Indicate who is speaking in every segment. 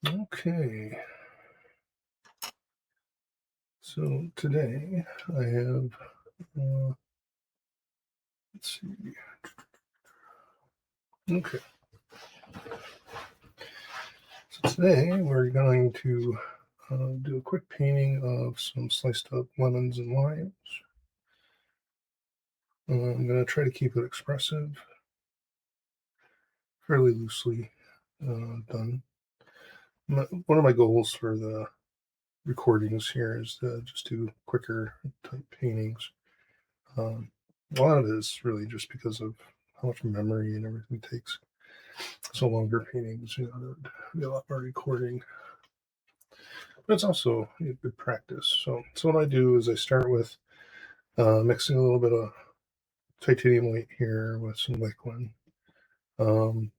Speaker 1: Okay, so today I have, let's see. Okay, so today we're going to do a quick painting of some sliced up lemons and limes. I'm going to try to keep it expressive, fairly loosely done. One of my goals for the recordings here is to just do quicker type paintings. Um, a lot of it is really just because of how much memory and everything takes. So longer paintings, be a lot more recording, but it's also a good practice. So what I do is I start with mixing a little bit of titanium white here with some liquid. And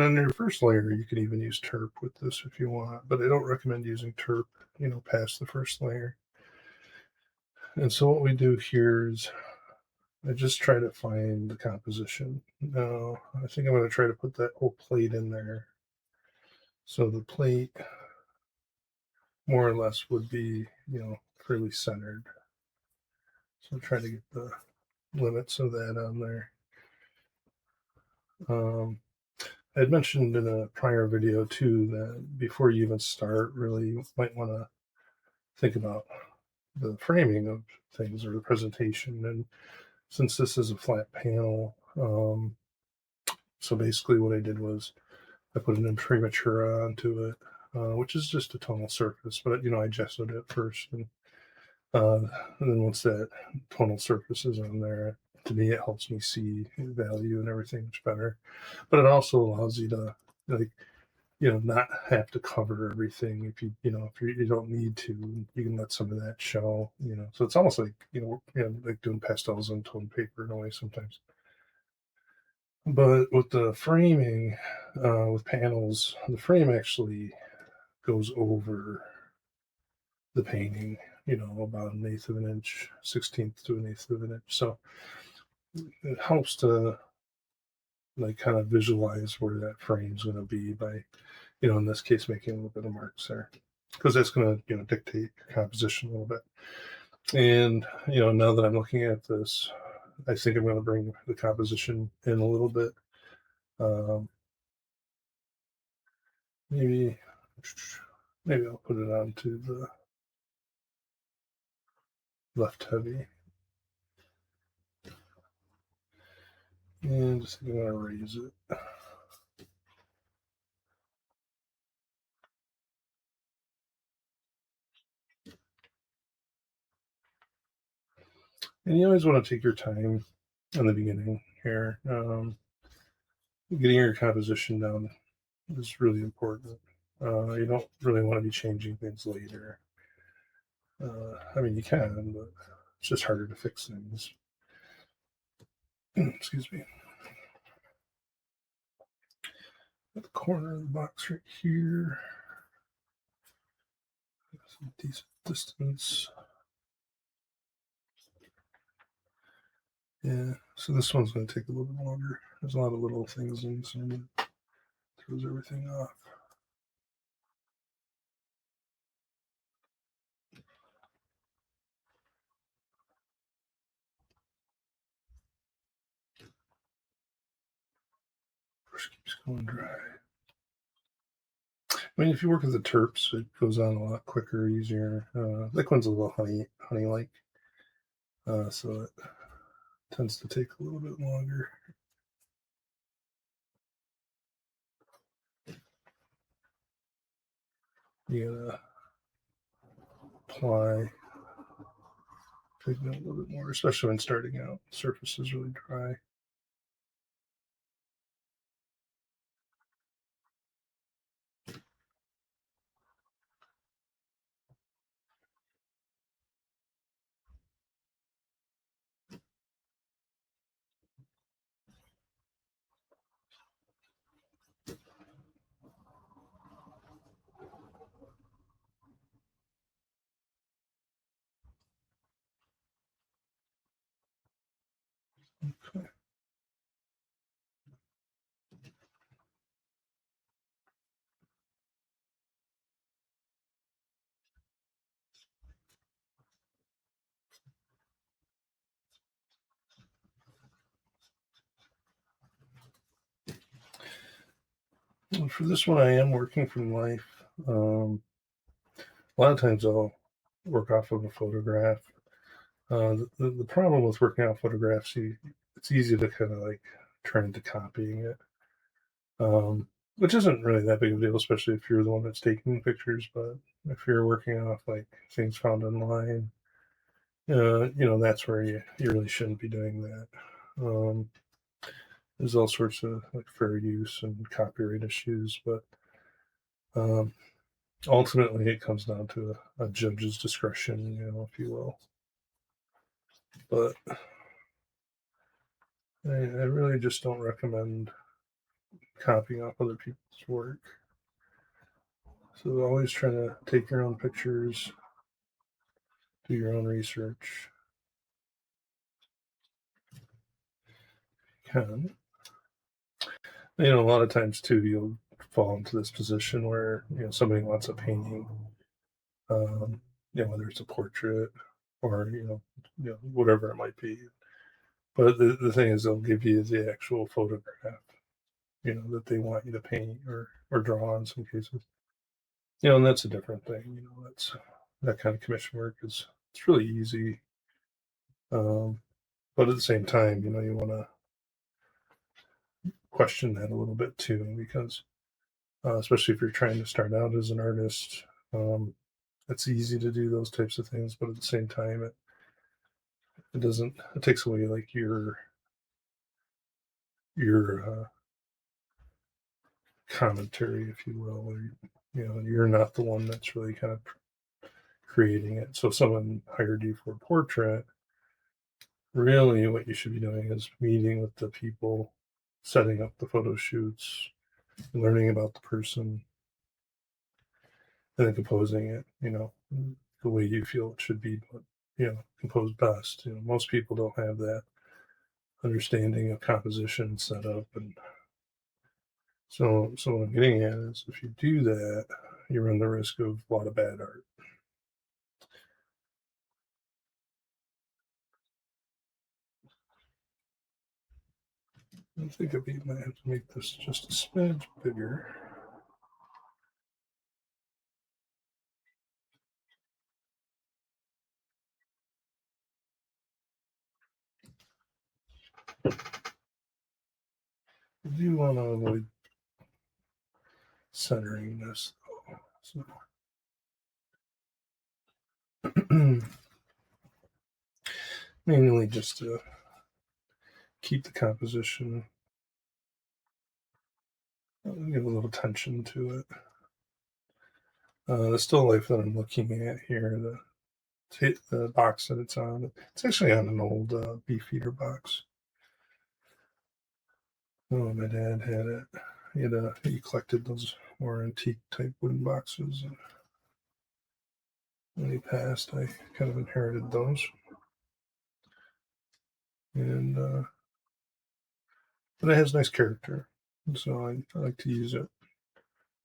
Speaker 1: on your first layer, you can even use terp with this if you want, but I don't recommend using terp, past the first layer. And so what we do here is I just try to find the composition. Now, I think I'm going to try to put that whole plate in there. So the plate more or less would be, fairly centered. So try to get the limits of that on there. I had mentioned in a prior video too that before you even start, really you might want to think about the framing of things or the presentation. And since this is a flat panel, so basically what I did was I put an imprimatura onto it, which is just a tonal surface, but I gessoed it first, uh, and then once that tonal surface is on there, to me it helps me see value and everything much better. But it also allows you to like not have to cover everything if you don't need to. You can let some of that show. So it's almost like like doing pastels on tone paper in a way sometimes. But with the framing, with panels, the frame actually goes over the painting, about an eighth of an inch, 16th to an eighth of an inch. So it helps to like kind of visualize where that frame's going to be by, in this case, making a little bit of marks there, because that's going to, dictate your composition a little bit. And, now that I'm looking at this, I think I'm going to bring the composition in a little bit. Um, maybe, maybe I'll put it onto the left heavy. And just think I'm going to raise it. And you always want to take your time in the beginning here. Getting your composition down is really important. You don't really want to be changing things later. I mean, you can, but it's just harder to fix things. Excuse me. At the corner of the box right here. Some decent distance. Yeah, so this one's going to take a little bit longer. There's a lot of little things in this one that throws everything off. First keeps going dry. I mean, if you work with the terps, it goes on a lot quicker, easier. Liquid's a little honey-like, so it tends to take a little bit longer. You gotta apply pigment a little bit more, especially when starting out. The surface is really dry. Okay. And for this one, I am working from life. A lot of times I'll work off of a photograph. The problem with working off photographs, it's easy to kind of like turn into copying it, which isn't really that big of a deal, especially if you're the one that's taking pictures. But if you're working off like things found online, that's where you really shouldn't be doing that. Um, there's all sorts of like fair use and copyright issues, but um, ultimately it comes down to a judge's discretion, if you will. But I really just don't recommend copying off other people's work. So always try to take your own pictures, do your own research. Can a lot of times too, you'll fall into this position where somebody wants a painting, whether it's a portrait or whatever it might be. But the thing is, they'll give you the actual photograph, that they want you to paint or draw in some cases. And that's a different thing. That's that kind of commission work is it's really easy. Um, but at the same time, you want to question that a little bit too, because especially if you're trying to start out as an artist, um, it's easy to do those types of things, but at the same time, it doesn't. It takes away like your commentary, if you will. Or, you're not the one that's really kind of creating it. So if someone hired you for a portrait, really what you should be doing is meeting with the people, setting up the photo shoots, learning about the person, and then composing it, the way you feel it should be, but, composed best. Most people don't have that understanding of composition set up. And so what I'm getting at is if you do that, you run the risk of a lot of bad art. I think I might have to make this just a smidge bigger. I do want to avoid centering this though. So mainly just to keep the composition, give a little tension to it. The still life that I'm looking at here, the box that it's on, it's actually on an old Beefeater box. Oh, my dad had it. He collected those more antique type wooden boxes. And when he passed, I kind of inherited those. And but it has nice character, so I like to use it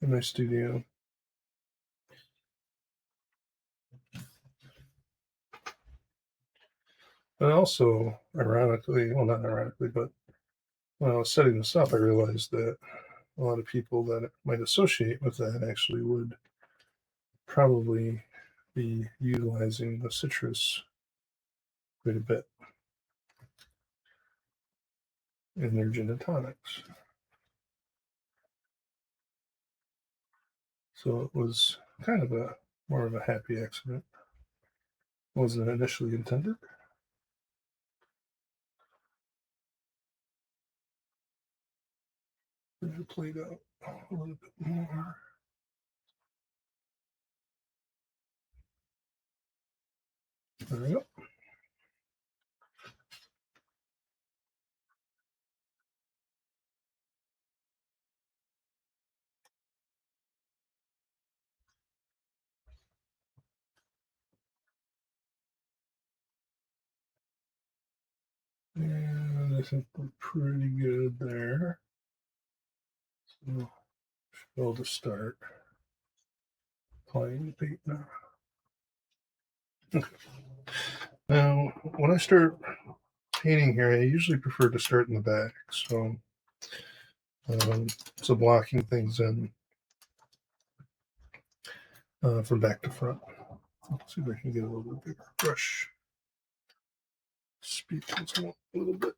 Speaker 1: in my studio. But also, ironically, well, not ironically, but when I was setting this up, I realized that a lot of people that might associate with that actually would probably be utilizing the citrus quite a bit in their gin and tonics. So it was kind of a more of a happy accident. Wasn't initially intended. Bring the plate out a little bit more. There we go. And I think we're pretty good there. So should be able to start applying the paint now. Now, when I start painting here, I usually prefer to start in the back. So So blocking things in from back to front. Let's see if I can get a little bit bigger brush. Speed things along a little bit.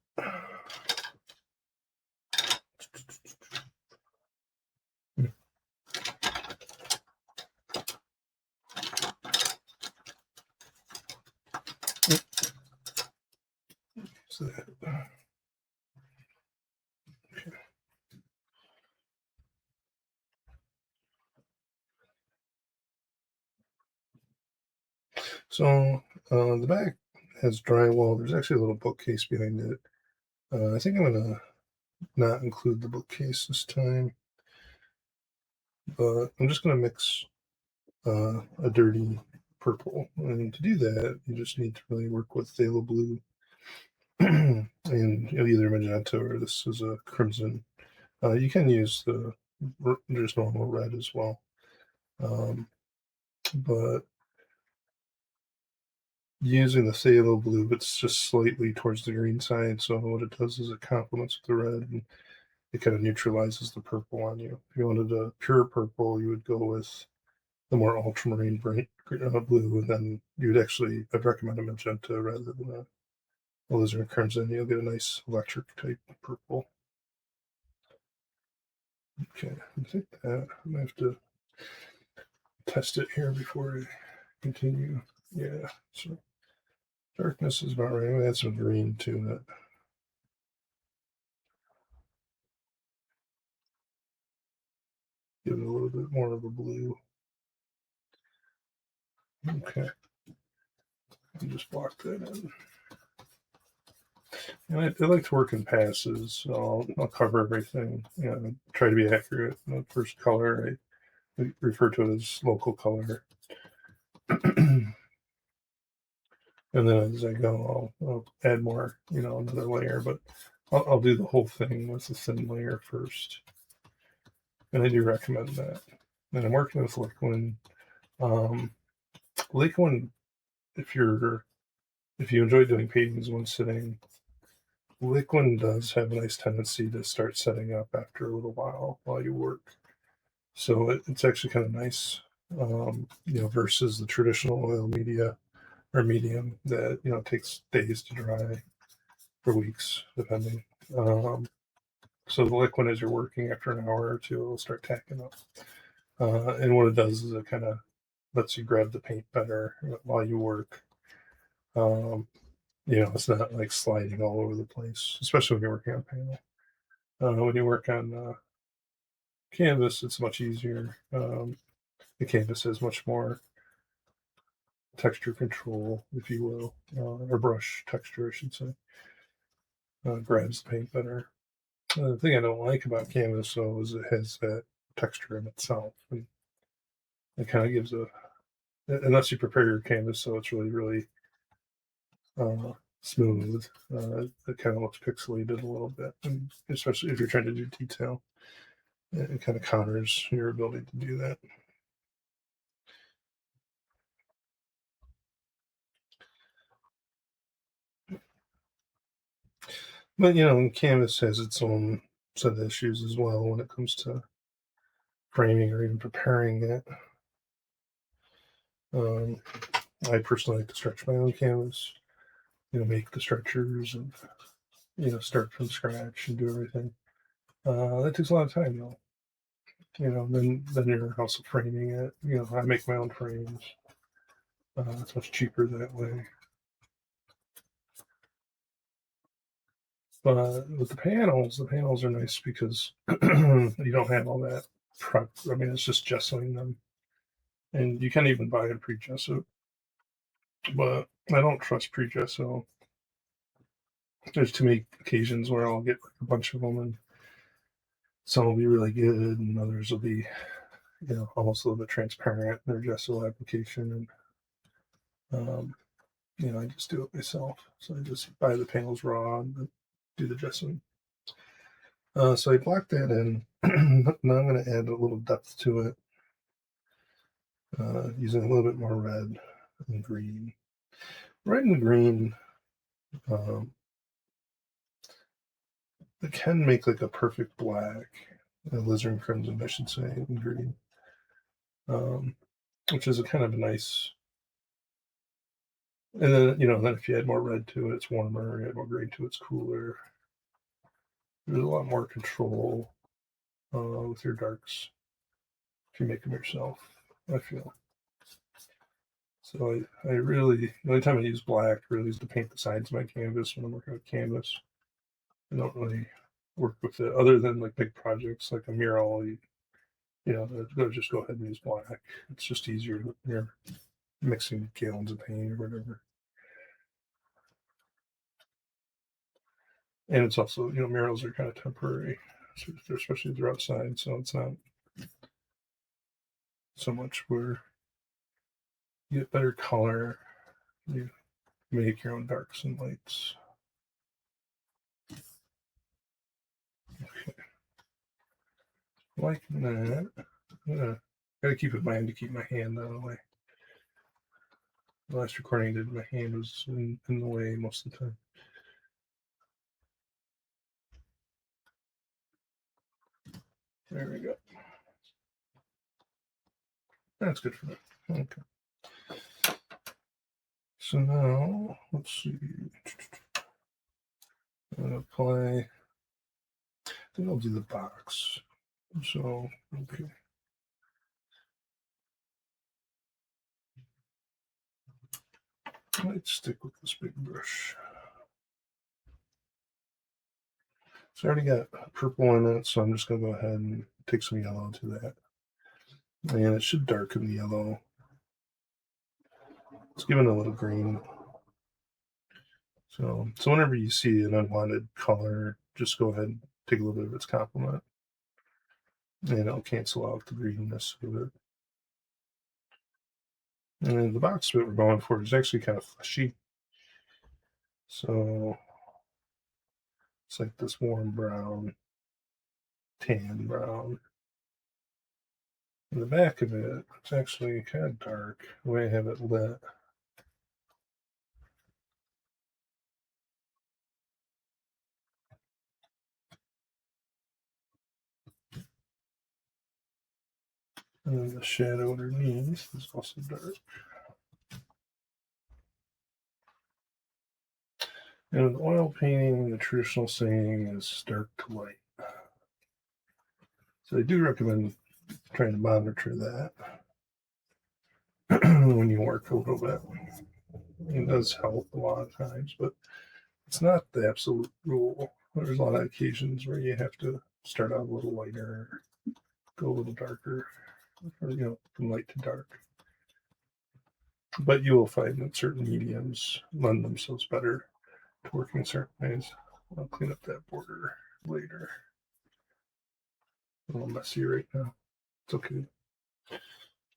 Speaker 1: So that, okay. So the back has drywall. There's actually a little bookcase behind it. I think I'm gonna not include the bookcase this time, but I'm just gonna mix a dirty purple. And to do that, you just need to really work with phthalo blue and either magenta or this is a crimson. You can use the just normal red as well, but using the phthalo blue, it's just slightly towards the green side. So what it does is it complements with the red and it kind of neutralizes the purple on you. If you wanted a pure purple, you would go with the more ultramarine bright blue, and then you would actually, I'd recommend a magenta rather than a alizarin crimson. You'll get a nice electric type purple. Okay, I think that I'm gonna have to test it here before I continue. Yeah, so darkness is about right. I'm gonna add some green to it. Give it a little bit more of a blue. Okay, and just block that in. And I like to work in passes, so I'll cover everything. Try to be accurate. The first color, I refer to it as local color. And then as I go, I'll add more, another layer, but I'll do the whole thing with a thin layer first. And I do recommend that. And I'm working with Liquin. Liquin, if you enjoy doing paintings one sitting, Liquin does have a nice tendency to start setting up after a little while you work. So it's actually kind of nice, versus the traditional oil media or medium that takes days to dry for weeks, depending. So the liquid, as you're working, after an hour or two, it'll start tacking up. And what it does is it kind of lets you grab the paint better while you work. It's not like sliding all over the place, especially when you're working on panel. When you work on canvas, it's much easier. The canvas has much more texture control, if you will, or brush texture, I should say. Grabs the paint better. The thing I don't like about canvas, though, is it has that texture in itself. And it kind of gives unless you prepare your canvas so it's really, really smooth, it kind of looks pixelated a little bit. And especially if you're trying to do detail, it kind of counters your ability to do that. But canvas has its own set of issues as well when it comes to framing or even preparing it. I personally like to stretch my own canvas, make the stretchers and start from scratch and do everything. That takes a lot of time though. Then you're also framing it. I make my own frames. It's much cheaper that way. But with the panels are nice because you don't have all that prep. I mean, it's just gessoing them, and you can even buy a pre-gesso. But I don't trust pre-gesso. There's too many occasions where I'll get like a bunch of them, and some will be really good, and others will be, almost a little bit transparent in their gesso application. And I just do it myself. So I just buy the panels raw and do the gessoing. So I blocked that in. Now I'm going to add a little depth to it, using a little bit more red and green. Red and green, it can make like a perfect black, a alizarin crimson, I should say, and green, which is a kind of a nice. And then then if you add more red to it, it's warmer. You add more green to it, it's cooler. There's a lot more control with your darks if you make them yourself, I feel. So I really, the only time I use black really is to paint the sides of my canvas when I'm working with canvas. I don't really work with it other than like big projects like a mural. Just go ahead and use black. It's just easier when you're mixing gallons of paint or whatever. And it's also, murals are kind of temporary, especially if they're outside. So it's not so much where you get better color. You make your own darks and lights. Okay. Like that. Gotta keep in mind to keep my hand out of the way. The last recording I did, my hand was in the way most of the time. There we go. That's good for me. Okay. So now, let's see. I'm going to play. I think I'll do the box. So, okay. Let's stick with this big brush. So I already got purple in it, so I'm just going to go ahead and take some yellow to that. And it should darken the yellow. Let's give it a little green. So whenever you see an unwanted color, just go ahead and take a little bit of its complement. And it'll cancel out the greenness of it. And the box that we're going for is actually kind of fleshy. So it's like this warm brown, tan brown. And the back of it, it's actually kind of dark the way I have it lit. And then the shadow underneath is also dark. And with oil painting, the traditional saying is dark to light. So I do recommend trying to monitor that when you work a little bit. It does help a lot of times, but it's not the absolute rule. There's a lot of occasions where you have to start out a little lighter, go a little darker, or from light to dark. But you will find that certain mediums lend themselves better to working certain ways. I'll clean up that border later. A little messy right now. It's okay.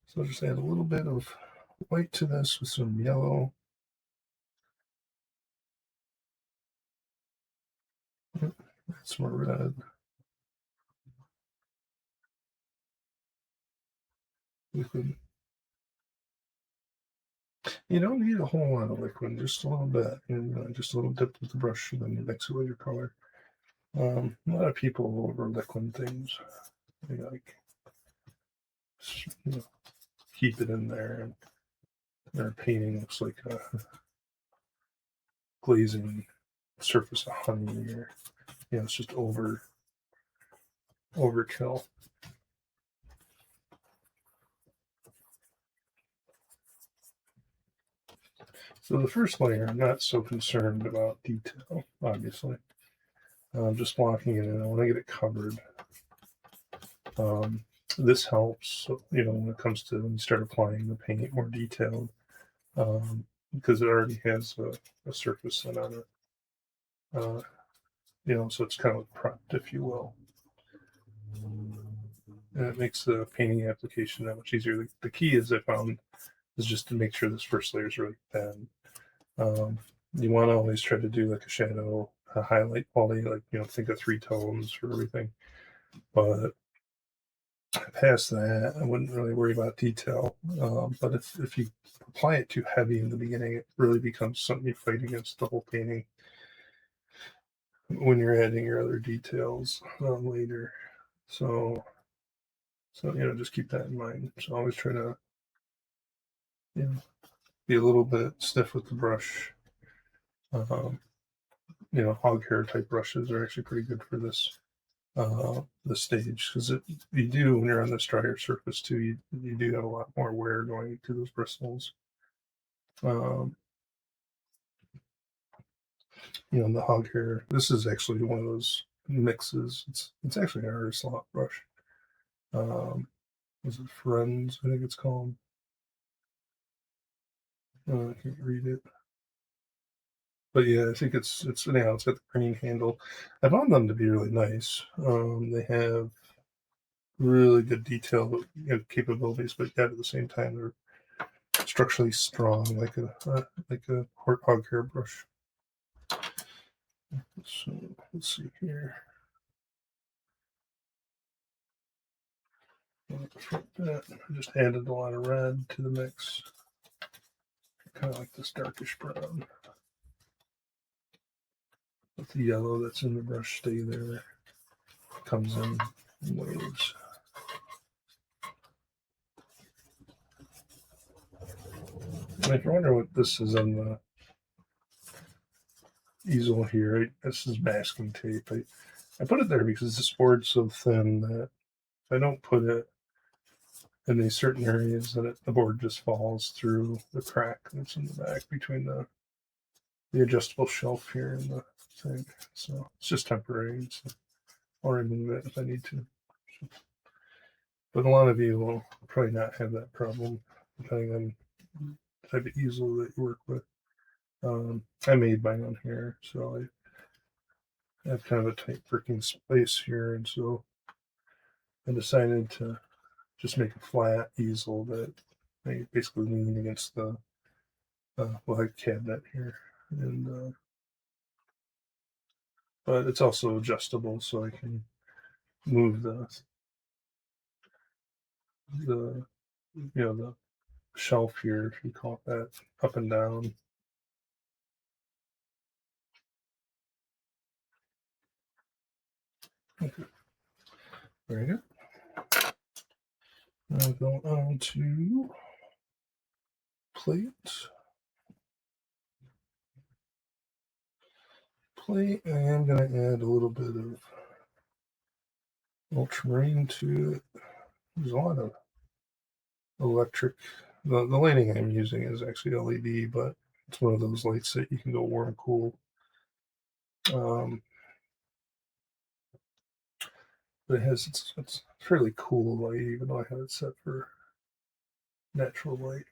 Speaker 1: So I'll just add a little bit of white to this with some yellow. Some more red. Liquid. You don't need a whole lot of liquid, just a little bit, and just a little dip with the brush, and then you mix it with your color. A lot of people over liquid things. They like, keep it in there, and their painting looks like a glazing surface of honey, or it's just overkill. So the first layer, I'm not so concerned about detail, obviously. I'm just blocking it in. I want to get it covered. This helps, when it comes to when you start applying the paint more detailed, because it already has a surface set on it. So it's kind of prepped, if you will. And it makes the painting application that much easier. The key is I found is just to make sure this first layer is really thin. You want to always try to do like a shadow, a highlight quality, like think of 3 tones for everything. But past that, I wouldn't really worry about detail. But if you apply it too heavy in the beginning, it really becomes something you fight against the whole painting. when you're adding your other details later. So, just keep that in mind. So always try to, you know, be a little bit stiff with the brush. Um, hog hair type brushes are actually pretty good for this stage because you do when you're on this drier surface too. You do have a lot more wear going to those bristles. Um, the hog hair. This is actually one of those mixes. It's actually an artist lot brush. Um, was it Friends? I think it's called. I can't read it, but yeah, I think it's anyhow. It's got the green handle. I found them to be really nice. They have really good detail capabilities, but yet at the same time they're structurally strong, like a hog hair brush. So let's see here. I just added a lot of red to the mix. Kind of like this darkish brown. Let the yellow that's in the brush stay there. Comes in waves. And if you wonder what this is on the easel here, this is masking tape. I put it there because this board's so thin that if I don't put it in these certain areas, that the board just falls through the crack that's in the back between the adjustable shelf here and the thing. So it's just temporary. So I'll remove it if I need to. But a lot of you will probably not have that problem depending on the type of easel that you work with. I made mine on here, so I have kind of a tight working space here, and so I decided to just make a flat easel that I basically lean against the cabinet here, and but it's also adjustable, so I can move the the shelf here, if you call it that, up and down. Okay, very good. Now go on to plate. Plate, and I'm going to add a little bit of ultramarine to it. There's a lot of electric. The lighting I'm using is actually LED, but it's one of those lights that you can go warm, cool. Um, but it's fairly cool light, even though I have it set for natural light.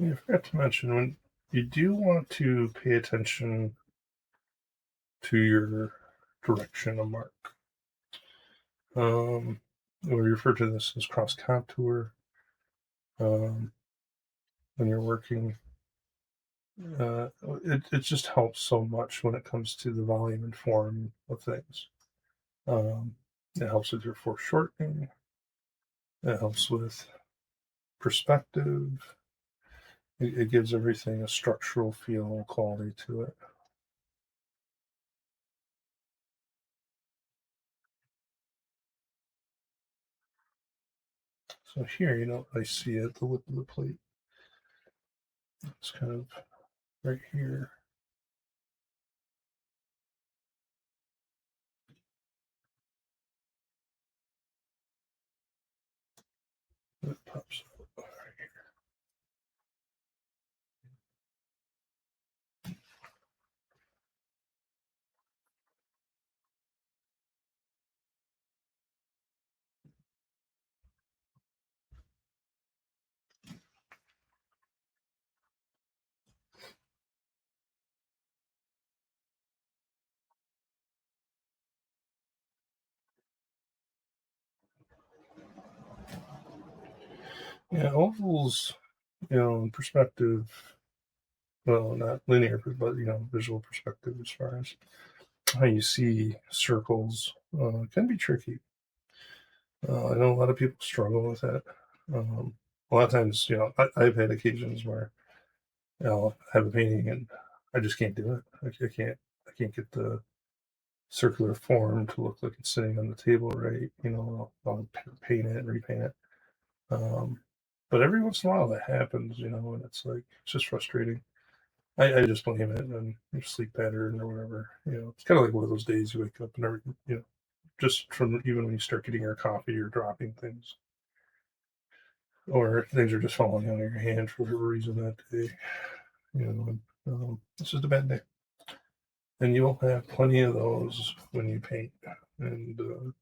Speaker 1: And I forgot to mention, when you do want to pay attention to your direction of mark. We refer to this as cross contour. When you're working, it just helps so much when it comes to the volume and form of things. Um, it helps with your foreshortening. It helps with perspective. It gives everything a structural feel and quality to it. So here, I see it, the lip of the plate. It's kind of right here. It pops up right here. Yeah, ovals, in perspective, well, not linear, but visual perspective as far as how you see circles can be tricky. I know a lot of people struggle with that. A lot of times, I've had occasions where I'll have a painting and I just can't do it. I can't get the circular form to look like it's sitting on the table right. I'll paint it and repaint it. Um, but every once in a while that happens, and it's just frustrating. I just blame it on your sleep pattern or whatever. It's kind of like one of those days you wake up and everything, just from even when you start getting your coffee, you're dropping things, or things are just falling out of your hand for whatever reason that day. It's just a bad day, and you'll have plenty of those when you paint. And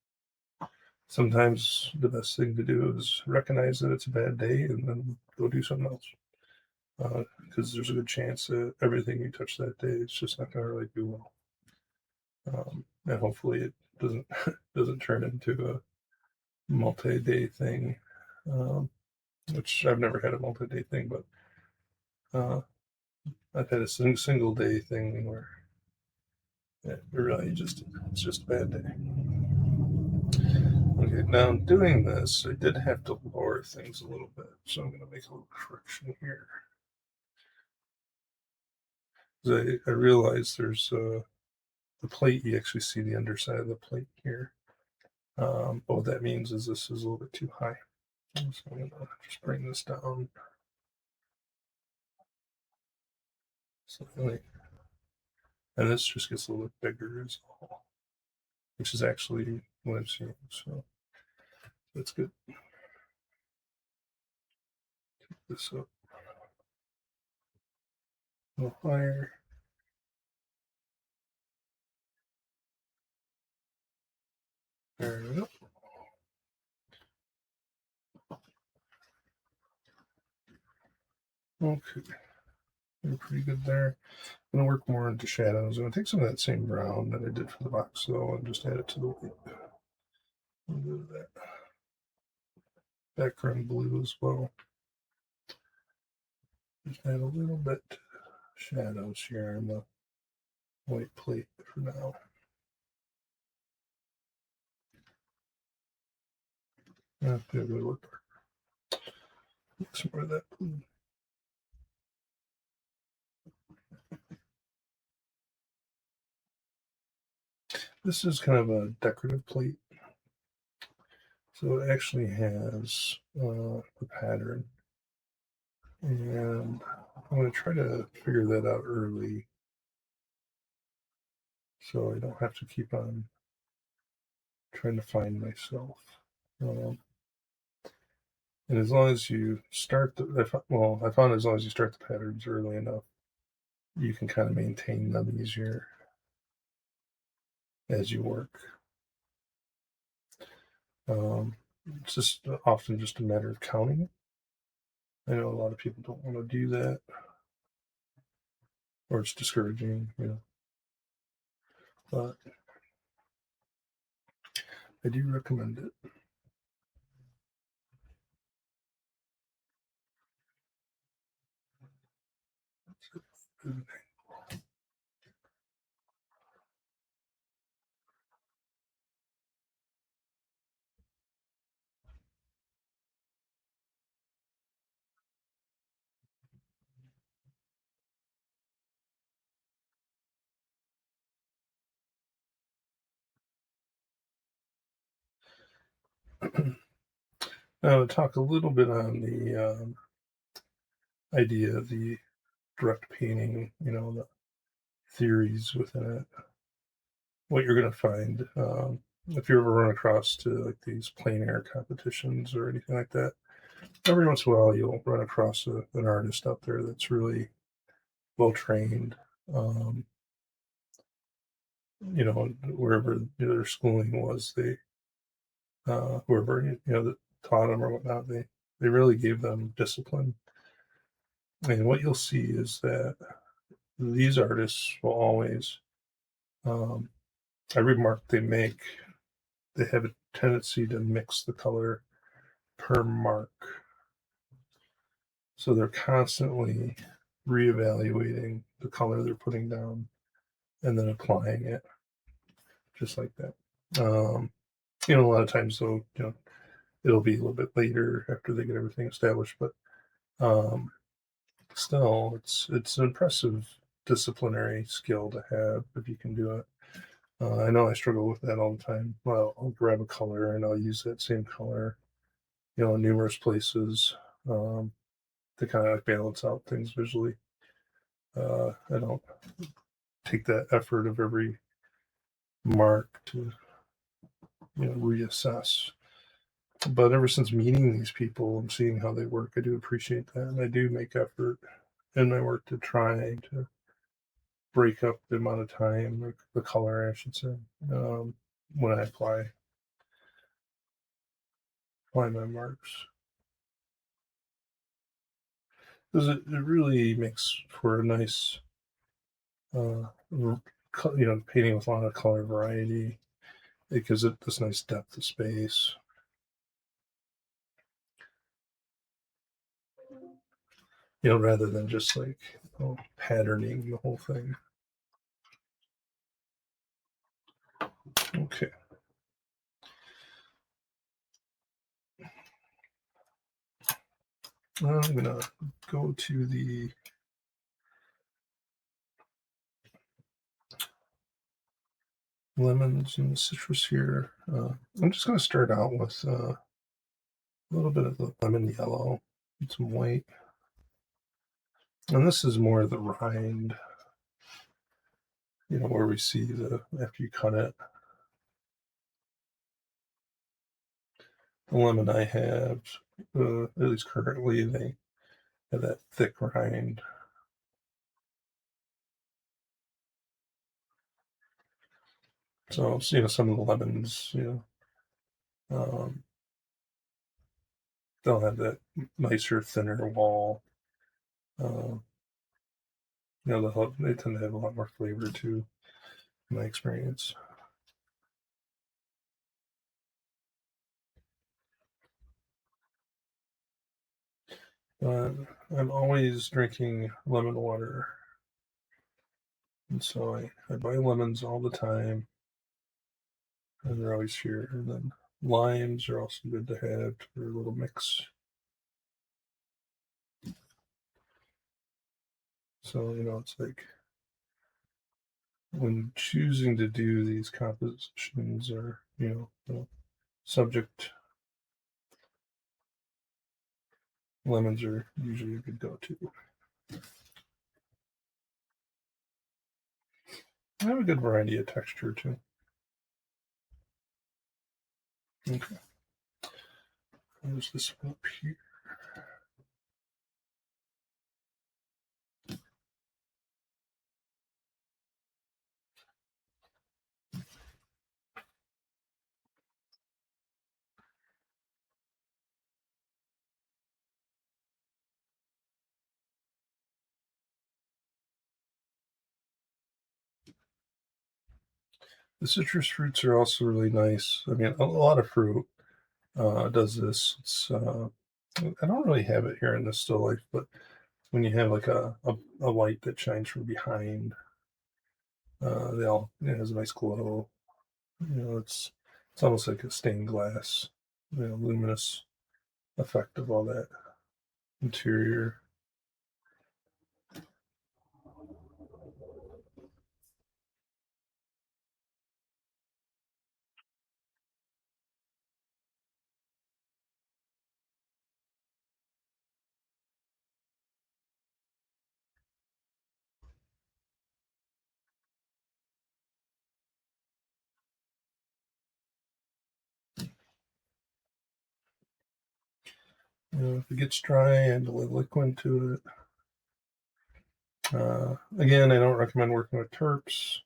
Speaker 1: sometimes the best thing to do is recognize that it's a bad day and then go do something else. Because there's a good chance that everything you touch that day is just not going to really do well. And hopefully it doesn't doesn't turn into a multi-day thing, um, which I've never had a multi-day thing, but I've had a single day thing where it really it's just a bad day. Okay, now doing this, I did have to lower things a little bit, so I'm going to make a little correction here. I realize there's the plate, you actually see the underside of the plate here. But what that means is this is a little bit too high. So I'm going to just bring this down slightly. And this just gets a little bit bigger as well, which is actually what I'm seeing. So that's good. Take this up a little higher. There we go. Okay, we're pretty good there. I'm going to work more into shadows. I'm going to take some of that same brown that I did for the box, though, and just add it to the white. A little bit of that background blue as well. Just add a little bit shadows here on the white plate for now. Yeah, do a little bit darker. Some more of that blue. This is kind of a decorative plate. So it actually has a pattern. And I'm going to try to figure that out early so I don't have to keep on trying to find myself. Um, and as long as you start I found as long as you start the patterns early enough, you can kind of maintain them easier as you work. It's just often just a matter of counting. I know a lot of people don't want to do that, or it's discouraging. But I do recommend it. Now to talk a little bit on the idea of the direct painting, the theories within it. What you're going to find if you ever run across to like these plein air competitions or anything like that, every once in a while you'll run across an artist out there that's really well trained. Um, wherever their schooling was, they whoever that taught them or whatnot, they really gave them discipline. And what you'll see is that these artists will always, um, every mark they make, they have a tendency to mix the color per mark. So they're constantly reevaluating the color they're putting down and then applying it just like that. Um, a lot of times though, it'll be a little bit later after they get everything established, but um, still, it's an impressive disciplinary skill to have if you can do it. I know I struggle with that all the time. Well, I'll grab a color and I'll use that same color, in numerous places um, to kind of like balance out things visually. I don't take that effort of every mark to reassess. But ever since meeting these people and seeing how they work, I do appreciate that, and I do make effort in my work to try to break up the amount of time, or the color, I should say, um, when I apply my marks, because it really makes for a nice, painting with a lot of color variety. It gives it this nice depth of space, rather than just like patterning the whole thing. Okay. I'm gonna go to the lemons and the citrus here. I'm just gonna start out with a little bit of the lemon yellow and some white. And this is more the rind, where we see the after you cut it. The lemon I have, at least currently, they have that thick rind. So, some of the lemons, um, they'll have that nicer, thinner wall. Uh, they tend to have a lot more flavor too, in my experience. But I'm always drinking lemon water, and so I buy lemons all the time, and they're always here. And then limes are also good to have for a little mix. So, it's like when choosing to do these compositions or, subject, lemons are usually a good go-to. I have a good variety of texture too. Okay, there's this one up here. The citrus fruits are also really nice. I mean, a lot of fruit does this. I don't really have it here in the still life, but when you have like a light that shines from behind, it has a nice glow. It's almost like a stained glass, luminous effect of all that interior. If it gets dry, add a little liquid to it. Again, I don't recommend working with terps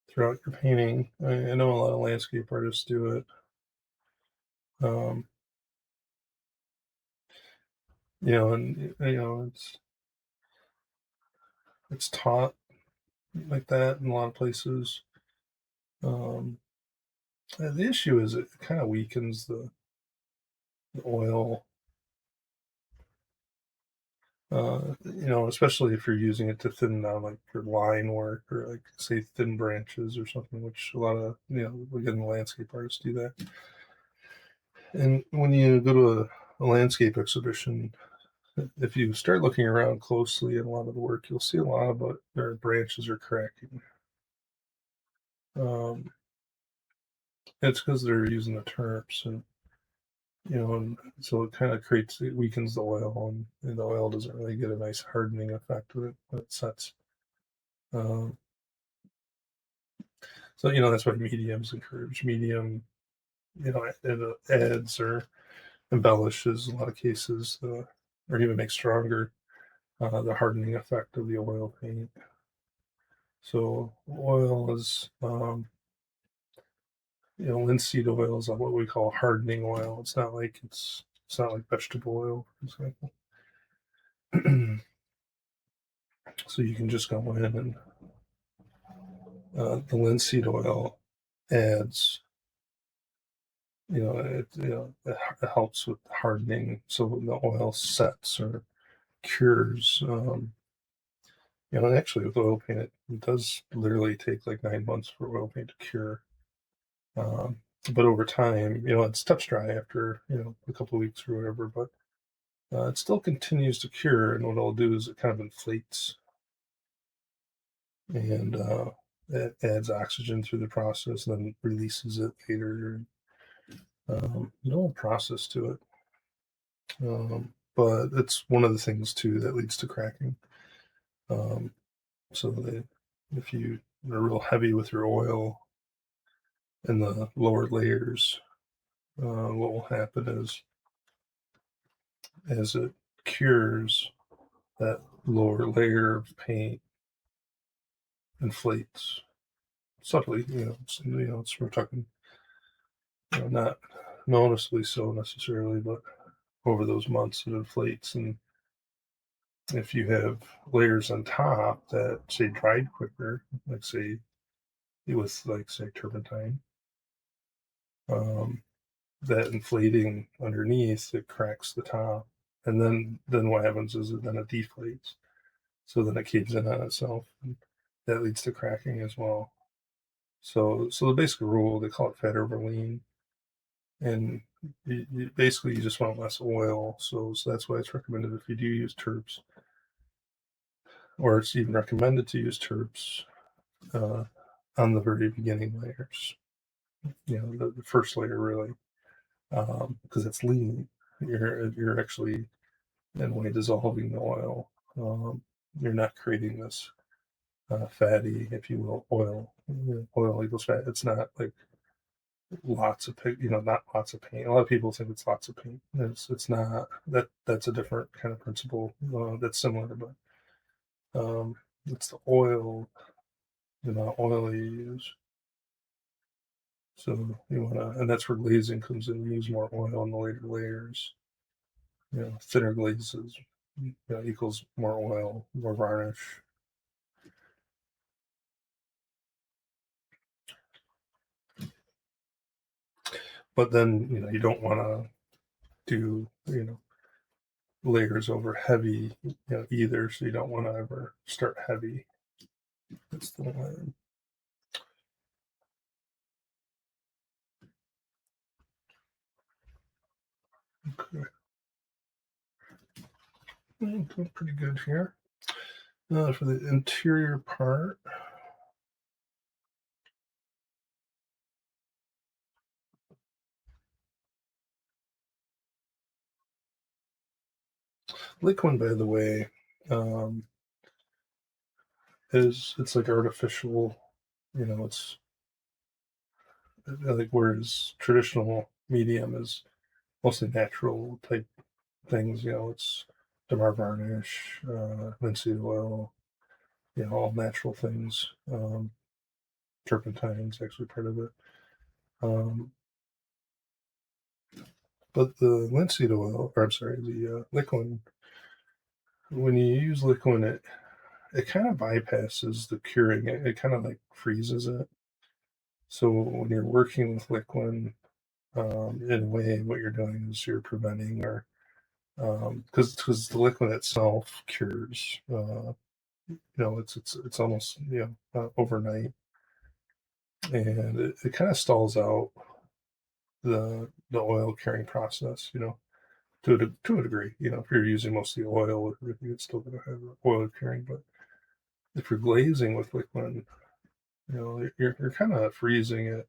Speaker 1: throughout your painting. I know a lot of landscape artists do it. Um, and it's taught like that in a lot of places. Um, the issue is it kind of weakens the oil Especially if you're using it to thin down like your line work or like say thin branches or something, which a lot of again landscape artists do that. And when you go to a landscape exhibition, if you start looking around closely at a lot of the work, you'll see a lot of it. Their branches are cracking. Um, it's because they're using the turps, and so it weakens the oil, and the oil doesn't really get a nice hardening effect with it when it sets. Um, so that's why mediums encourage medium. It adds or embellishes in a lot of cases, or even makes stronger the hardening effect of the oil paint. So oil is, linseed oil is what we call hardening oil. It's not like vegetable oil, for example. So you can just go in and the linseed oil adds, it helps with hardening, so the oil sets or cures. Actually with oil paint, it does literally take like 9 months for oil paint to cure. Um, but over time, it's touch dry after a couple of weeks or whatever, but it still continues to cure. And what it'll do is it kind of inflates and it adds oxygen through the process, and then releases it later. No process to it, but it's one of the things too that leads to cracking. Um, so that if you are real heavy with your oil in the lower layers, what will happen is as it cures, that lower layer of paint inflates subtly. We're talking, not noticeably so necessarily, but over those months it inflates. And if you have layers on top that say dried quicker, like say turpentine, um, that inflating underneath it cracks the top, and then what happens is then it deflates. So then it caves in on itself, and that leads to cracking as well. So the basic rule, they call it fat over lean, and basically you just want less oil. So that's why it's recommended if you do use terps, or it's even recommended to use terps uh, on the very beginning layers. The first layer really, because it's lean. You're actually in a way dissolving the oil. You're not creating this fatty, if you will, oil. Oil equals fat. It's not like lots of not lots of paint. A lot of people think it's lots of paint. It's not. That's a different kind of principle that's similar, but it's the oil, the amount of oil you use. So you want to, and that's where glazing comes in. You use more oil in the later layers. Thinner glazes equals more oil, more varnish. But then you don't want to do layers over heavy either. So you don't want to ever start heavy. That's the line. Okay. Doing pretty good here. For the interior part, liquid, by the way, um, it's like artificial. It's like whereas traditional medium is mostly natural type things. It's Damar varnish, linseed oil, all natural things. Turpentine's actually part of it. Um, but the linseed oil, or I'm sorry, the liquid, when you use liquid, it kind of bypasses the curing. It kind of like freezes it. So when you're working with liquid, in a way, what you're doing is you're preventing or because the liquid itself cures. It's almost overnight, and it kind of stalls out the oil curing process. To a degree. If you're using mostly oil, it's still going to have oil curing. But if you're glazing with liquid, you're kind of freezing it.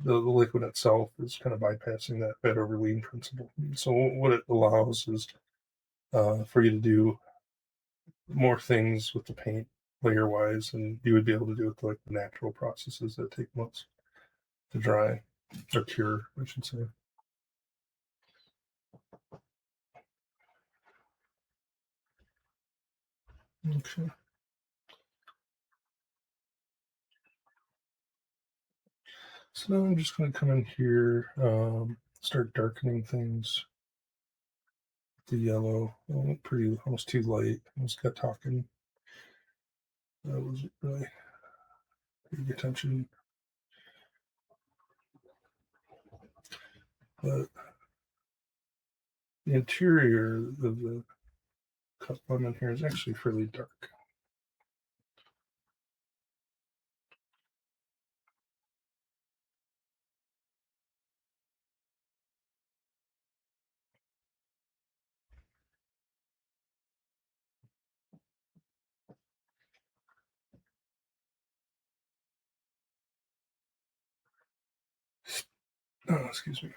Speaker 1: The liquid itself is kind of bypassing that bed over lean principle. So what it allows is for you to do more things with the paint layer wise, and you would be able to do with like the natural processes that take months to dry or cure, I should say. Okay. So now I'm just going to come in here, start darkening things. The yellow, pretty almost too light. Almost got talking. That wasn't really paying attention. But the interior of the cut lemon here is actually fairly dark. Oh, excuse me.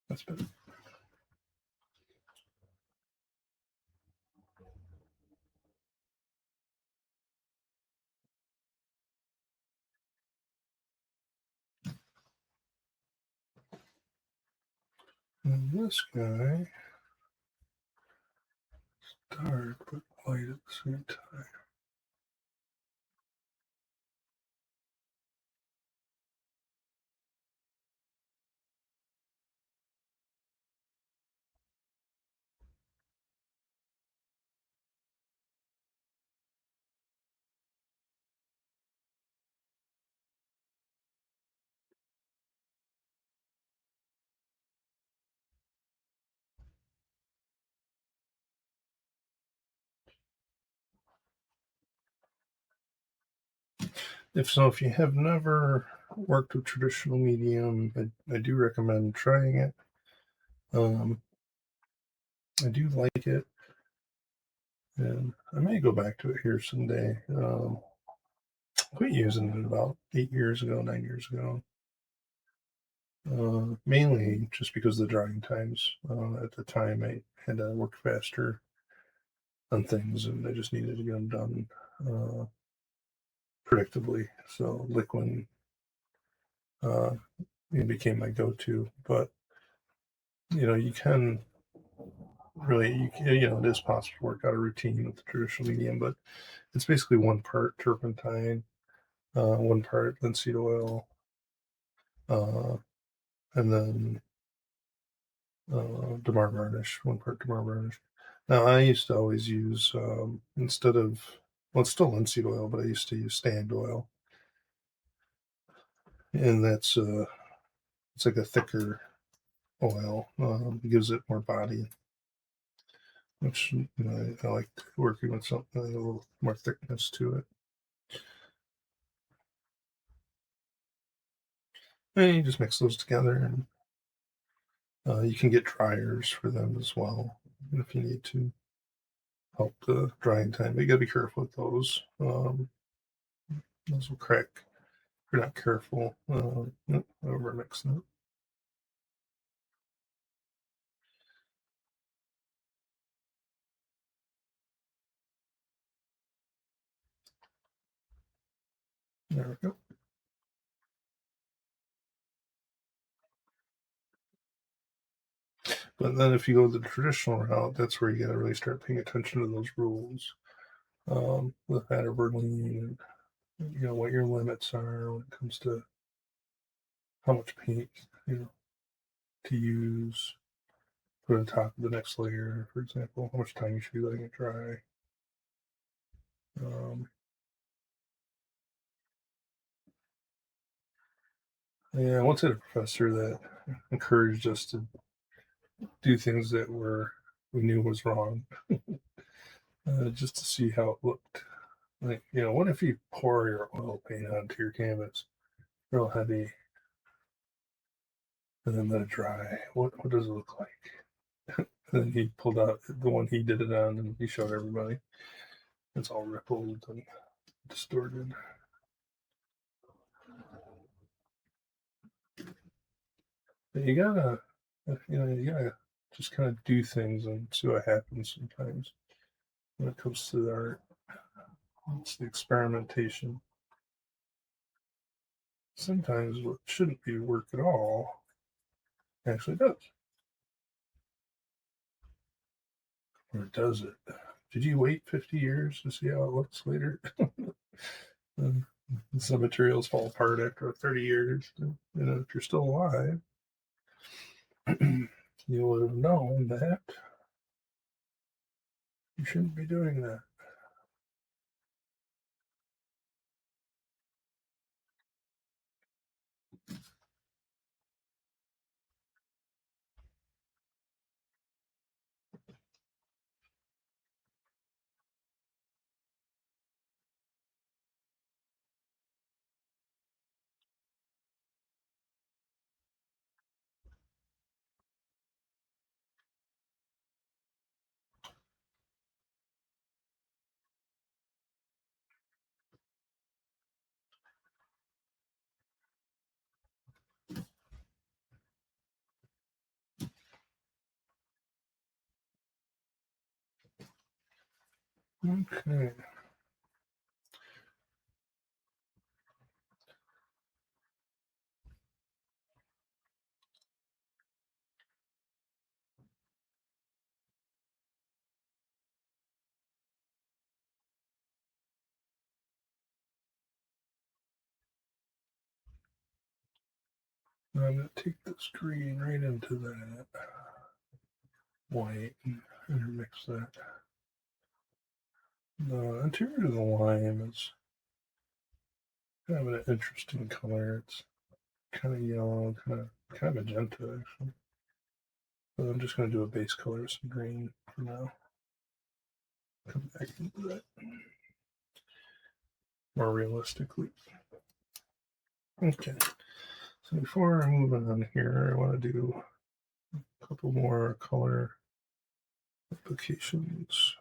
Speaker 1: That's better. And this guy is dark but light at the same time. If you have never worked with traditional medium, I do recommend trying it. I do like it, and I may go back to it here someday. I quit using it about 8 years ago, 9 years ago. Mainly just because of the drying times. At the time, I had to work faster on things, and I just needed to get them done predictably. So liquid uh, it became my go-to. But you can really, it is possible to work out a routine with the traditional medium, but it's basically one part turpentine, one part linseed oil, uh, and then Damar varnish, one part Damar varnish. Now, I used to always use, instead of, well, it's still linseed oil, but I used to use stand oil. And it's like a thicker oil. It gives it more body, which, I like working with something, a little more thickness to it. And you just mix those together, and you can get dryers for them as well if you need to help the drying time. But you gotta be careful with those. Those will crack if you're not careful. Over mixing it. There we go. But then if you go the traditional route, that's where you gotta really start paying attention to those rules. with that of Berlin, and what your limits are when it comes to how much paint to use, put on top of the next layer, for example, how much time you should be letting it dry. Um, yeah, I once had a professor that encouraged us to do things that we knew was wrong, just to see how it looked. Like, what if you pour your oil paint onto your canvas real heavy and then let it dry? What does it look like? And then he pulled out the one he did it on and he showed everybody. It's all rippled and distorted. But you gotta just kind of do things and see what happens sometimes when it comes to the art. It's the experimentation. Sometimes what shouldn't be work at all actually does. Or does it? Did you wait 50 years to see how it looks later? Some materials fall apart after 30 years. If you're still alive, you would have known that you shouldn't be doing that. Okay. I'm going to take this green right into that white and intermix that. The interior of the lime is kind of an interesting color. It's kind of yellow, kind of magenta actually. But I'm just going to do a base color of some green for now. Come back into that more realistically. Okay, so before I move on here, I want to do a couple more color applications,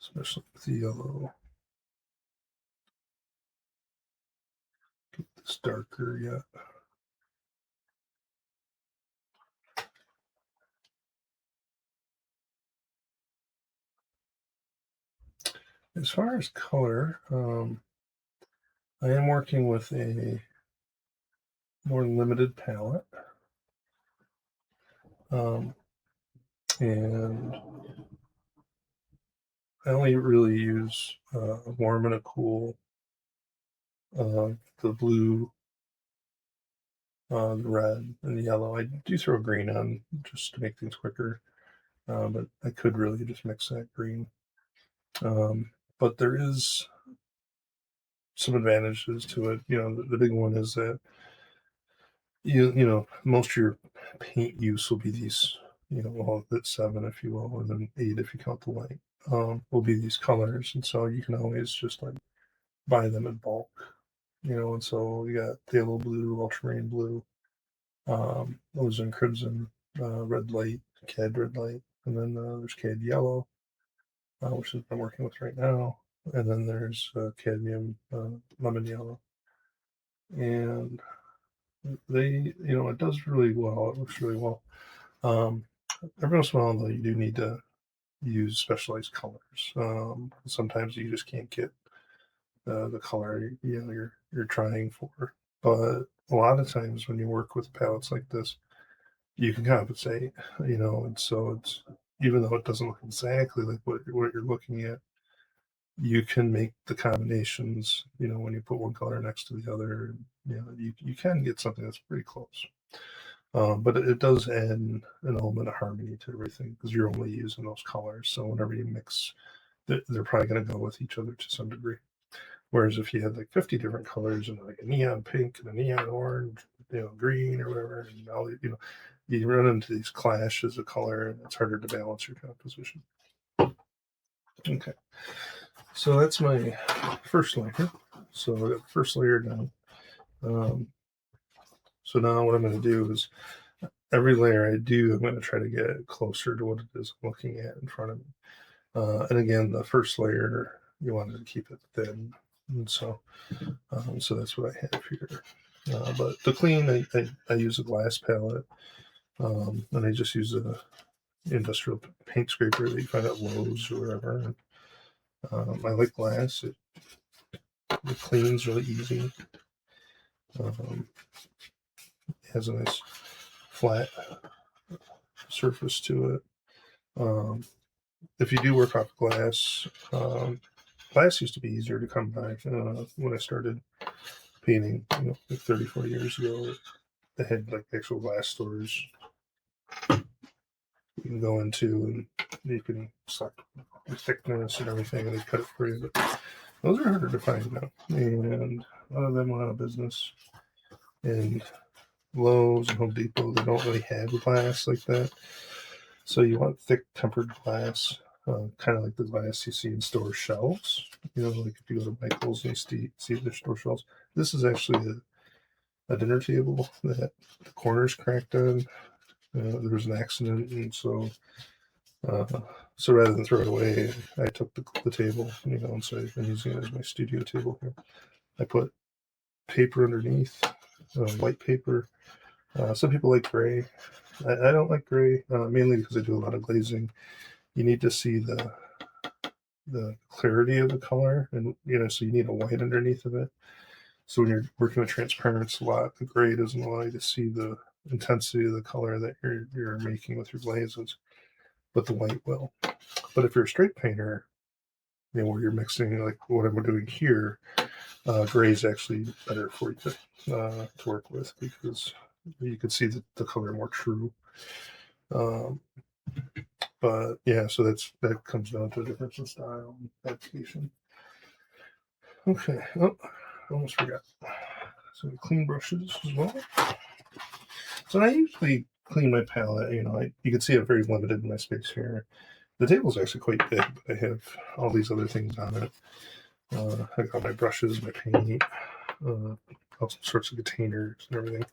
Speaker 1: especially with the yellow. Get this darker yet. As far as color, I am working with a more limited palette. And I only really use a warm and a cool, the blue, the red, and the yellow. I do throw green on just to make things quicker, but I could really just mix that green. But there is some advantages to it. The big one is that most of your paint use will be these, well, that's 7 if you will, and then 8 if you count the white. Will be these colors, and so you can always just like buy them in bulk. And so we got phthalo blue, ultramarine blue, ozone crimson, red light, cad red light, and then there's cad yellow, which is I'm working with right now, and then there's cadmium lemon yellow, and it does really well. It looks really well. Every once in a while, though, you do need to use specialized colors. Sometimes you just can't get the color you're trying for. But a lot of times when you work with palettes like this, you can compensate, and so it's even though it doesn't look exactly like what you're looking at, you can make the combinations, when you put one color next to the other, you can get something that's pretty close. But it does add an element of harmony to everything because you're only using those colors. So whenever you mix, they're probably going to go with each other to some degree. Whereas if you had like 50 different colors and like a neon pink and a neon orange, green or whatever, and all you run into these clashes of color and it's harder to balance your composition. Okay. So that's my first layer. So I got the first layer down. So now what I'm going to do is every layer I do, I'm going to try to get closer to what it is I'm looking at in front of me. And again, the first layer, you want to keep it thin. And so that's what I have here. But to clean, I use a glass palette. And I just use a industrial paint scraper that you find at Lowe's or wherever. And, I like glass. It cleans really easy. It has a nice flat surface to it. If you do work off glass, glass used to be easier to come by. When I started painting, like 30, 40 years ago, they had like actual glass stores you can go into and you can select the thickness and everything and they cut it for you. But those are harder to find now. And a lot of them went out of business. And Lowe's and Home Depot, they don't really have glass like that. So you want thick tempered glass, kind of like the glass you see in store shelves. Like if you go to Michael's and you see their store shelves. This is actually a dinner table that the corners cracked on. There was an accident, and so rather than throw it away, I took the table, and so I've been using it as my studio table here. I put paper underneath, white paper. Some people like gray. I don't like gray, mainly because I do a lot of glazing. You need to see the clarity of the color, and so you need a white underneath of it. So when you're working with transparents a lot, the gray doesn't allow you to see the intensity of the color that you're making with your glazes, but the white will. But if you're a straight painter, where you're mixing like what I'm doing here, gray is actually better for you to work with because you can see the color more true. But yeah, so that comes down to a difference in style and application. Okay, almost forgot. So clean brushes as well. So I usually clean my palette. You can see I'm very limited in my space here. The table's actually quite big, but I have all these other things on it. I got my brushes, my paint, all sorts of containers and everything.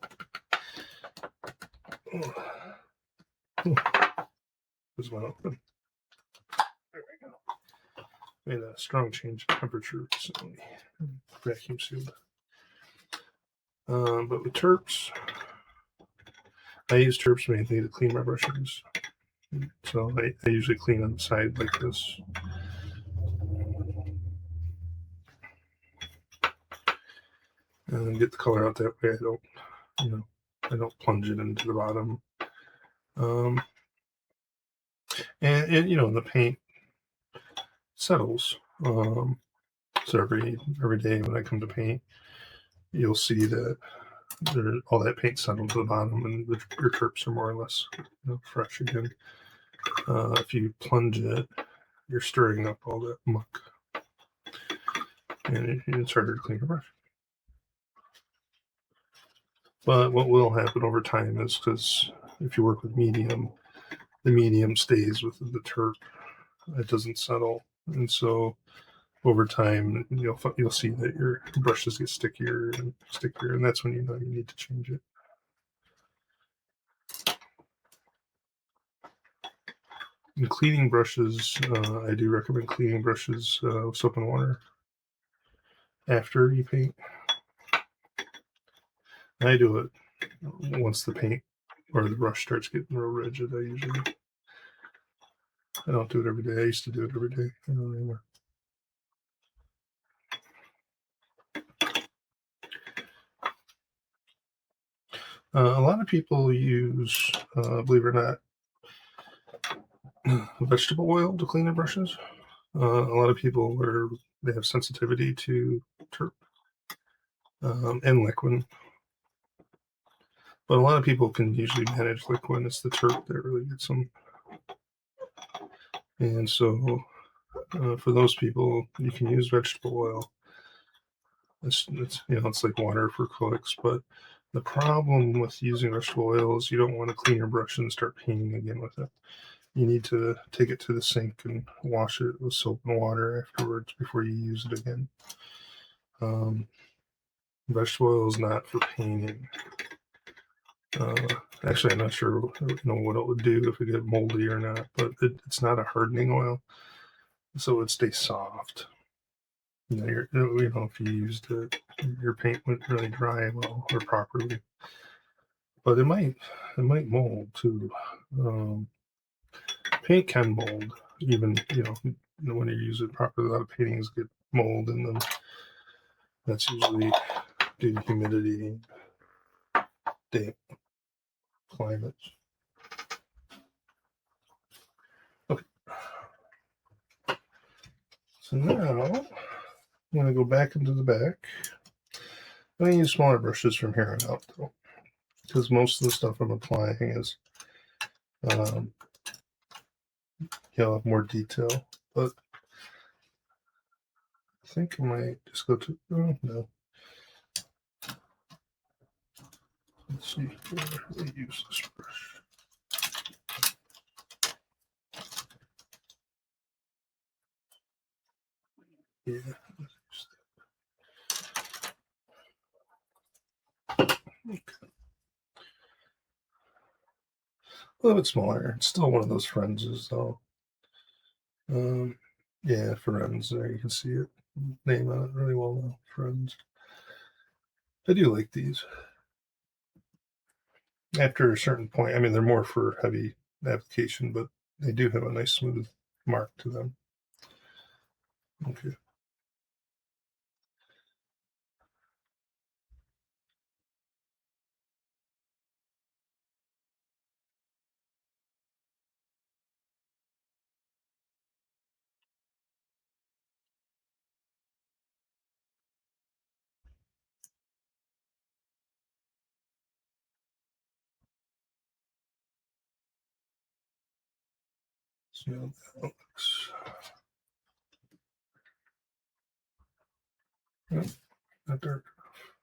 Speaker 1: This one open. There we go. Made a strong change in temperature recently. Vacuum sealed. But with terps, I use terps mainly to clean my brushes. So I usually clean on the side like this. And then get the color out that way. I don't plunge it into the bottom. And the paint settles. So every day when I come to paint, you'll see that all that paint settled to the bottom, and your terps are more or less fresh again. If you plunge it, you're stirring up all that muck, and it's harder to clean your brush. But what will happen over time is because if you work with medium, the medium stays with the terp. It doesn't settle, and so over time you'll see that your brushes get stickier, and that's when you need to change it. In cleaning brushes, I do recommend cleaning brushes with soap and water after you paint. I do it once the paint or the brush starts getting real rigid. I don't do it every day. I used to do it every day. I don't anymore. A lot of people use, believe it or not, vegetable oil to clean their brushes. A lot of people they have sensitivity to terp and liquid, but a lot of people can usually manage liquid. It's the terp that really gets them. And so, for those people, you can use vegetable oil. It's like water for clicks, but the problem with using vegetable oil is you don't want to clean your brush and start painting again with it. You need to take it to the sink and wash it with soap and water afterwards before you use it again. Vegetable oil is not for painting. Actually, I'm not sure what it would do if it get moldy or not, but it's not a hardening oil, so it would stay soft. If you used it, your paint wouldn't really dry well or properly, but it might mold too. Paint can mold, even when you use it properly. A lot of paintings get mold in them. That's usually due to humidity, damp climates. Okay, so now I'm going to go back into the back. I'm going to use smaller brushes from here on out, though, because most of the stuff I'm applying is more detail. But I think I might just go to no. Let's see where I use this brush. Yeah. Okay. A little bit smaller. It's still one of those Frenzes, though. Yeah, Friends. There you can see it. Name on it really well now. Friends. I do like these. After a certain point, I mean, they're more for heavy application, but they do have a nice smooth mark to them. Okay. See how that looks. Yep, not dark enough.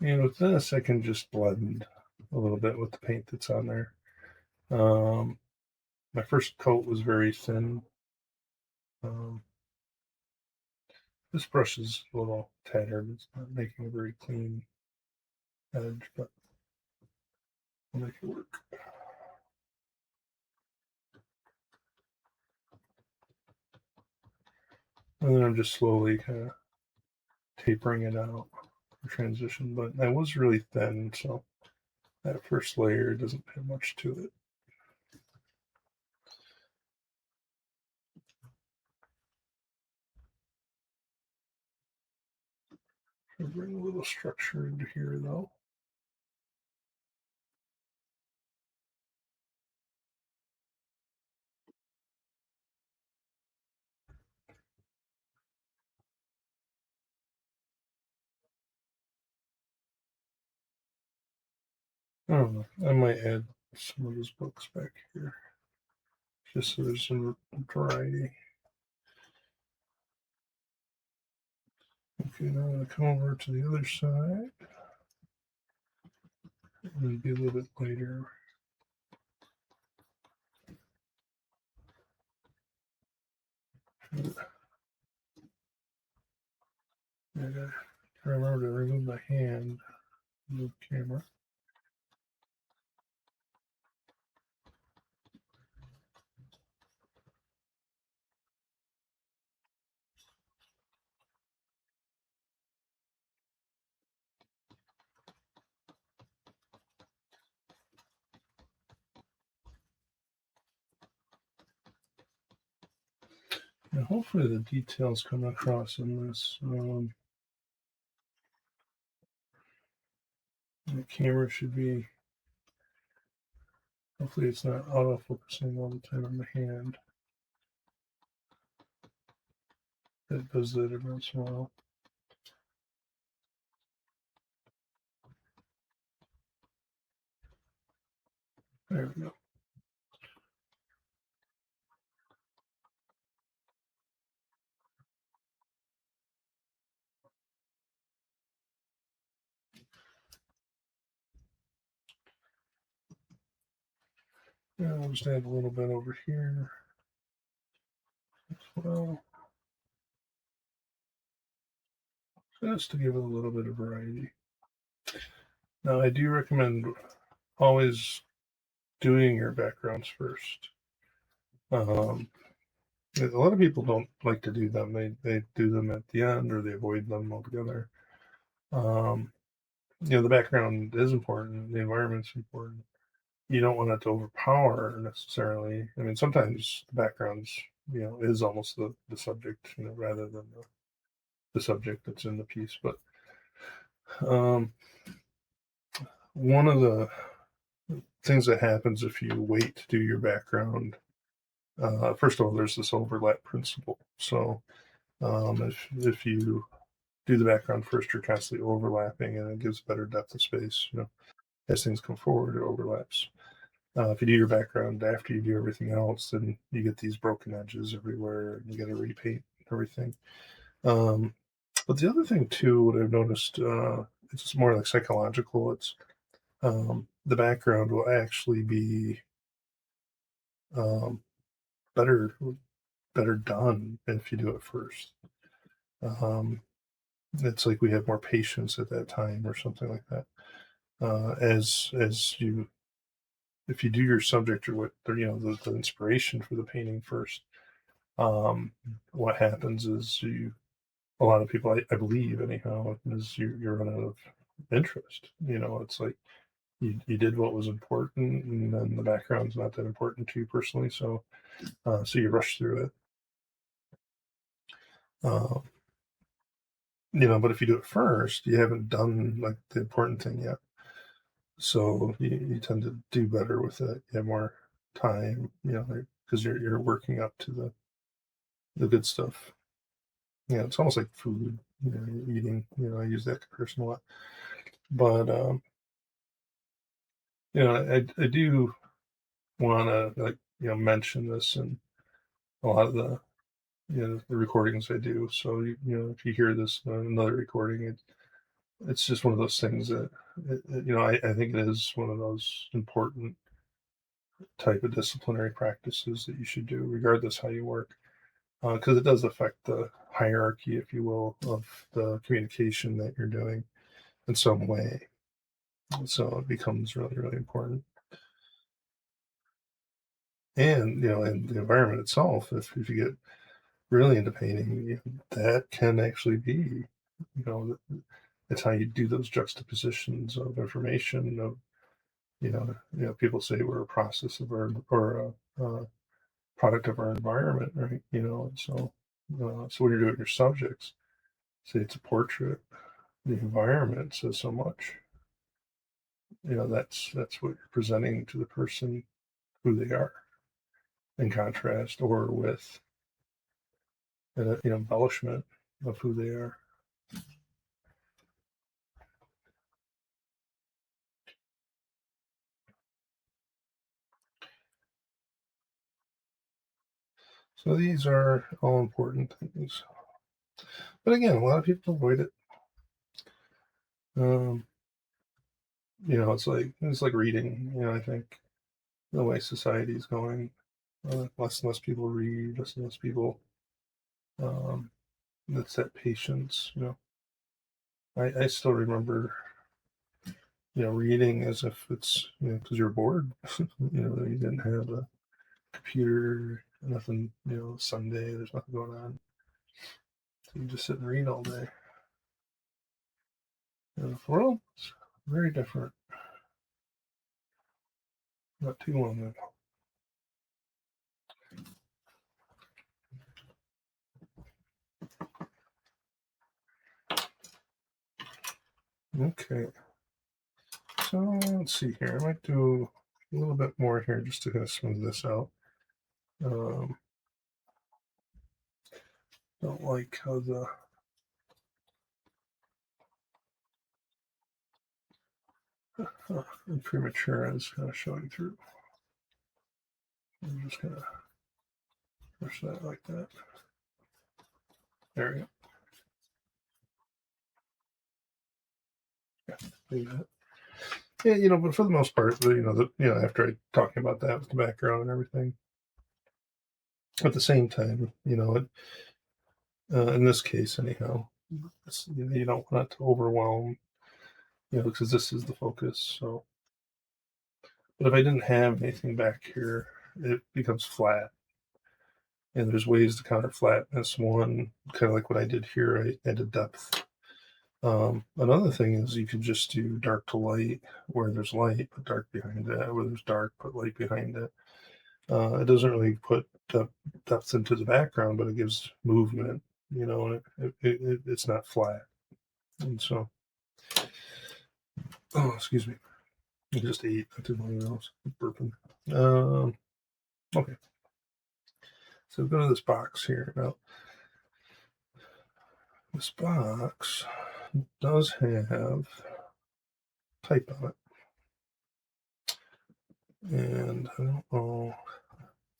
Speaker 1: And with this, I can just blend a little bit with the paint that's on there. My first coat was very thin. Um, this brush is a little tattered. It's not making a very clean edge, but I'll make it work. And then I'm just slowly kind of tapering it out for transition. But I was really thin, so that first layer doesn't have much to it. I'll bring a little structure into here, though. I don't know. I might add some of those books back here, just so there's some variety. Okay, now I'm going to come over to the other side. And be a little bit later. I gotta remember to remove my hand from the camera. Now, hopefully the details come across in this. The camera should be, hopefully it's not auto-focusing all the time on the hand. It does that every once in a while. There we go. Yeah, I'll just add a little bit over here as well, just to give it a little bit of variety. Now, I do recommend always doing your backgrounds first. A lot of people don't like to do them. They do them at the end, or they avoid them altogether. The background is important. The environment's important. You don't want it to overpower necessarily. I mean, sometimes the backgrounds, is almost the subject, rather than the subject that's in the piece. But um, one of the things that happens if you wait to do your background, first of all, there's this overlap principle. So if you do the background first, you're constantly overlapping, and it gives better depth of space. As things come forward, it overlaps. If you do your background after you do everything else, then you get these broken edges everywhere, and you got to repaint everything. Um, but the other thing too, what I've noticed, it's more like psychological. It's the background will actually be um, better better done if you do it first. Um, it's like we have more patience at that time, or something like that. As you, if you do your subject, or what, the inspiration for the painting first, um, what happens is a lot of people, I believe anyhow, is you run out of interest. It's like you did what was important, and then the background's not that important to you personally, so you rush through it. Uh, but if you do it first, you haven't done like the important thing yet. So you tend to do better with it. You have more time, because you're working up to the good stuff. It's almost like food, eating. I use that comparison a lot. But I do want to, like, mention this in a lot of the recordings I do. So if you hear this another recording, it's just one of those things that I think it is one of those important type of disciplinary practices that you should do, regardless how you work, because it does affect the hierarchy, if you will, of the communication that you're doing in some way. So it becomes really, really important. And and the environment itself, if you get really into painting, that can actually be, you know, it's how you do those juxtapositions of information. Of people say we're a process of our, or a product of our environment, right? So when you're doing your subjects, say it's a portrait, the environment says so much. That's what you're presenting to the person, who they are, in contrast or with an embellishment of who they are. So these are all important things. But again, a lot of people avoid it. Um, it's like reading. I think the way society is going, less and less people read, less and less people. Um, it's that patience. I still remember, reading as if it's, because you're bored. You didn't have a computer, nothing. Sunday, there's nothing going on, so you just sit and read all day. The world is very different. Not too long ago. Okay. So let's see here. I might do a little bit more here just to kind of smooth this out. Don't like how the imprimatura is kind of showing through. I'm just gonna push that like that. There we go. Yeah, do that. Yeah, but for the most part, after I talking about that with the background and everything, at the same time, in this case, anyhow, you don't want it to overwhelm, because this is the focus. So, but if I didn't have anything back here, it becomes flat. And there's ways to counter flatness. One, kind of like what I did here, I added depth. Another thing is you can just do dark to light where there's light, put dark behind it. Where there's dark, put light behind it. It doesn't really put depth into the background, but it gives movement. It's not flat. And so, oh, excuse me, I just ate. I did one of those burping. Okay, so go to this box here now. This box does have type on it, and I don't know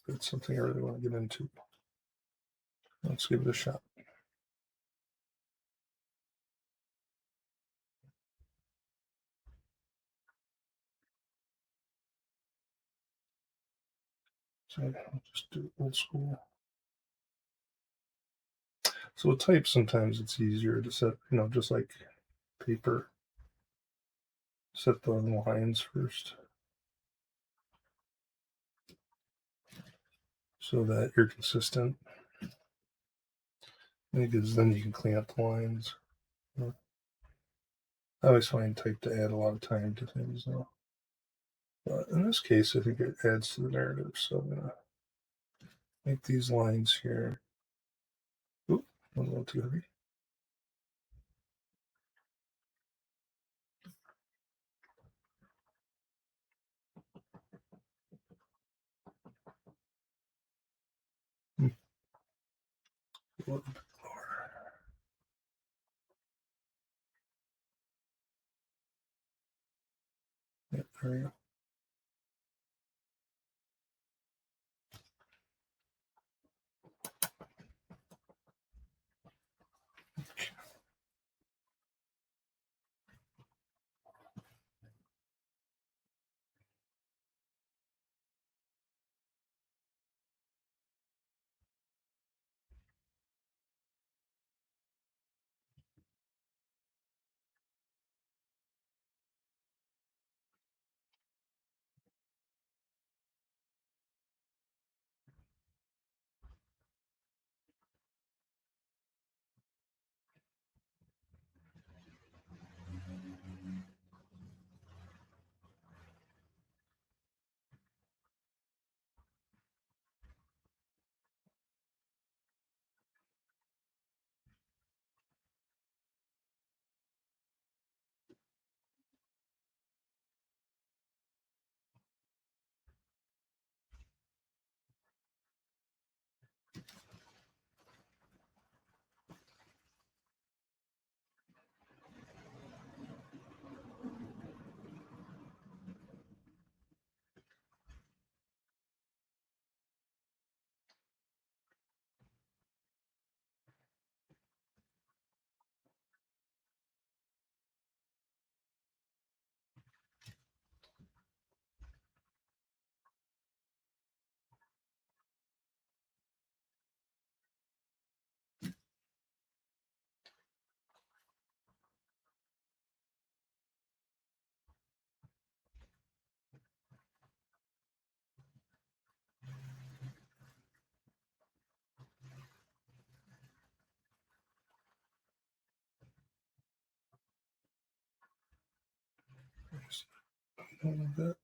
Speaker 1: if it's something I really want to get into. Let's give it a shot. So I'll just do old school. So with type, sometimes it's easier to set, just like paper, set the lines first so that you're consistent. Because then you can clean up the lines. I always find type to add a lot of time to things, though. But in this case, I think it adds to the narrative. So I'm going to make these lines here. Oop, a little too heavy. A little bit lower. Yep, there we go. A little bit.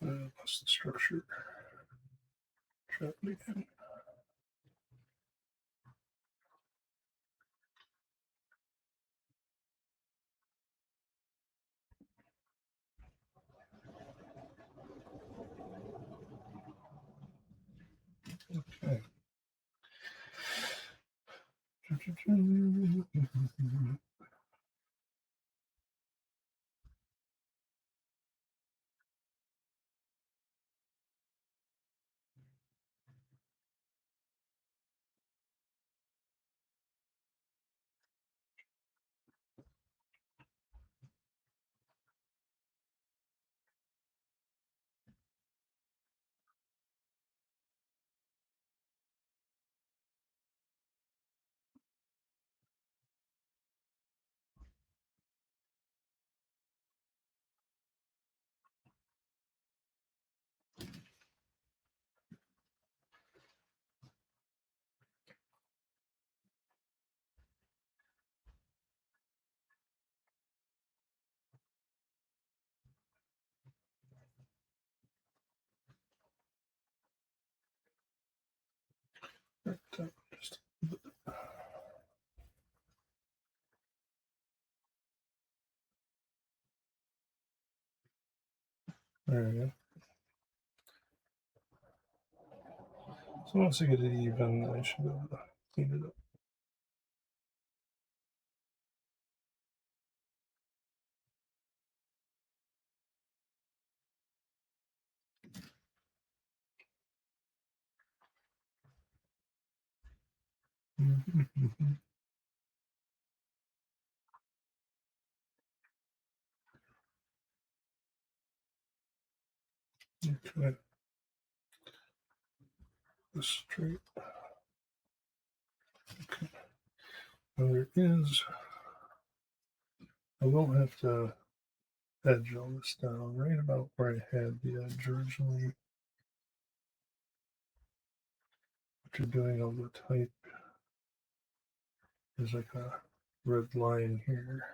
Speaker 1: Plus the structure. Try it again. Okay. Just there we go. So once I get it even, I should be able to clean it up. Okay. This straight. Okay. Now there is, I will have to edge all this down right about where I had the edge originally. What you're doing on the type is like a red line here.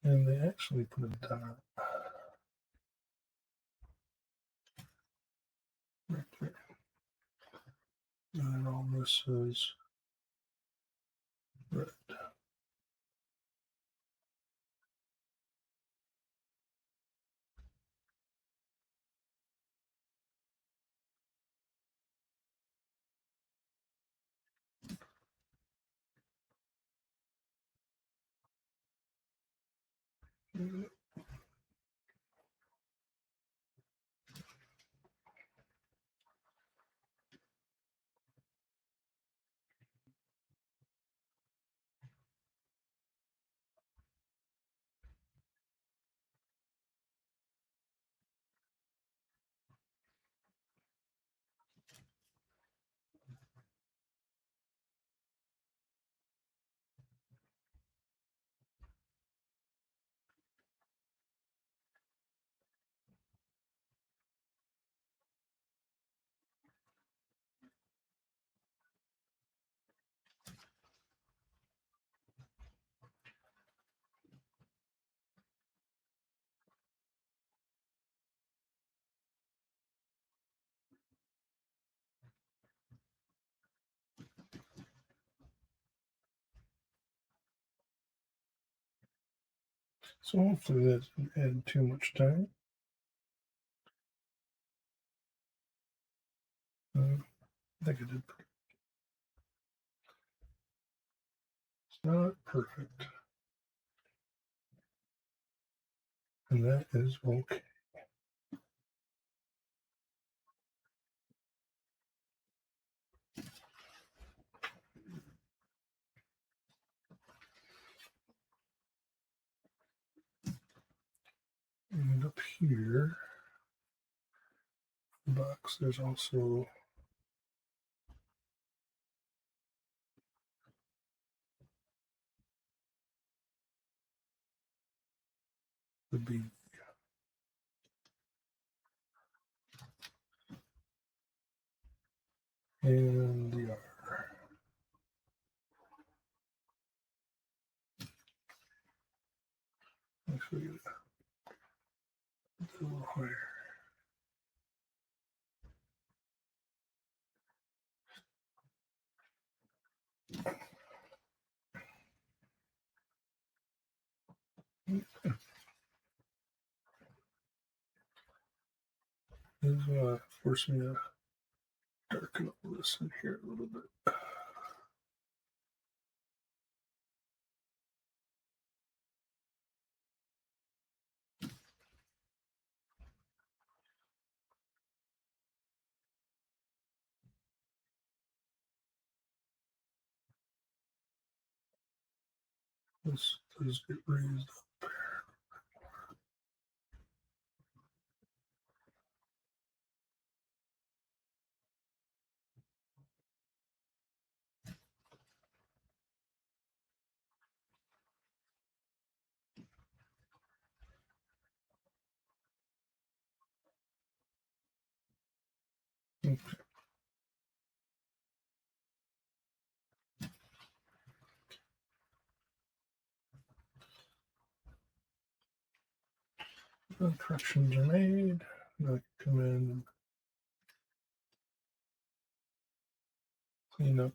Speaker 1: And they actually put a dot right there. And then all this is red. So hopefully that didn't add too much time. I think I did. It's not perfect. And that is okay. And up here, the box, there's also the B. and the R. Actually, get a little higher. This force me to darken all this in here a little bit. This does get raised up. Okay. The corrections are made. Now I can come in and clean up.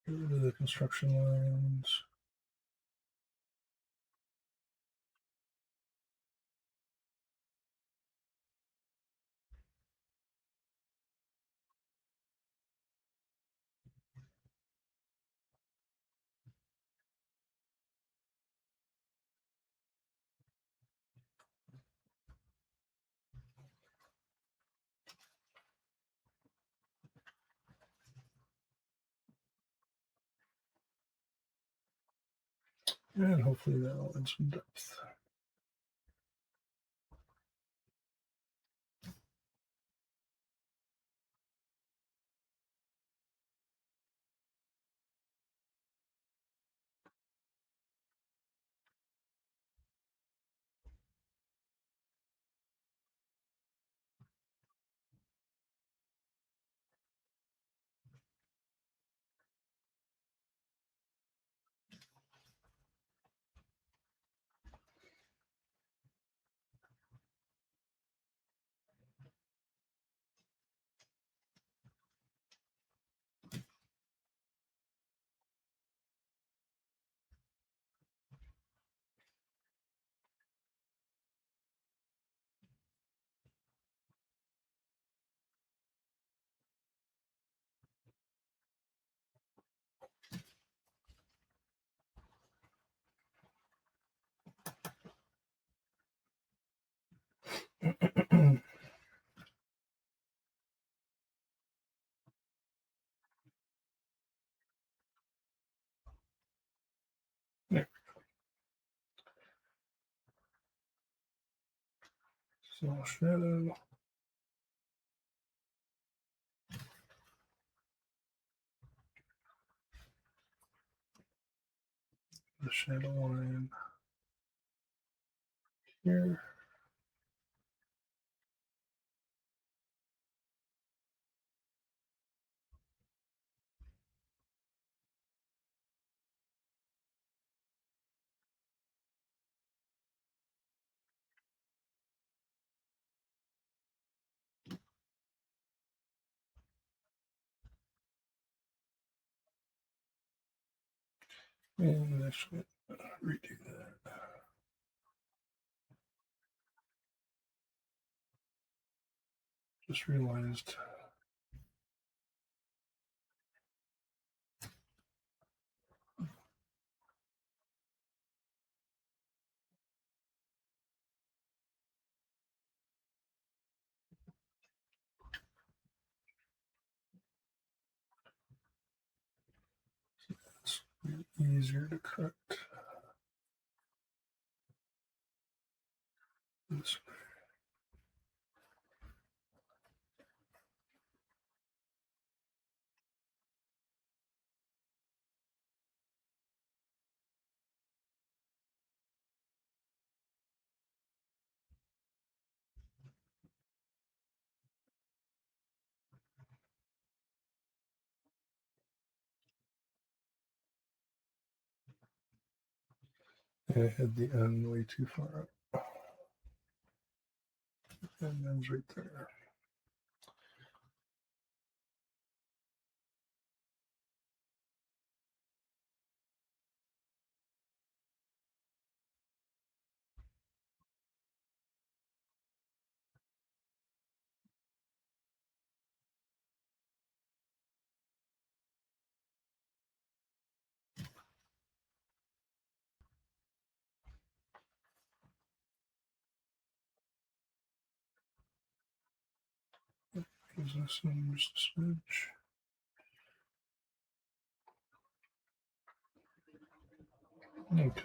Speaker 1: Get rid of the construction lines. And hopefully that'll add some depth. There. So shadow. The shadow line here. And actually redo that. Just realized it's easier to cut this way. And I had the end way too far up. And end's right there. Gives this one just a smidge. Okay.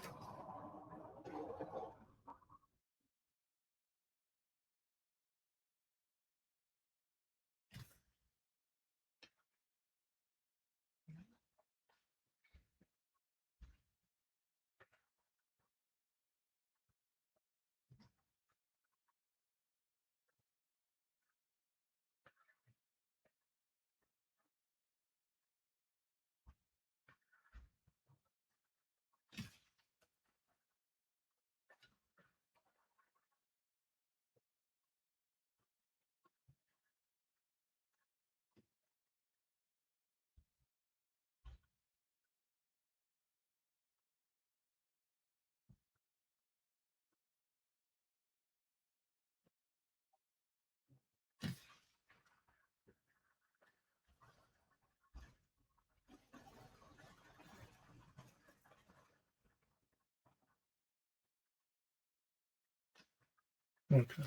Speaker 1: Okay.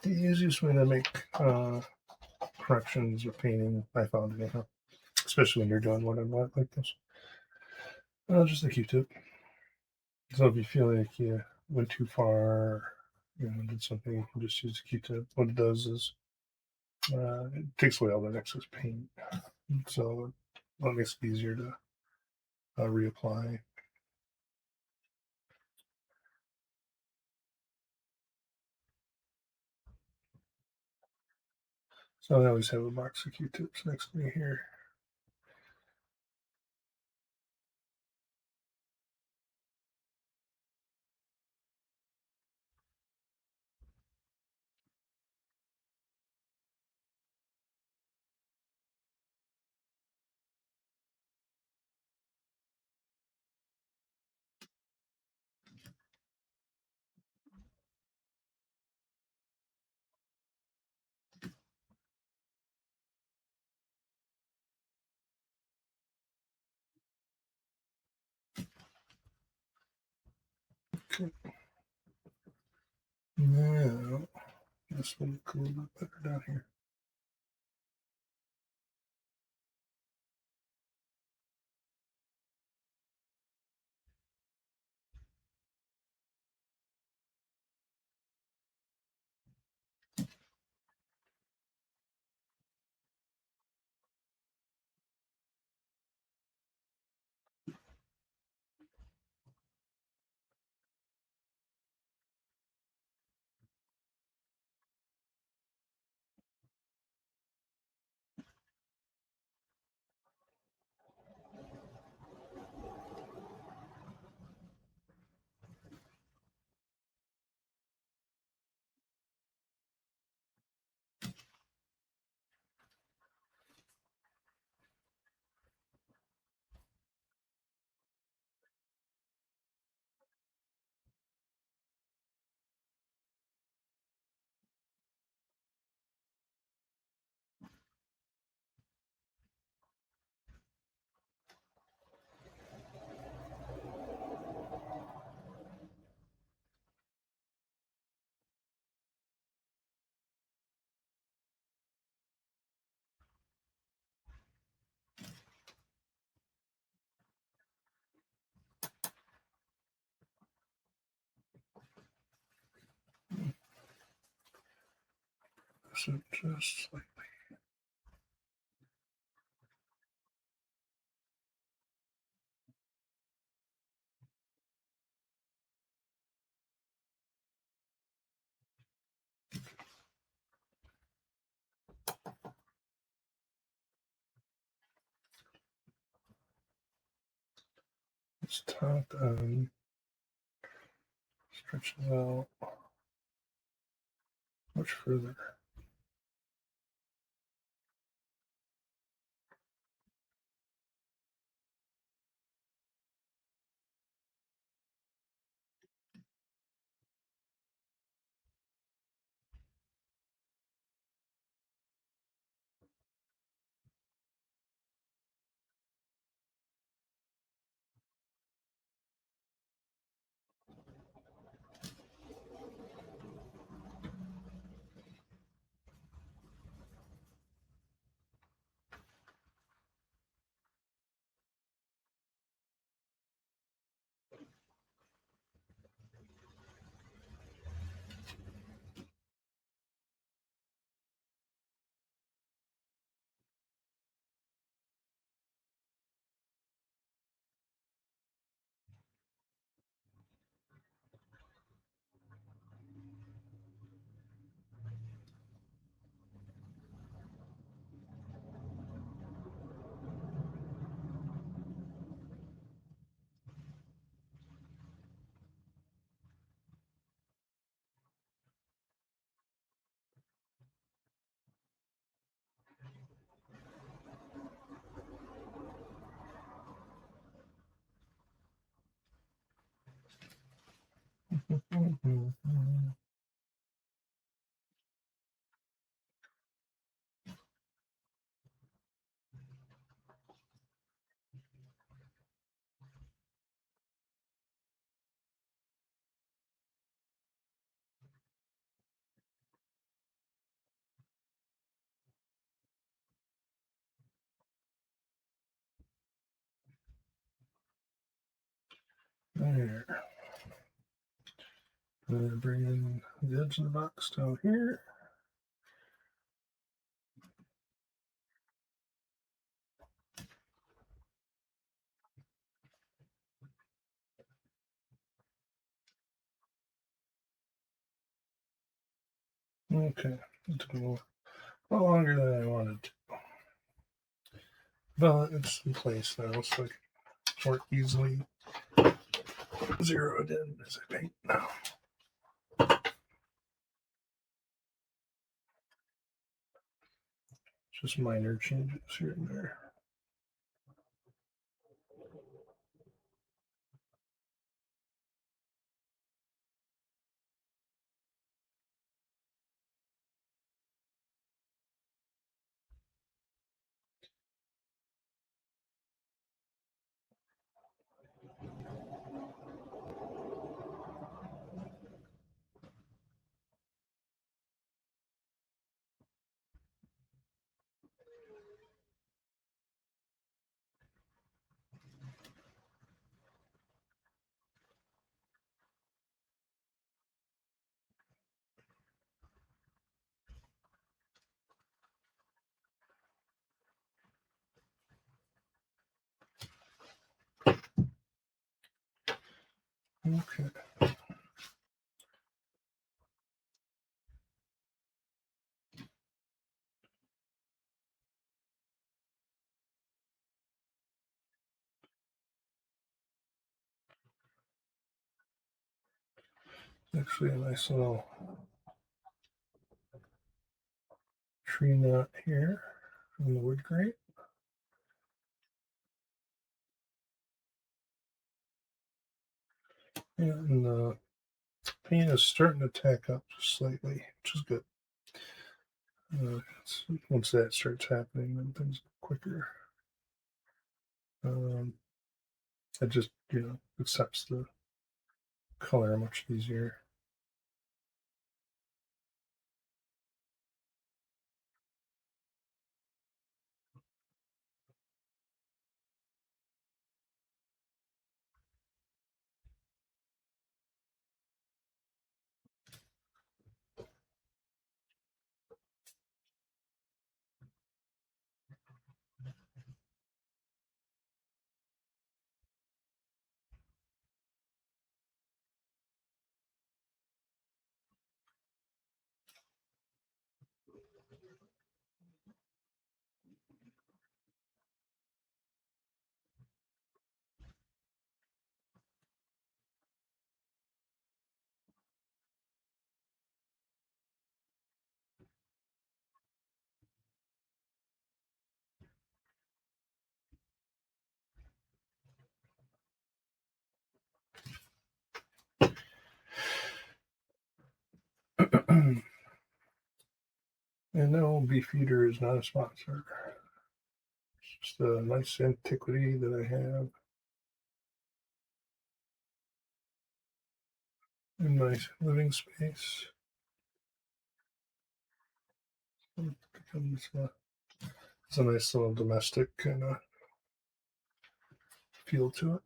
Speaker 1: The easiest way to make corrections or painting, I found anyhow, especially when you're doing one on one like this, just a Q-tip. So if you feel like you went too far, did something, you can just use a Q-tip. What it does is it takes away all that excess paint, so that makes it easier to reapply. So I always have a box of Q-tips next to me here. Okay. Now, this will look a little bit better down here. So just like it's tacked on, stretches out much further. There. I'm going to bring in the edge of the box down here. Okay, it took a little longer than I wanted to. But it's in place now, so I can more easily zero it in as I paint now. Just minor changes here and there. Okay. Actually, a nice little tree knot here from the wood grate. And the paint is starting to tack up just slightly, which is good. Once that starts happening, then things go quicker. It just, accepts the color much easier. And no, Beefeater is not a sponsor. It's just a nice antiquity that I have in my living space. It becomes it's a nice little domestic kind of feel to it.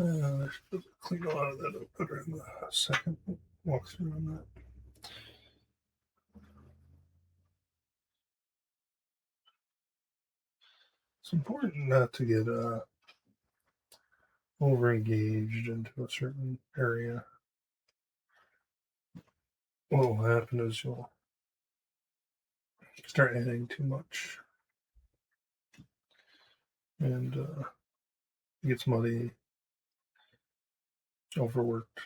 Speaker 1: I should clean a lot of that up better in the second walkthrough on that. It's important not to get over engaged into a certain area. What will happen is you'll start adding too much, and it gets muddy, overworked,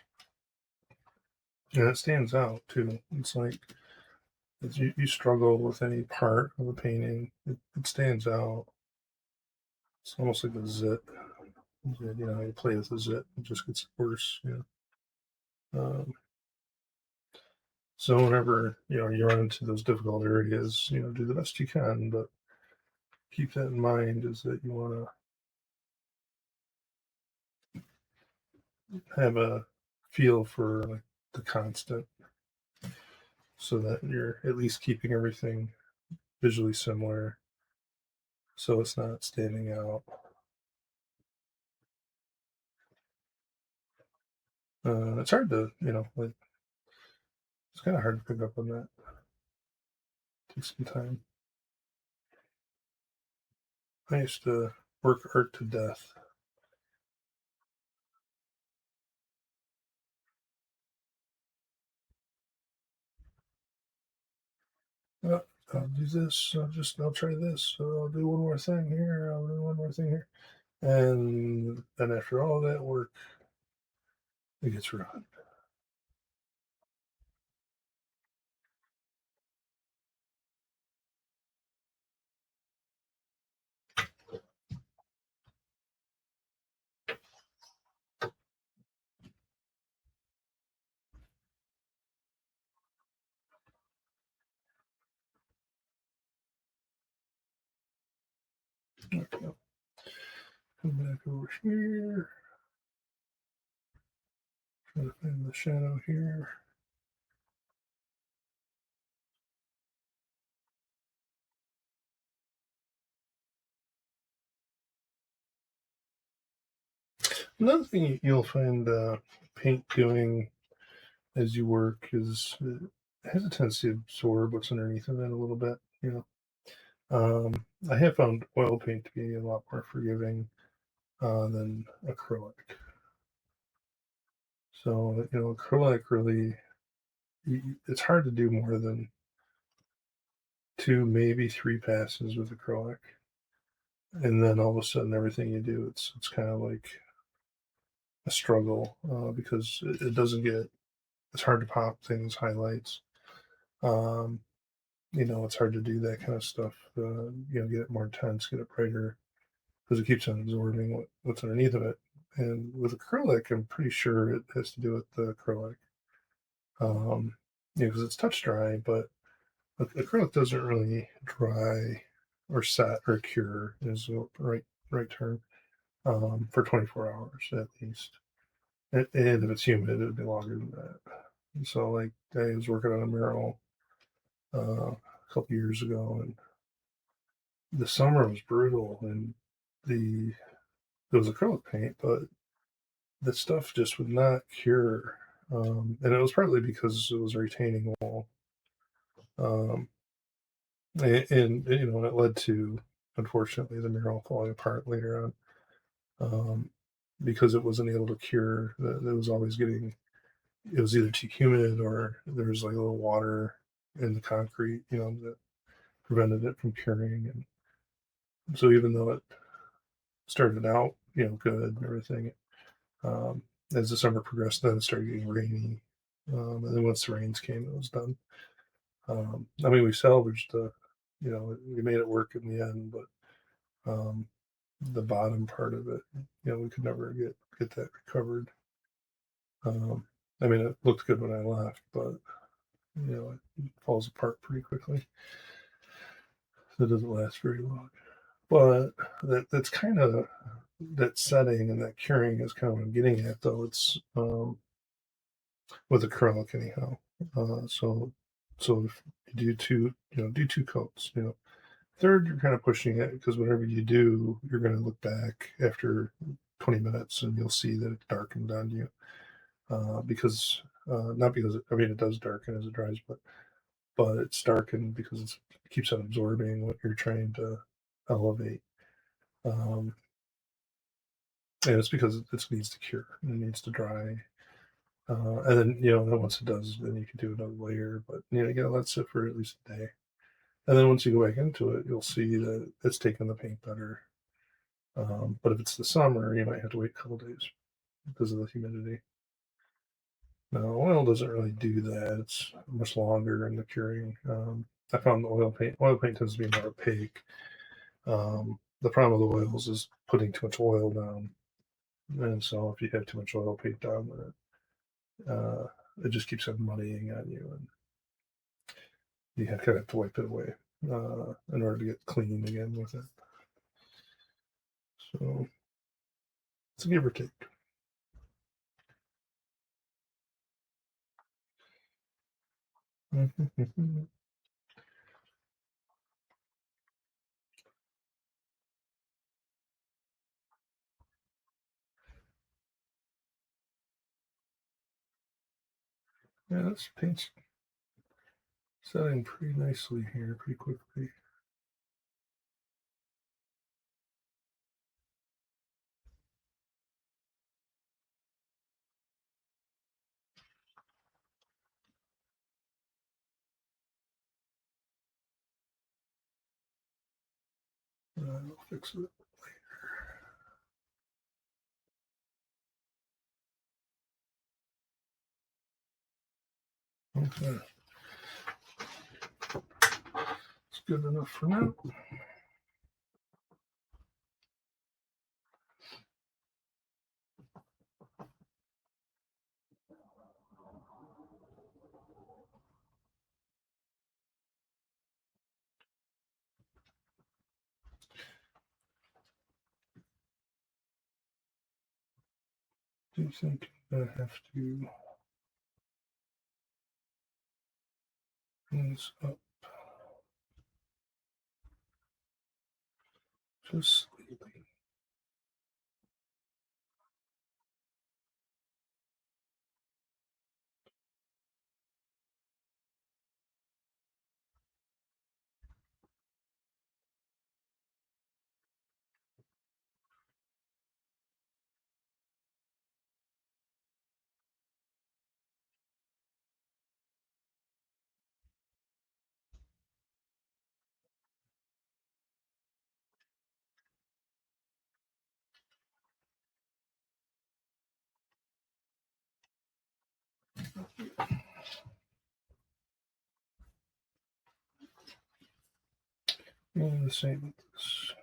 Speaker 1: and it stands out too. It's like if you struggle with any part of a painting, it stands out. It's almost like a zit. You know, you play with a zit, it just gets worse. So whenever you run into those difficult areas, do the best you can, but keep that in mind is that you want to have a feel for like the constant, so that you're at least keeping everything visually similar, so it's not standing out. It's hard to, like it's kind of hard to pick up on that. It takes some time. I used to work art to death. Uh, I'll do this. I'll try this. I'll do one more thing here. I'll do one more thing here. And then after all that work, it gets ruined. Okay. Come back over here. Try to find the shadow here. Another thing you'll find paint doing as you work is it has a tendency to absorb what's underneath of it a little bit. I have found oil paint to be a lot more forgiving than acrylic. So acrylic really, it's hard to do more than two, maybe three passes with acrylic, and then all of a sudden everything you do, it's kind of like a struggle because it doesn't get. It's hard to pop things, highlights. Um, it's hard to do that kind of stuff. Get it more intense, get it brighter, because it keeps on absorbing what's underneath of it. And with acrylic, I'm pretty sure it has to do with the acrylic. Because it's touch dry, but acrylic doesn't really dry or set or cure is the right term for 24 hours at least. And if it's humid, it would be longer than that. And so, like, I was working on a mural a couple years ago, and the summer was brutal, and the it was acrylic paint, but the stuff just would not cure. And it was partly because it was a retaining wall. Um, and you know, it led to, unfortunately, the mural falling apart later on, um, because it wasn't able to cure. It was always getting, it was either too humid or there was like a little water in the concrete, you know, that prevented it from curing. And so even though it started out, you know, good and everything, um, as the summer progressed, then it started getting rainy. And then once the rains came, it was done. I mean, we salvaged the, you know, we made it work in the end, but the bottom part of it, you know, we could never get that recovered. Um, I mean, it looked good when I left, but you know, it falls apart pretty quickly. So it doesn't last very long. But that's kind of that setting and that curing is kind of what I'm getting at, though. It's with acrylic anyhow. So if you do two, you know, do two coats. You know, third you're kind of pushing it because whatever you do, you're going to look back after 20 minutes and you'll see that it darkened on you. Because not because I mean it does darken as it dries, but it's darkened because it keeps on absorbing what you're trying to elevate. Um, and it's because it needs to cure and it needs to dry. And then, you know, then once it does, then you can do another layer. But, you know, you gotta let it sit for at least a day. And then once you go back into it, you'll see that it's taking the paint better. But if it's the summer, you might have to wait a couple days because of the humidity. Now, oil doesn't really do that. It's much longer in the curing. I found the oil paint tends to be more opaque. The problem with oils is putting too much oil down. And so if you have too much oil paint down, it just keeps on muddying on you. And you kind of have to wipe it away in order to get clean again with it. So it's a give or take. Yeah, this paint's setting pretty nicely here, pretty quickly. I'll fix it. Okay, it's good enough for now. Do you think I have to clean this up just slightly? The same with this.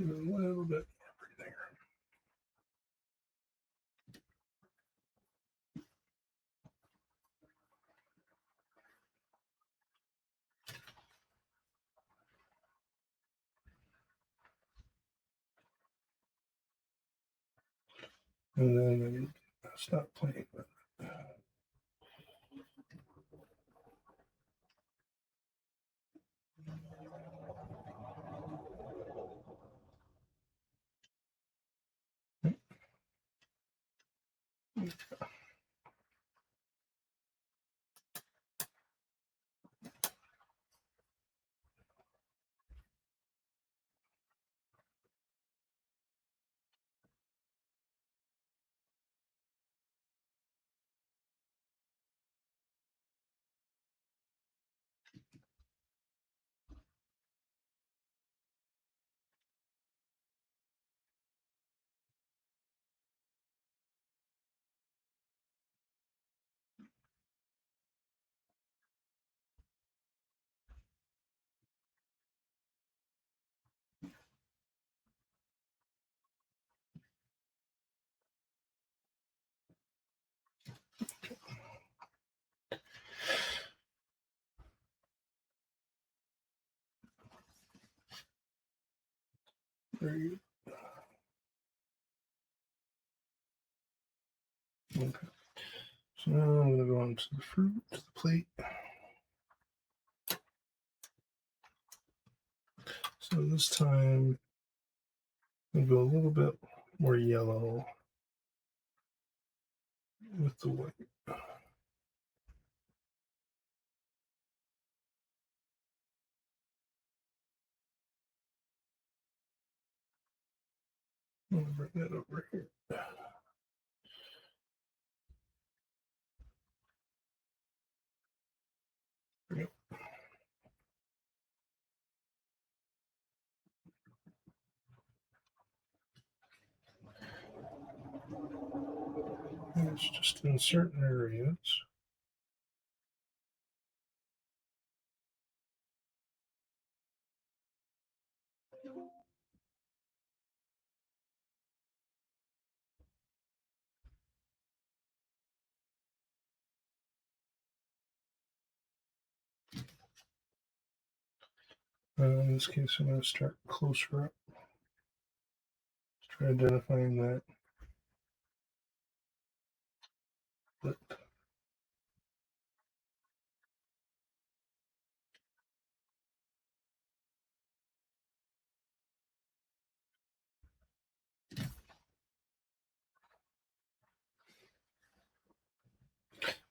Speaker 1: Give it a little bit more breathing room. And then I need to stop playing with it. Very good. Okay. So now I'm going to go on to the fruit, to the plate. So this time I'll go a little bit more yellow with the white. I'm going to bring that over here. There we go. And it's just in certain areas. In this case, I'm going to start closer up. Try identifying that.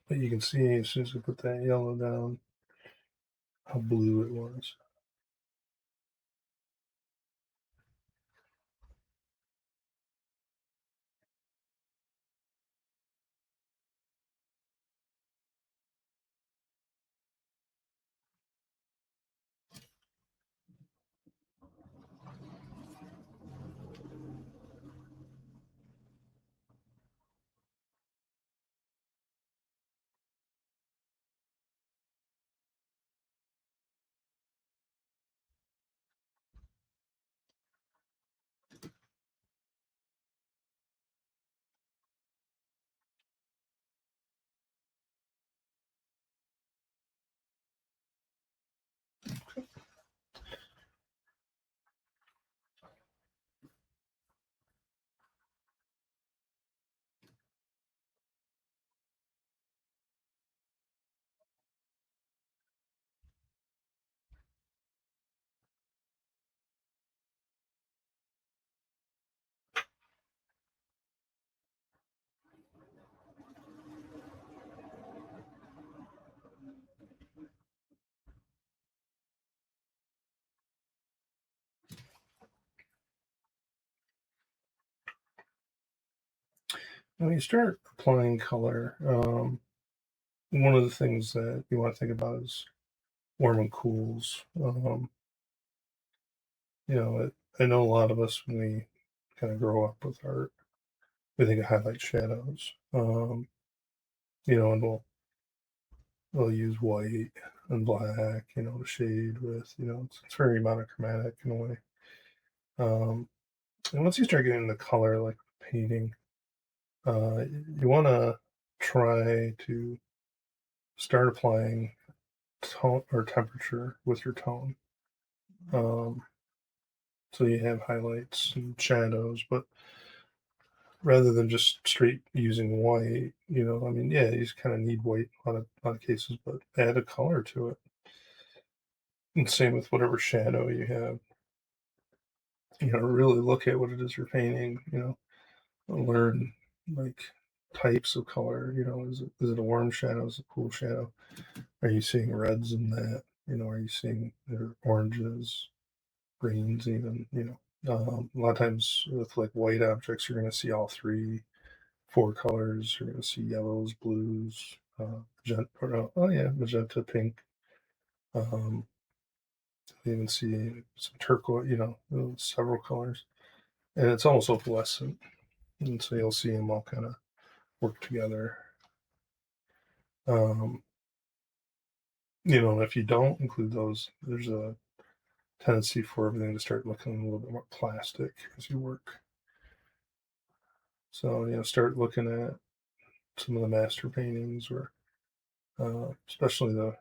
Speaker 1: But you can see as soon as I put that yellow down, how blue it was. When you start applying color, one of the things that you want to think about is warm and cools. I know a lot of us, when we kind of grow up with art, we think of highlight shadows. And we'll use white and black, to shade with. It's very monochromatic in a way. Um, and once you start getting the color, like painting, you want to try to start applying tone or temperature with your tone. Um, so you have highlights and shadows, but rather than just straight using white, I mean, yeah, you just kind of need white on a lot of cases, but add a color to it. And same with whatever shadow you have. Really look at what it is you're painting. Learn like types of color. Is it a warm shadow? Is it a cool shadow? Are you seeing reds in that? Are you seeing oranges, greens, even? A lot of times with like white objects, you're going to see all three, four colors. You're going to see yellows, blues, magenta, or no, oh yeah, magenta, pink. Um, you even see some turquoise. Several colors, and it's almost opalescent, and so you'll see them all kind of work together. Um, and if you don't include those, there's a tendency for everything to start looking a little bit more plastic as you work. So, start looking at some of the master paintings, or especially the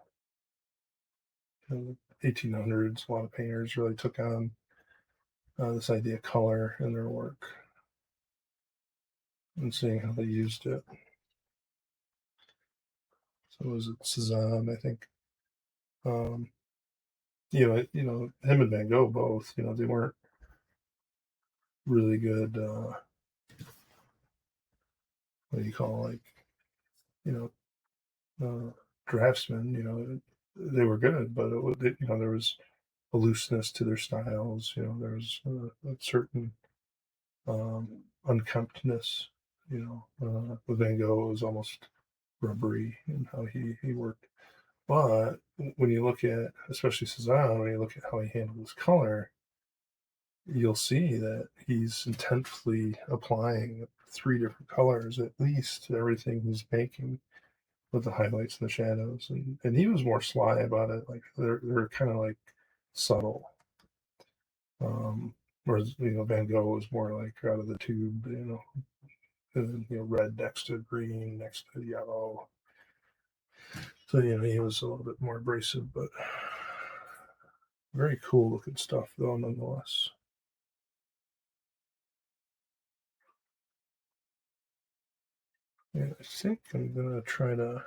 Speaker 1: 1800s. A lot of painters really took on this idea of color in their work and seeing how they used it. So was it Cezanne, I think? Um, him and Van Gogh both. They weren't really good. What do you call, like, you know draftsmen? They were good, but there was a looseness to their styles. There was a certain unkemptness. With Van Gogh, it was almost rubbery in how he worked. But when you look at, especially Cezanne, when you look at how he handled his color, you'll see that he's intentfully applying three different colors at least to everything he's making, with the highlights and the shadows, and he was more sly about it. Like they're kind of like subtle. Whereas Van Gogh was more like out of the tube. And then, red next to green, next to yellow. So he was a little bit more abrasive, but very cool looking stuff though, nonetheless. And I think I'm gonna try to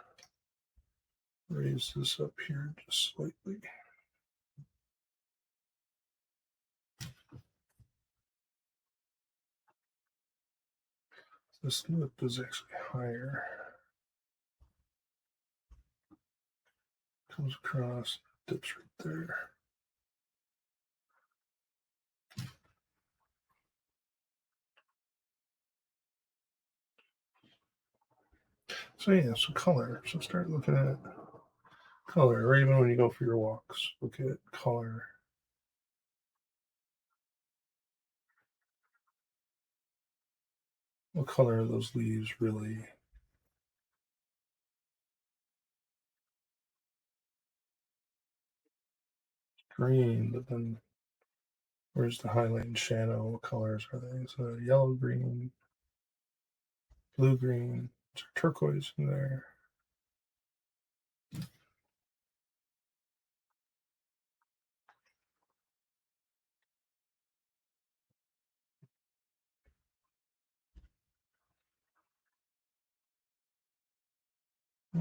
Speaker 1: raise this up here just slightly. This lip is actually higher. Comes across, dips right there. So yeah, so color. So start looking at color, or even when you go for your walks, look at color. What color are those leaves really? Green, but then where's the highlight and shadow? What colors are they? So yellow, green, blue, green, turquoise in there.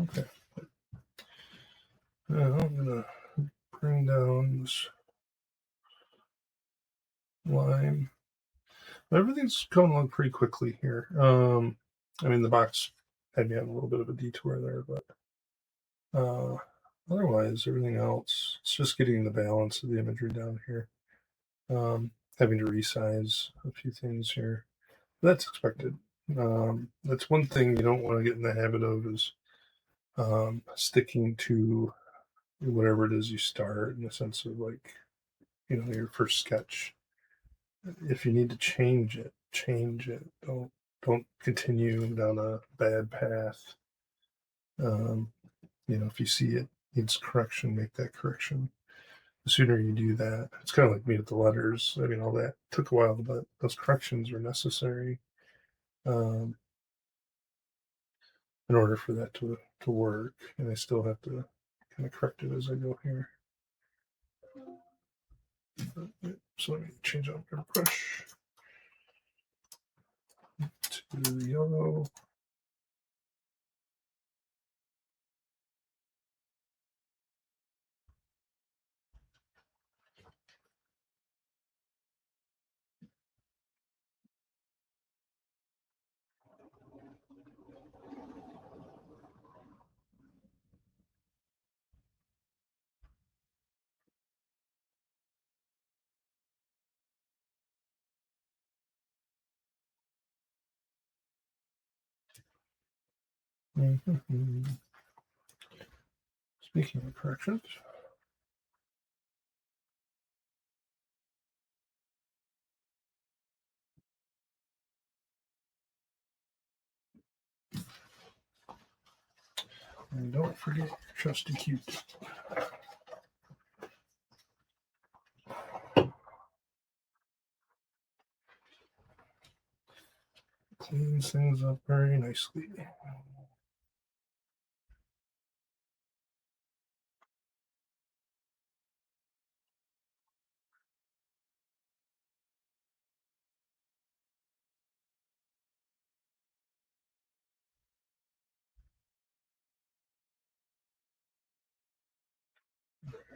Speaker 1: Okay. Now I'm gonna bring down this line. Everything's coming along pretty quickly here. I mean, the box had me on a little bit of a detour there, but uh, otherwise, everything else, it's just getting the balance of the imagery down here. Having to resize a few things here. That's expected. That's one thing you don't want to get in the habit of, is sticking to whatever it is you start, in the sense of, like, your first sketch. If you need to change it, change it. Don't continue down a bad path. Um, if you see it needs correction, make that correction. the sooner you do that, it's kind of like me with the letters. I mean, all that took a while, but those corrections are necessary um, in order for that to work. And I still have to kind of correct it as I go here. So let me change out my brush to the yellow. Mm-hmm. Speaking of corrections, and don't forget your trusty Q-tip. Cleans things up very nicely.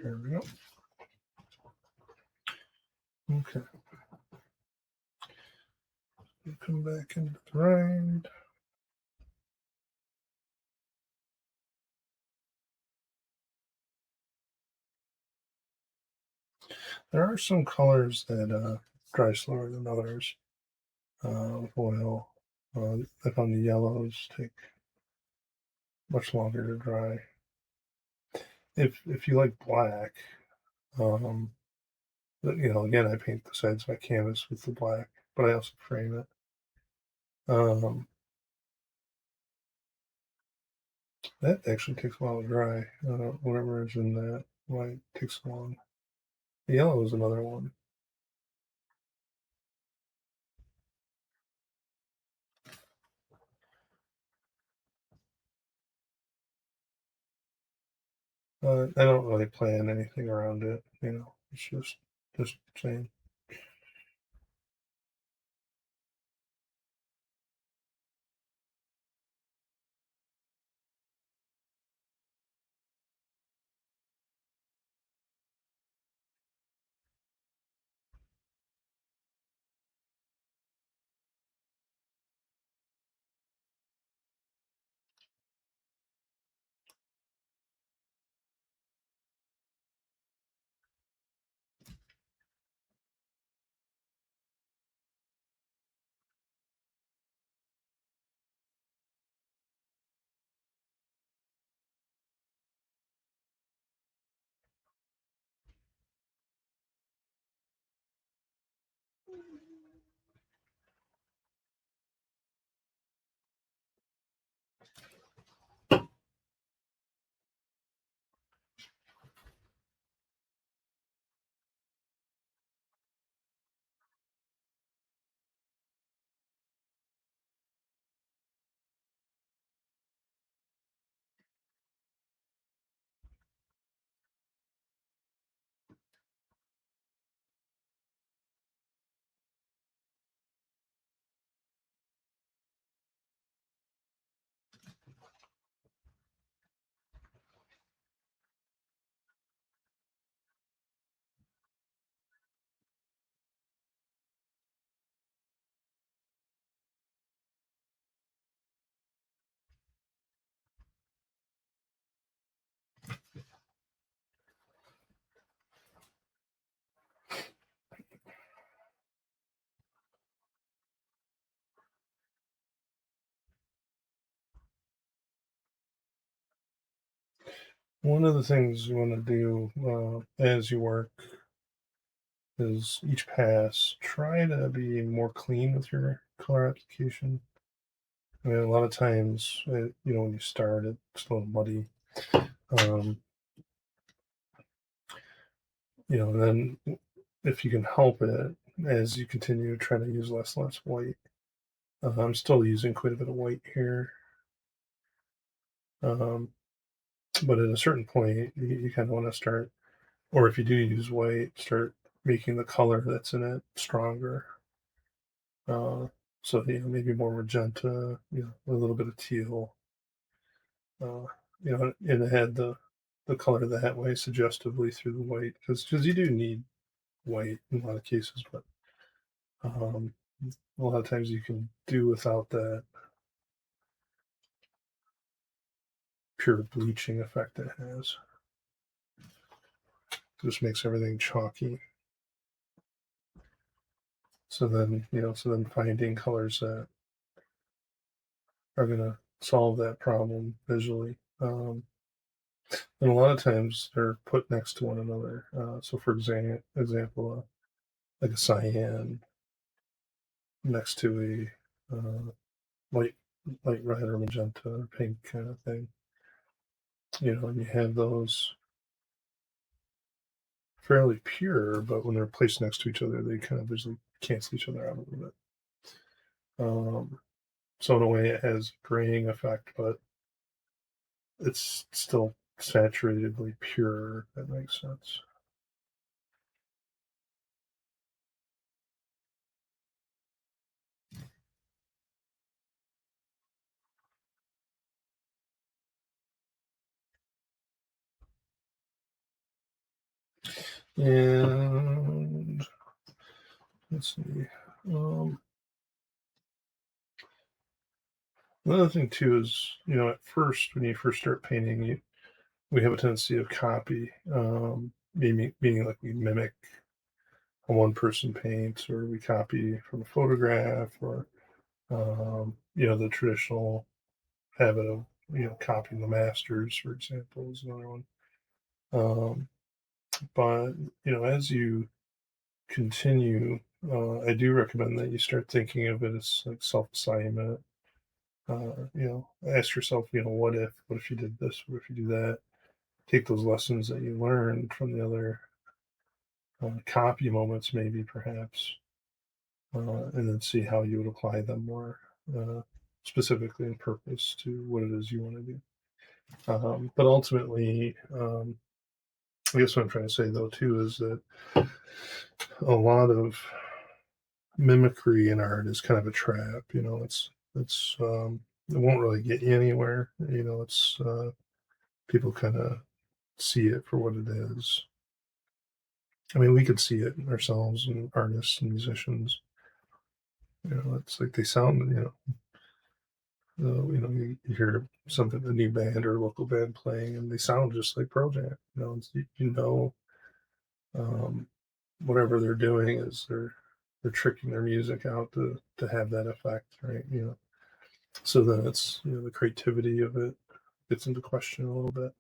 Speaker 1: There we go. Okay. We'll come back into the rind. There are some colors that dry slower than others with oil. I found the yellows take much longer to dry. If you like black, um, again, I paint the sides of my canvas with the black, but I also frame it. Um, that actually takes a while to dry. Whatever is in that, why it takes so long. The yellow is another one. I don't really plan anything around it. It's just saying. One of the things you want to do as you work is each pass try to be more clean with your color application. I mean, a lot of times, when you start, it's a little muddy. Um, And then if you can help it, as you continue trying to use less and less white, I'm still using quite a bit of white here. Um, but at a certain point, you kind of want to start, or if you do use white, start making the color that's in it stronger. Uh, so maybe more magenta, a little bit of teal. Uh, and add the color that way suggestively through the white, because you do need white in a lot of cases, but um, a lot of times you can do without that pure bleaching effect it has. Just makes everything chalky. So then finding colors that are going to solve that problem visually. And a lot of times they're put next to one another. So, for example, like a cyan next to a light, light red or magenta or pink kind of thing. And you have those fairly pure, but when they're placed next to each other, they kind of visually cancel each other out a little bit. So in a way, it has graying effect, but it's still saturatedly pure. If that makes sense. And let's see. Um, Another thing too is, at first when you first start painting, we have a tendency of copy, meaning like we mimic a one person paint, or we copy from a photograph, or the traditional habit of copying the masters, for example, is another one. Um, but as you continue, I do recommend that you start thinking of it as like self assignment. Ask yourself, what if you did this? What if you do that? Take those lessons that you learned from the other copy moments, maybe perhaps, and then see how you would apply them more uh, specifically in purpose to what it is you want to do. But ultimately, I guess what I'm trying to say though too is that a lot of mimicry in art is kind of a trap. It won't really get you anywhere. It's people kind of see it for what it is. I mean, we could see it ourselves, and artists and musicians. It's like they sound. You hear something, a new band or a local band playing, and they sound just like Pearl Jam. Um, whatever they're doing is they're tricking their music out to have that effect, right? So then it's the creativity of it gets into question a little bit.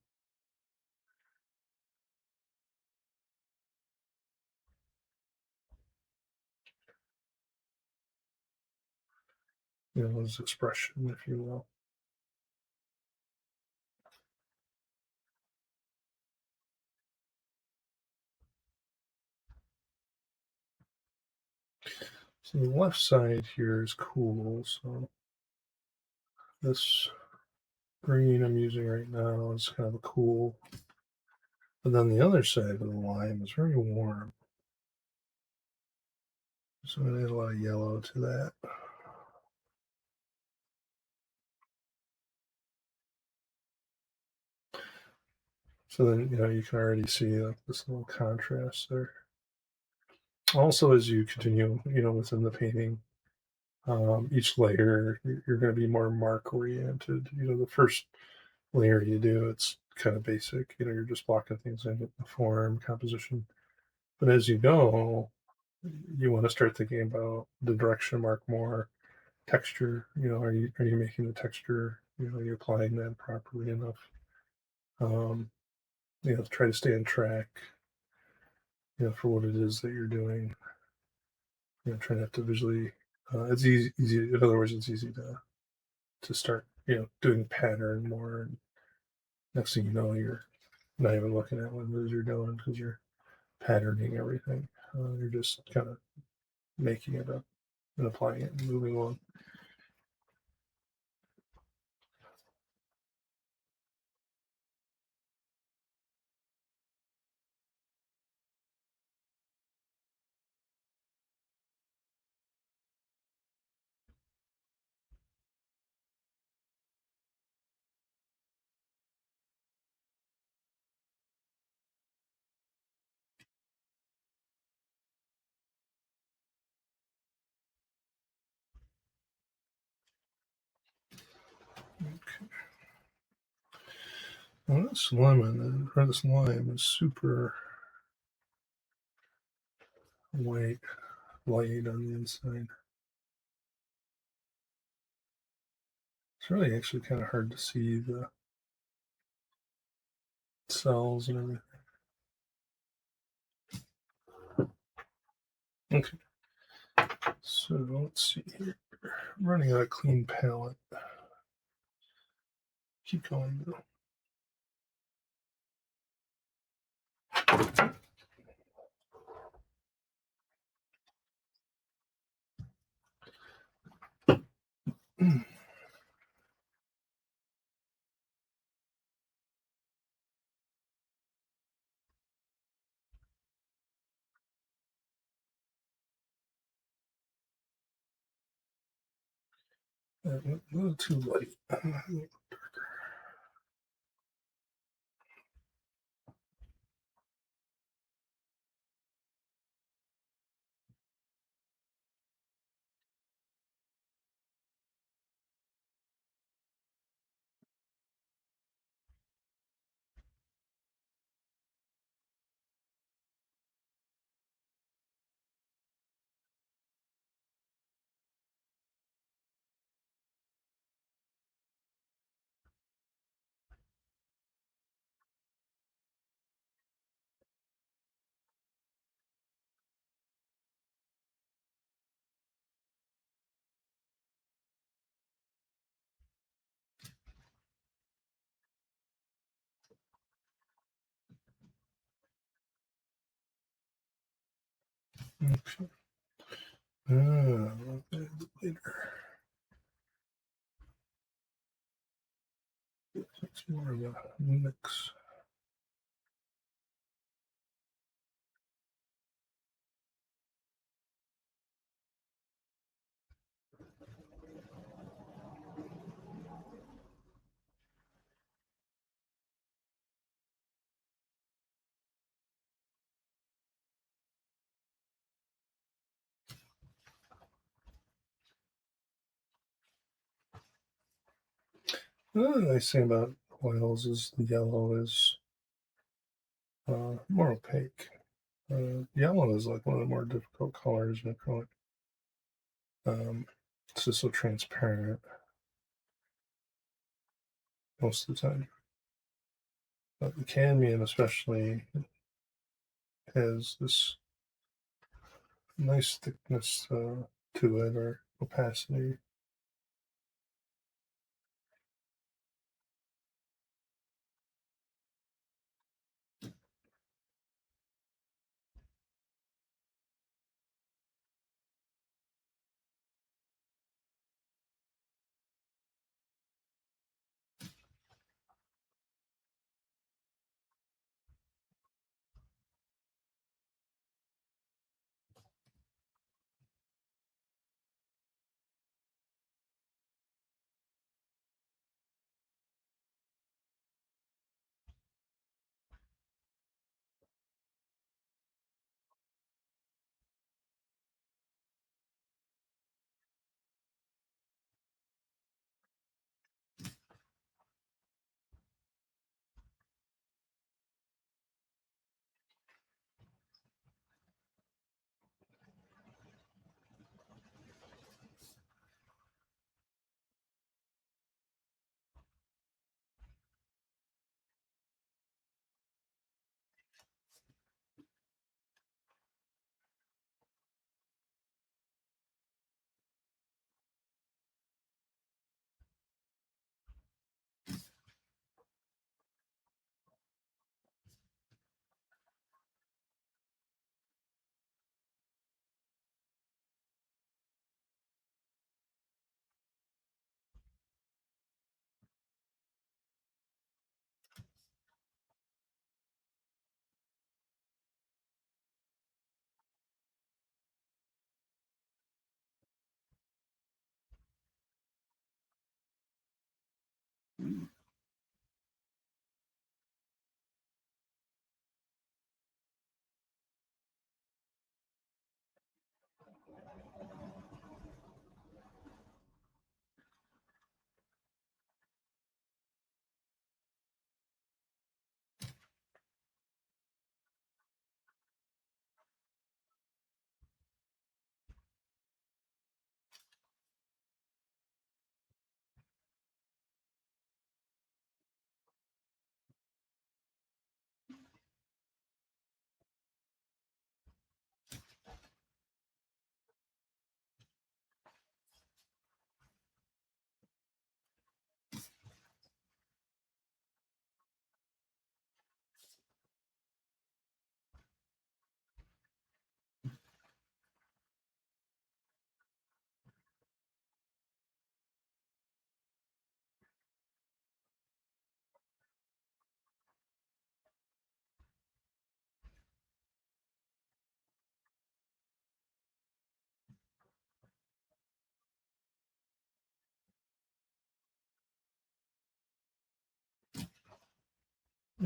Speaker 1: As expression, if you will. So the left side here is cool. So this green I'm using right now is kind of a cool. But then the other side of the lime is very warm. So I'm gonna add a lot of yellow to that. So then you can already see like this little contrast there. Also, as you continue, within the painting, each layer you're going to be more mark oriented. The first layer you do, it's kind of basic. You're just blocking things in, the form, composition. But as you go, you want to start thinking about the direction mark more, texture. Are you making the texture? Are you applying that properly enough? Um, try to stay on track. For what it is that you're doing. Try not to visually. It's easy. In other words, it's easy to start. Doing pattern more, and next thing you know, you're not even looking at what it is you're doing because you're patterning everything. You're just kind of making it up and applying it and moving on. Okay. Well, this lemon or this lime is super white, light on the inside. It's really actually kind of hard to see the cells and everything. Okay, so let's see here. I'm running out of clean palette. Keep going though. A little too light. Okay. I'll get it later. It's more of a mix. Another nice thing about oils is the yellow is more opaque. Yellow is like one of the more difficult colors in acrylic. It's just so transparent most of the time. But the cadmium, especially, has this nice thickness to it or opacity.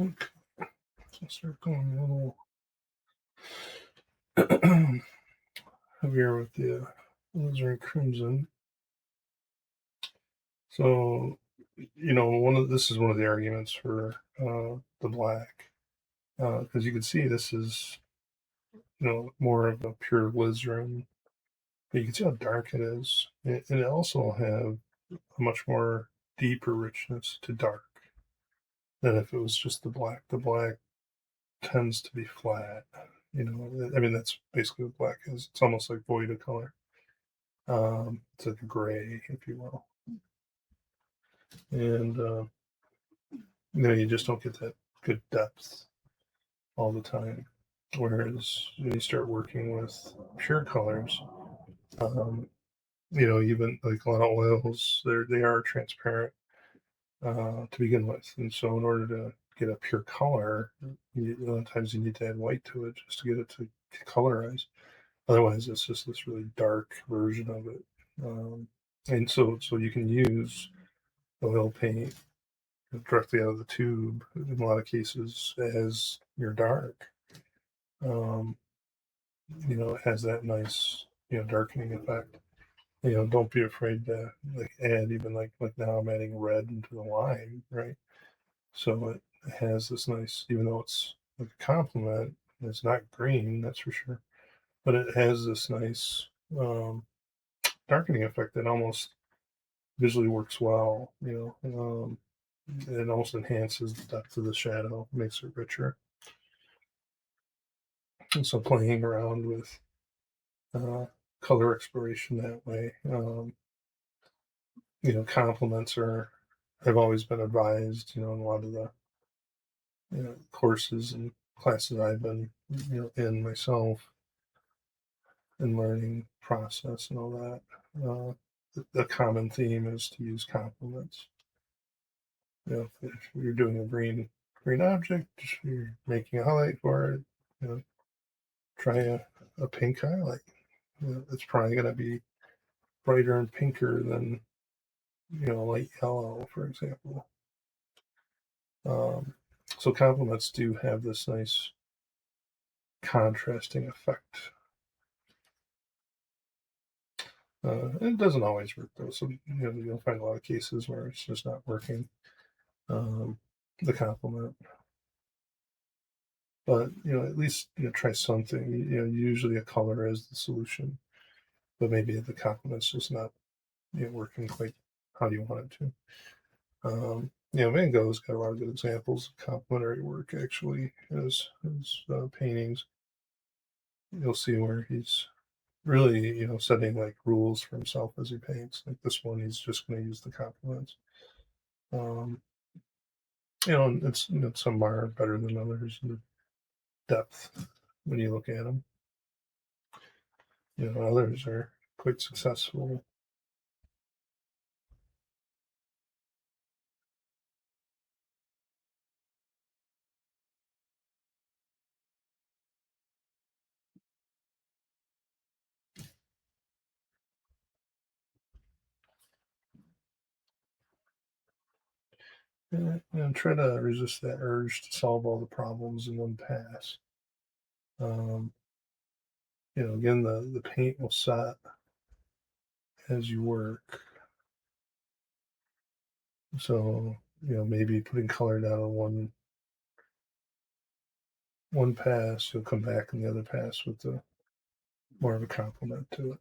Speaker 1: Okay, so start going a little heavier with the alizarin crimson. So, this is one of the arguments for the black, because you can see this is more of a pure alizarin, but you can see how dark it is, and it also have a much more deeper richness to dark than if it was just the black. The black tends to be flat. I mean, that's basically what black is. It's almost like void of color. It's like a gray, if you will. And, you just don't get that good depth all the time. Whereas when you start working with pure colors, um, even like a lot of oils, they are transparent to begin with. And so in order to get a pure color, a lot of times you need to add white to it just to get it to colorize. Otherwise, it's just this really dark version of it. And so you can use oil paint directly out of the tube in a lot of cases as your dark. Um, it has that nice, darkening effect. Don't be afraid to like add even like now I'm adding red into the lime, right? So it has this nice, even though it's like a complement, it's not green, that's for sure, but it has this nice darkening effect that almost visually works well. It almost enhances the depth of the shadow, makes it richer. And so playing around with uh, color exploration that way, complements are have always been advised, in a lot of the courses and classes I've been in myself and learning process and all that. The common theme is to use complements. If you're doing a green object, you're making a highlight for it. Try a pink highlight. It's probably going to be brighter and pinker than light yellow, for example. Um, so complements do have this nice contrasting effect. It doesn't always work though. So you'll find a lot of cases where it's just not working. The complement, but at least try something. Usually a color is the solution, but maybe the complement's just not working quite how you want it to. Van Gogh's got a lot of good examples of complementary work actually as paintings. You'll see where he's really setting like rules for himself as he paints. Like this one, he's just going to use the complements. Um, and it's some are better than others in depth when you look at them. Others are quite successful. and try to resist that urge to solve all the problems in one pass. Um, again, the paint will set as you work. So, maybe putting color down on one pass, you'll come back in the other pass with more of a complement to it.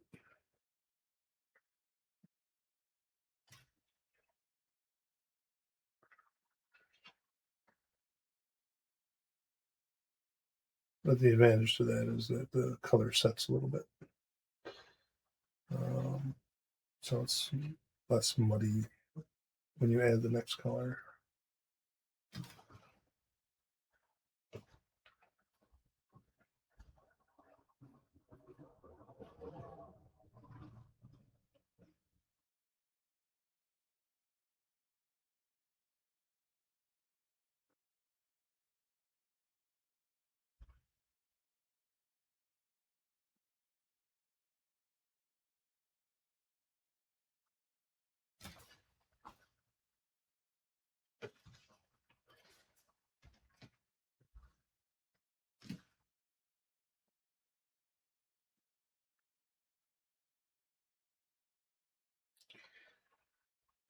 Speaker 1: But the advantage to that is that the color sets a little bit. Um, so it's less muddy when you add the next color.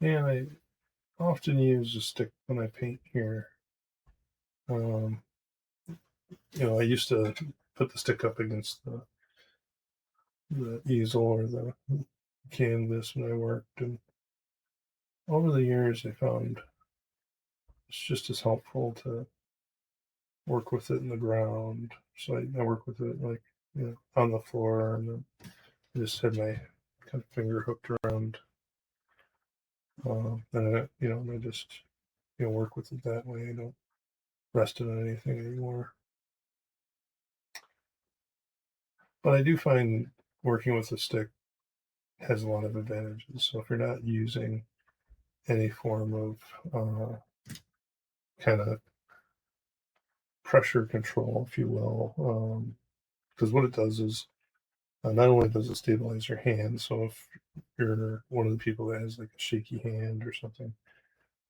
Speaker 1: And I often use a stick when I paint here. Um, I used to put the stick up against the easel or the canvas when I worked, and over the years I found it's just as helpful to work with it in the ground. So I work with it like on the floor, and then I just had my kind of finger hooked around, and I just work with it that way. I don't rest it on anything anymore. But I do find working with a stick has a lot of advantages. So if you're not using any form of kind of pressure control, if you will, because what it does is not only does it stabilize your hand, so if you're one of the people that has like a shaky hand or something,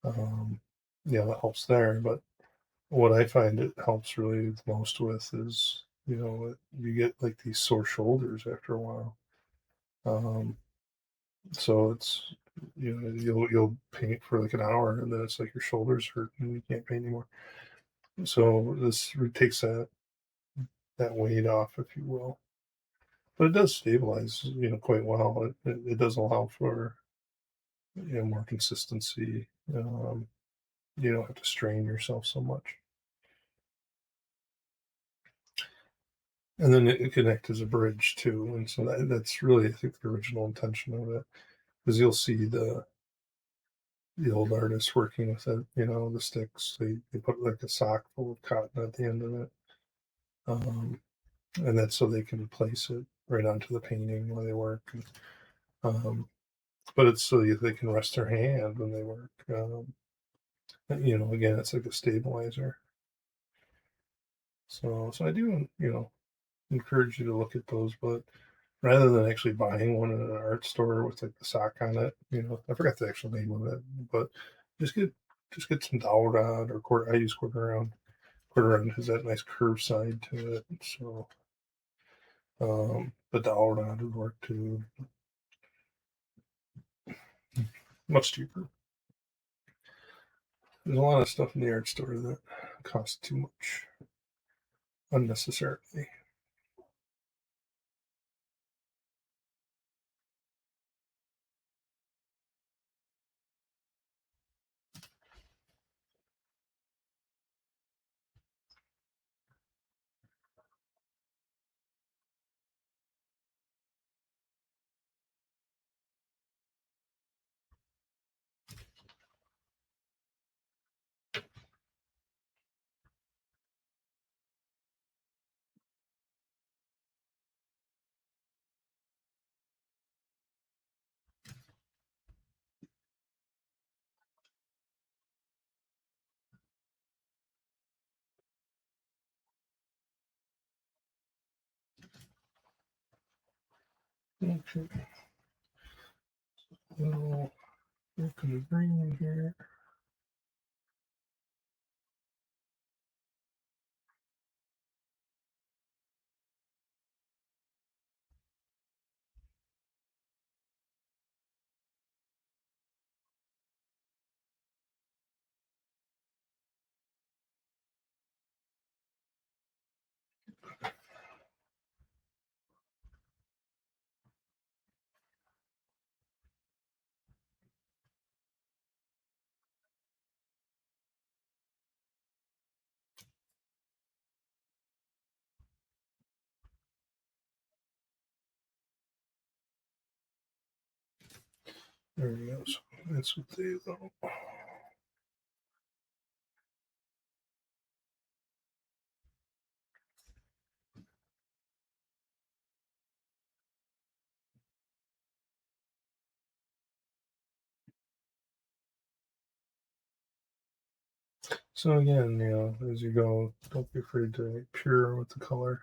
Speaker 1: um, that helps there. But what I find it helps really the most with is, you get like these sore shoulders after a while. Um, so it's, you'll paint for like an hour and then it's like your shoulders hurt and you can't paint anymore. So this takes that weight off, if you will. But it does stabilize, quite well. It does allow for more consistency. You don't have to strain yourself so much. And then it can act as a bridge too. And so that's really, I think, the original intention of it. Because you'll see the old artists working with it, the sticks. They put like a sock full of cotton at the end of it. And that's so they can place it right onto the painting while they work. Um, but it's so they can rest their hand when they work. Again, it's like a stabilizer. So I do, encourage you to look at those, but rather than actually buying one in an art store with like the sock on it, I forgot the actual name of it, but just get some dowel rod or quarter. I use quarter round. Quarter round has that nice curved side to it, so the dowel rod would work too. Much cheaper. There's a lot of stuff in the art store that costs too much unnecessarily. Okay, well, look at the green here. There we go. So that's what they though. So again, as you go, don't be afraid to get pure with the color.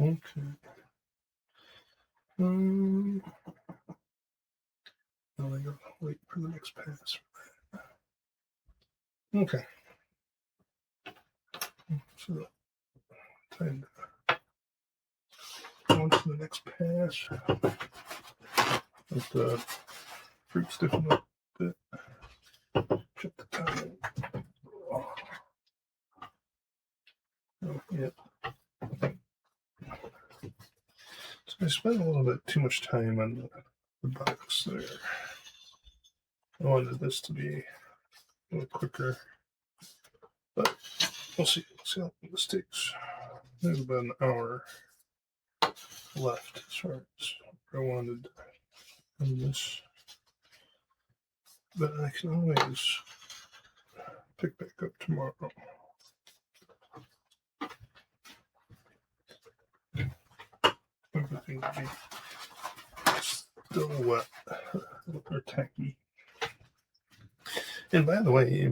Speaker 1: Okay. Now I gotta wait for the next pass. Okay. So time to go on to the next pass. Let the fruit stiffen up a bit. Check the time. Oh, yeah. So I spent a little bit too much time on the box there. I wanted this to be a little quicker, but we'll see. See how this takes. There's about an hour left as far as I wanted on this, but I can always pick back up tomorrow. Everything will be still wet or tacky. And by the way,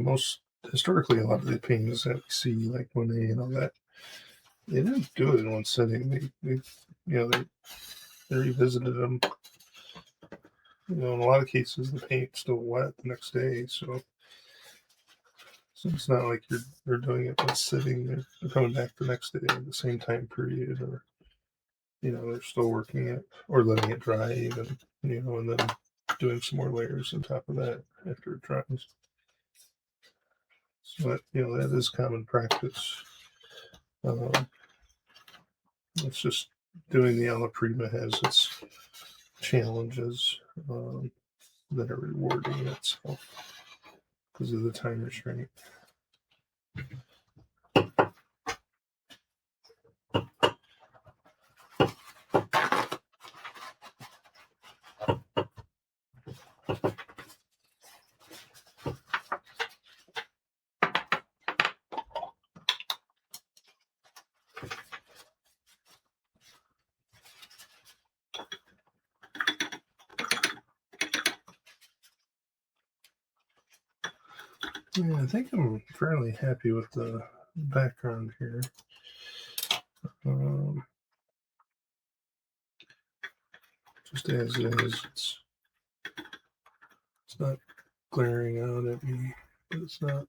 Speaker 1: historically, a lot of the paintings that we see, like Monet and all that, they didn't do it in one setting. They revisited them. In a lot of cases, the paint's still wet the next day, so it's not like they're doing it one sitting. They're coming back the next day at the same time period, or they're still working it or letting it dry even, and then doing some more layers on top of that after it dries. So that is common practice. It's just doing the alla prima has its challenges that are rewarding in itself because of the time restraint. Yeah, I think I'm fairly happy with the background here. Just as it is, it's not glaring out at me, but it's not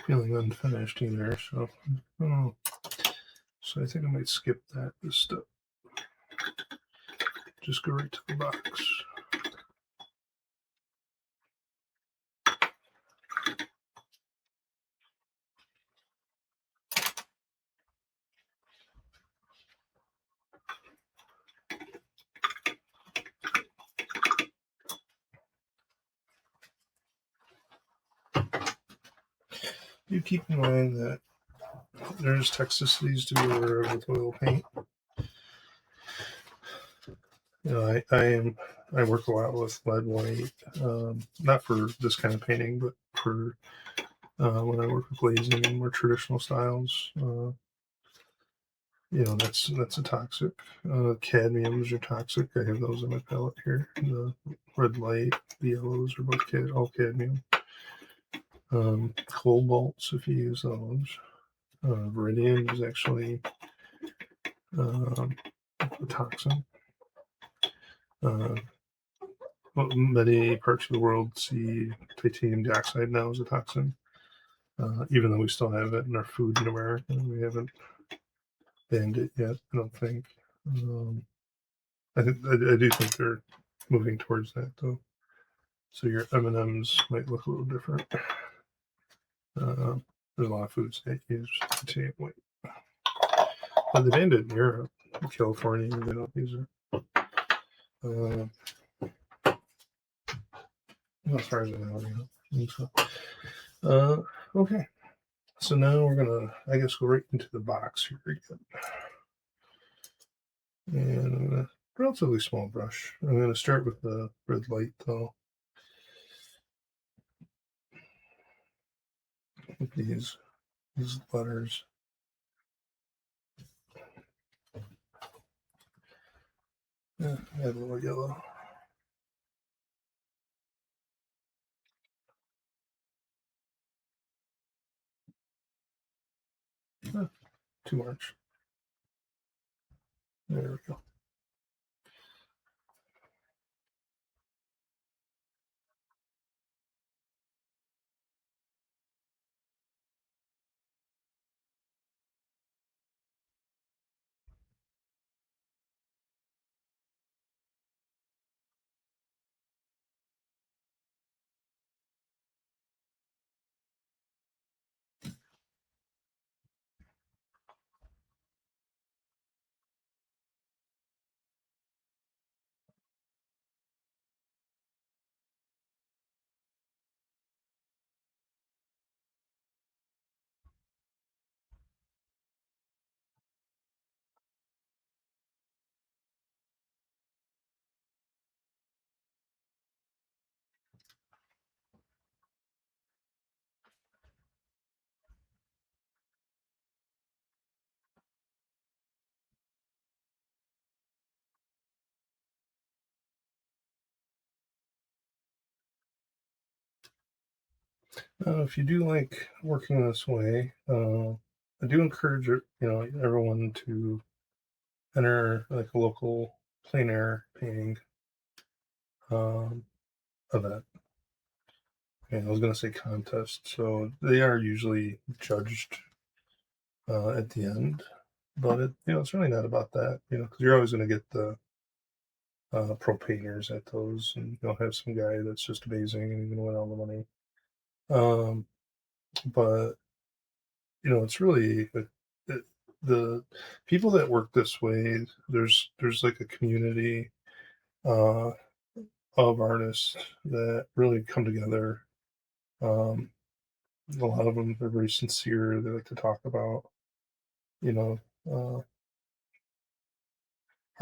Speaker 1: feeling unfinished either. So, so I think I might skip this step. Just go right to the box. You keep in mind that there's toxicities to be aware of with oil paint. I work a lot with lead white, not for this kind of painting, but for when I work with glazing and more traditional styles. That's a toxic. Cadmiums are toxic. I have those in my palette here. The red light, the yellows are both all cadmium. Cobalts, if you use those. Viridian is actually a toxin. Many parts of the world see titanium dioxide now as a toxin, even though we still have it in our food in America. We haven't banned it yet, I don't think. I do think they're moving towards that, though. So your M&Ms might look a little different. There's a lot of foods that use titanium white. But they banned it in Europe, California. They don't use it. As far as I know, so, okay. So now we're gonna, I guess, go right into the box here again. And a relatively small brush. I'm gonna start with the red light though. With these letters. Yeah, add a little yellow. Too much. There we go. If you do like working this way, I do encourage everyone to enter like a local plein air painting um, event. And I was going to say contest, so they are usually judged at the end, but it's really not about that, because you're always going to get the pro painters at those, and you'll have some guy that's just amazing and you're going to win all the money. But it's really the people that work this way. There's like a community uh, of artists that really come together. Um, a lot of them are very sincere. They like to talk about you know uh,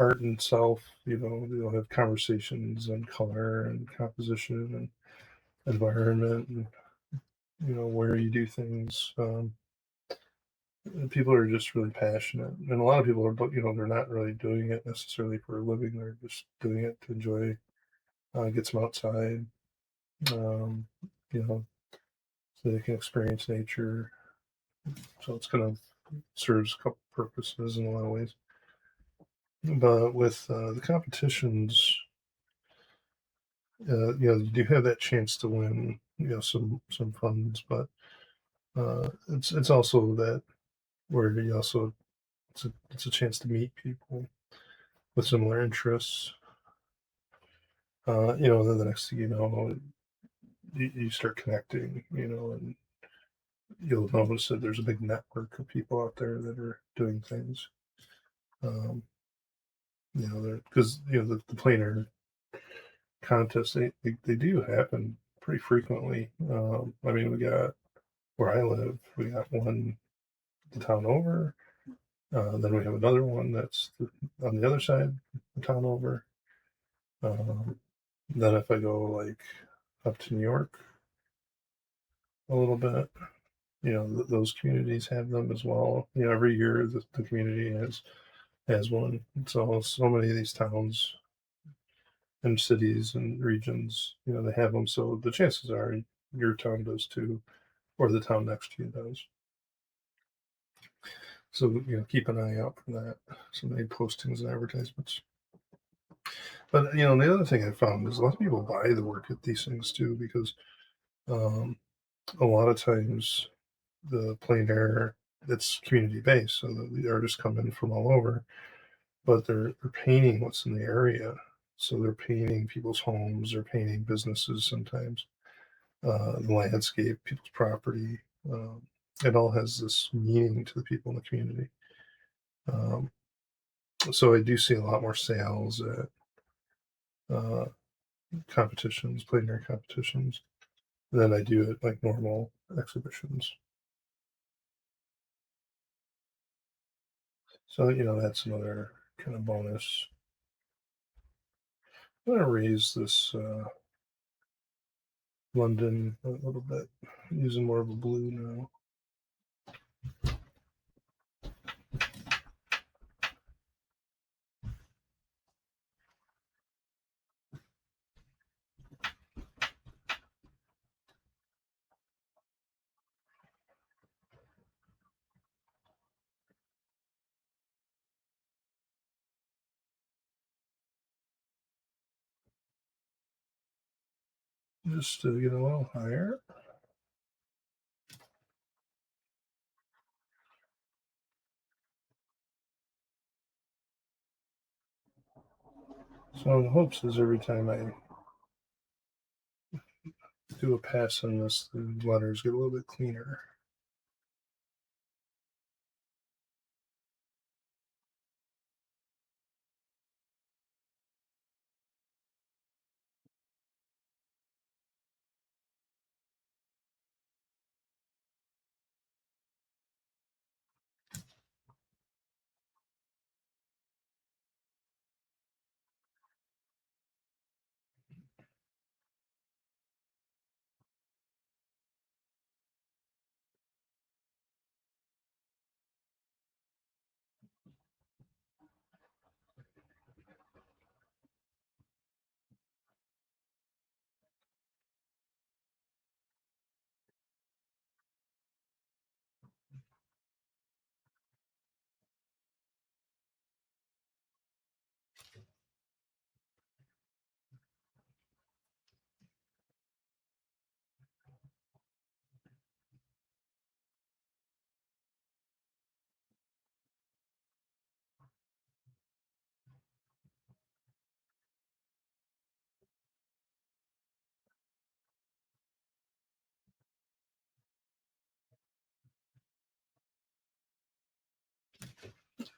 Speaker 1: art and self. They'll have conversations on color and composition and environment and where you do things. People are just really passionate, and a lot of people are, but they're not really doing it necessarily for a living. They're just doing it to enjoy, get some outside, um, so they can experience nature. So it's kind of serves a couple purposes in a lot of ways. But with the competitions, you do have that chance to win, some funds, but it's also that where you also it's a chance to meet people with similar interests. Then the next thing you know, you start connecting, and you'll notice that there's a big network of people out there that are doing things. Um, because the planar contests they do happen pretty frequently. I mean, we got where I live, we got one the town over. Then we have another one that's on the other side, the town over. Um, then if I go like up to New York a little bit, those communities have them as well. Every year the community has one. So many of these towns and cities and regions, they have them. So the chances are your town does too, or the town next to you does. So keep an eye out for that. So many postings and advertisements. But the other thing I found is a lot of people buy the work at these things too, because um, a lot of times the plein air, it's community based, so the artists come in from all over, but they're painting what's in the area. So they're painting people's homes, they're painting businesses sometimes, the landscape, people's property. It all has this meaning to the people in the community. Um, so I do see a lot more sales at uh, competitions, plein air competitions, than I do at like normal exhibitions. So that's another kind of bonus. I'm gonna raise this London a little bit, using more of a blue now. Just to get a little higher. So the hopes is every time I do a pass on this, the letters get a little bit cleaner.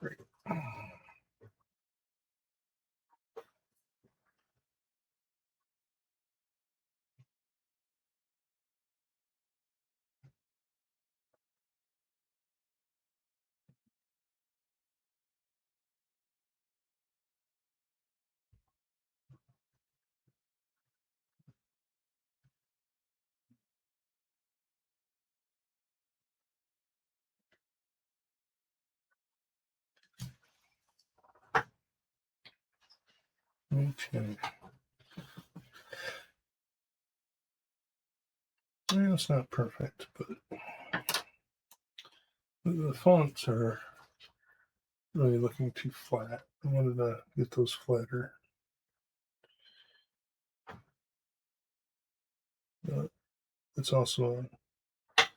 Speaker 1: Great. Okay. Well, it's not perfect, but the fonts are really looking too flat. I wanted to get those flatter. But it's also a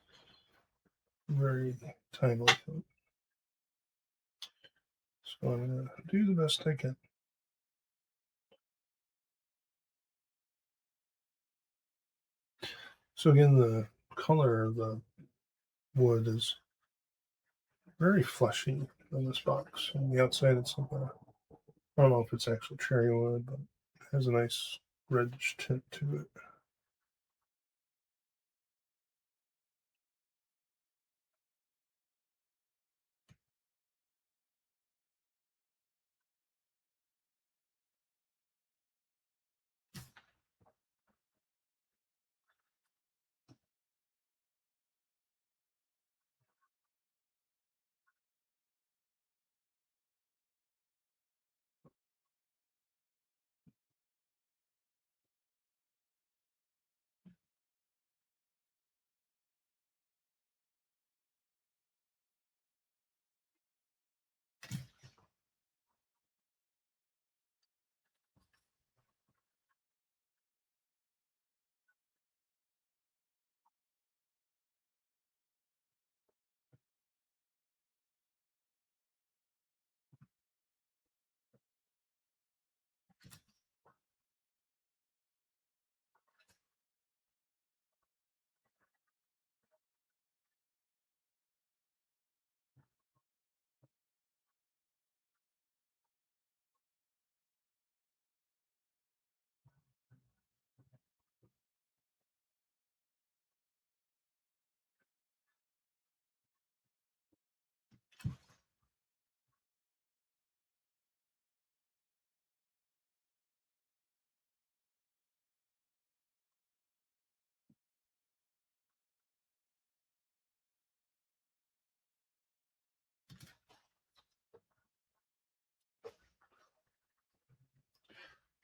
Speaker 1: very timely thing. So I'm going to do the best I can. So again, the color of the wood is very fleshy on this box. On the outside, it's like I don't know if it's actual cherry wood, but it has a nice reddish tint to it.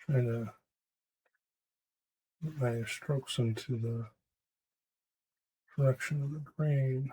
Speaker 1: Trying to get my strokes into the direction of the grain.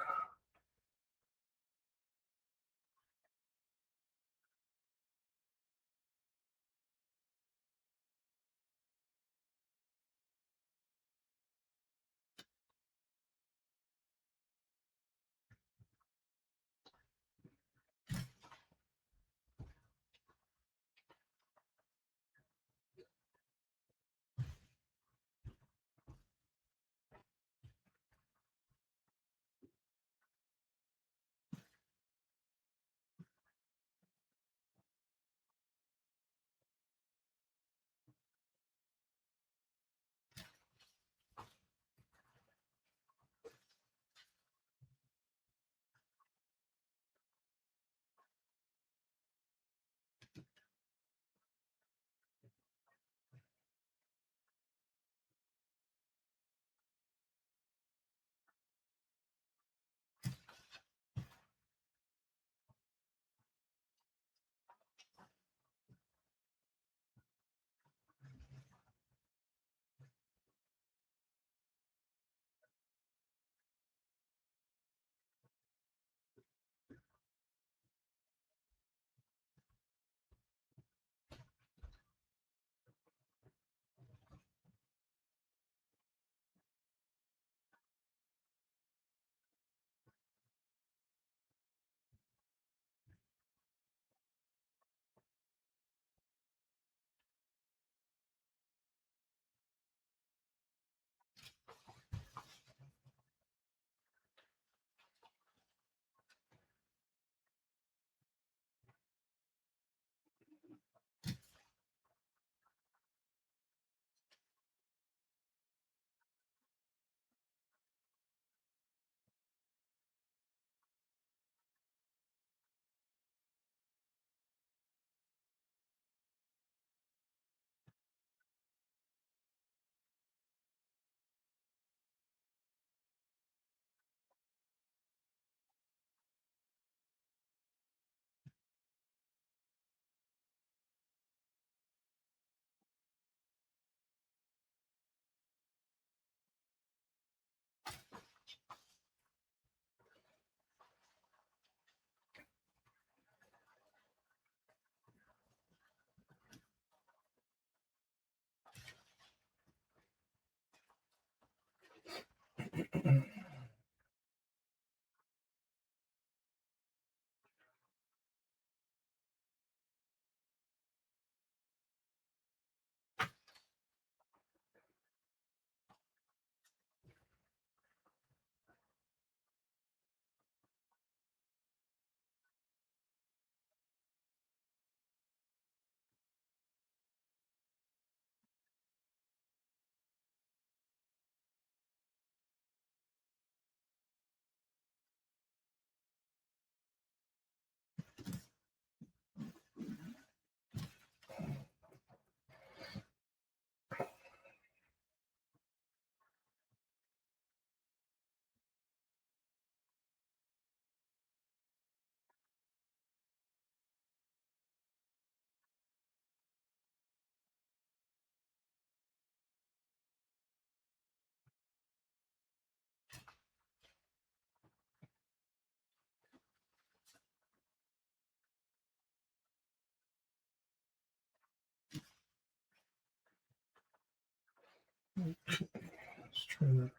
Speaker 1: Just trying to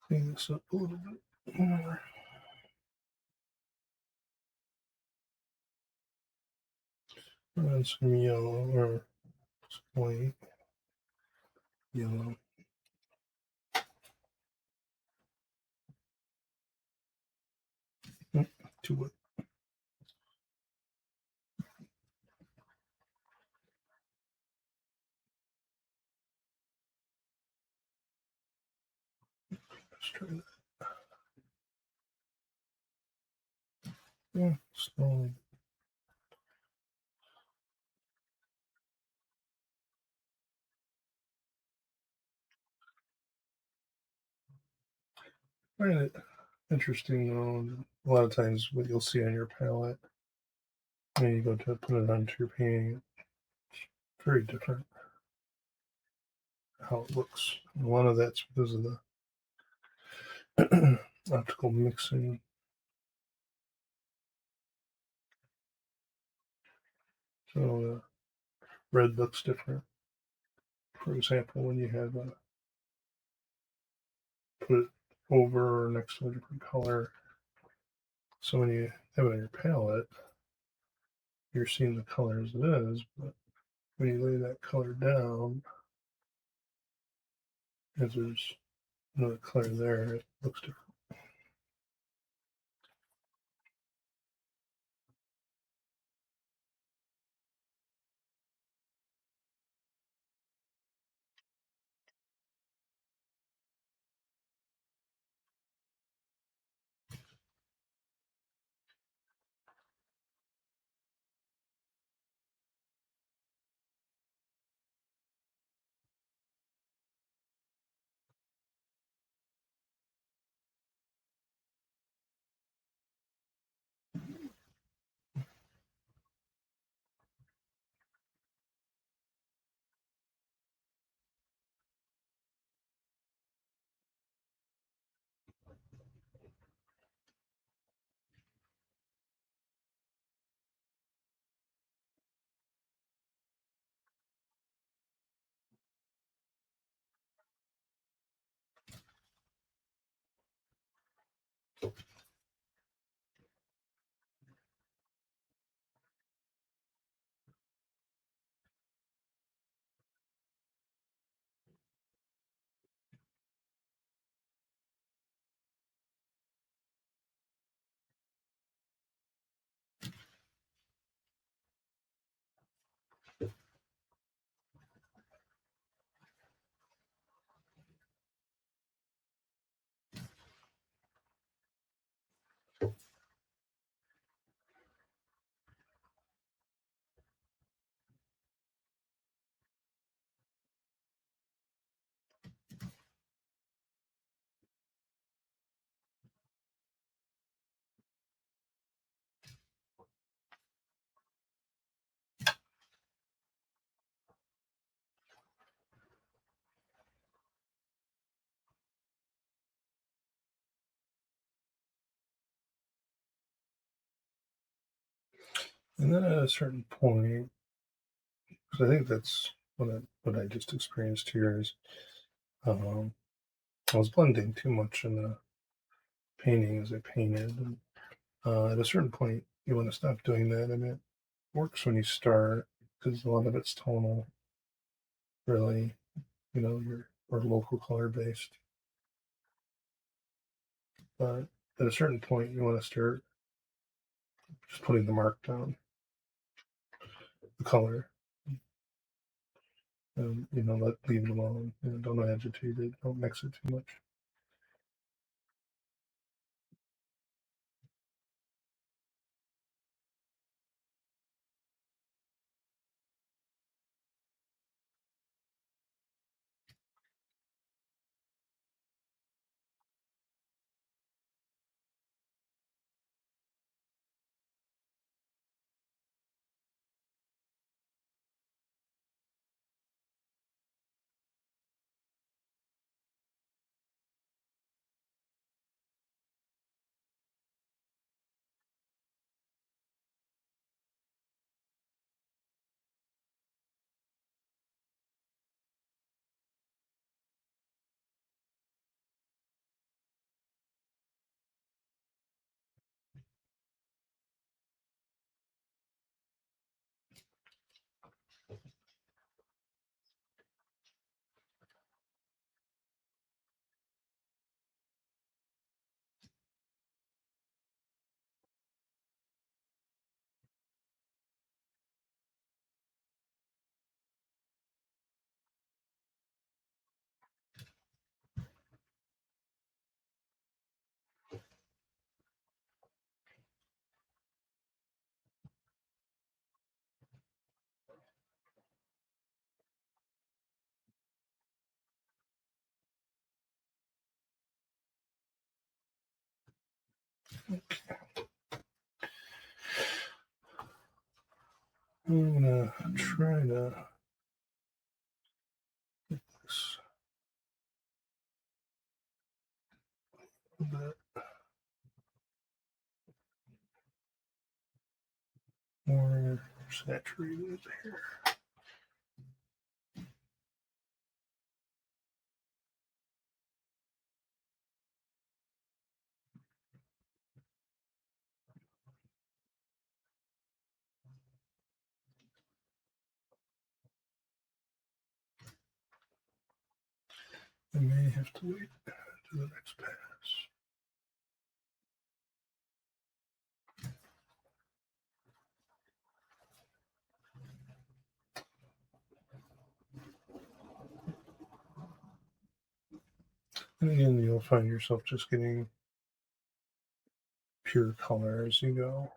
Speaker 1: clean this up a little bit more. And some yellow or some white, yellow. Too wet. Let's try that. Yeah, slowly. Find it interesting though. A lot of times, what you'll see on your palette when you go to put it onto your painting, very different how it looks. And a lot of that's because of the optical mixing. So red looks different. For example, when you have put it over or next to a different color. So when you have it on your palette, you're seeing the color as it is, but when you lay that color down, as there's another color there, it looks different. And then at a certain point, because I think that's what I just experienced here is um, I was blending too much in the painting as I painted. And at a certain point, you want to stop doing that. I mean, it works when you start because a lot of it's tonal, really, your or local color based. But at a certain point, you want to start just putting the mark down, the color, and leave it alone. Don't agitate it. Don't mix it too much. I'm gonna try to bit more saturated here. I may have to wait to the next pass. And again, you'll find yourself just getting pure color as you go.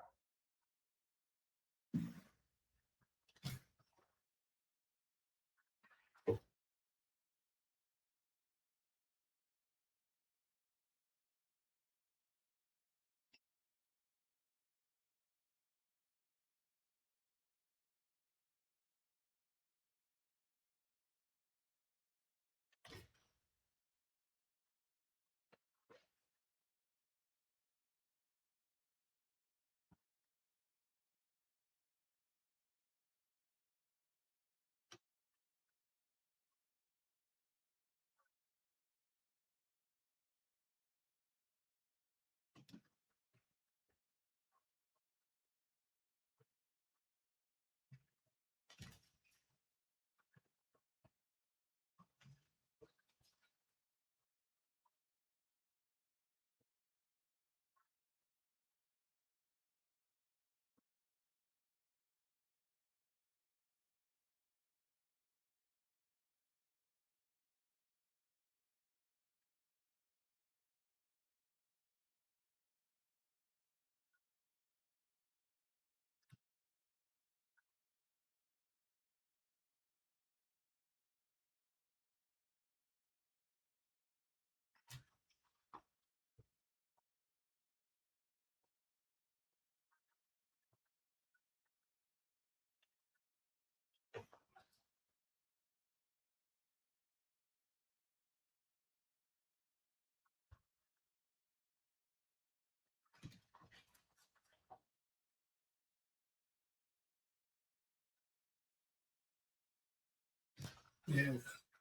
Speaker 1: Yeah,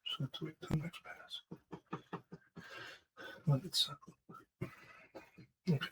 Speaker 1: so have to wait till the next pass. Let it settle. Okay.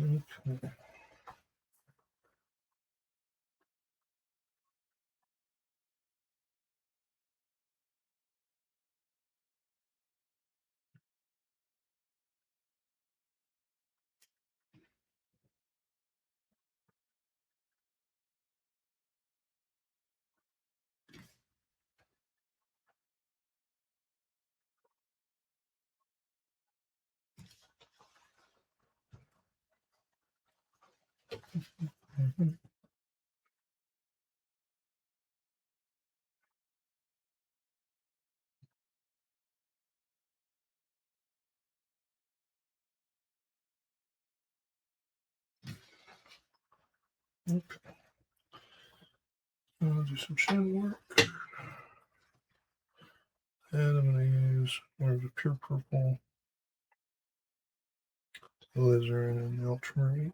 Speaker 1: Okay. Mhm. Okay. I'll do some shine work. And I'm going to use more of a pure purple alizarin and the ultramarine.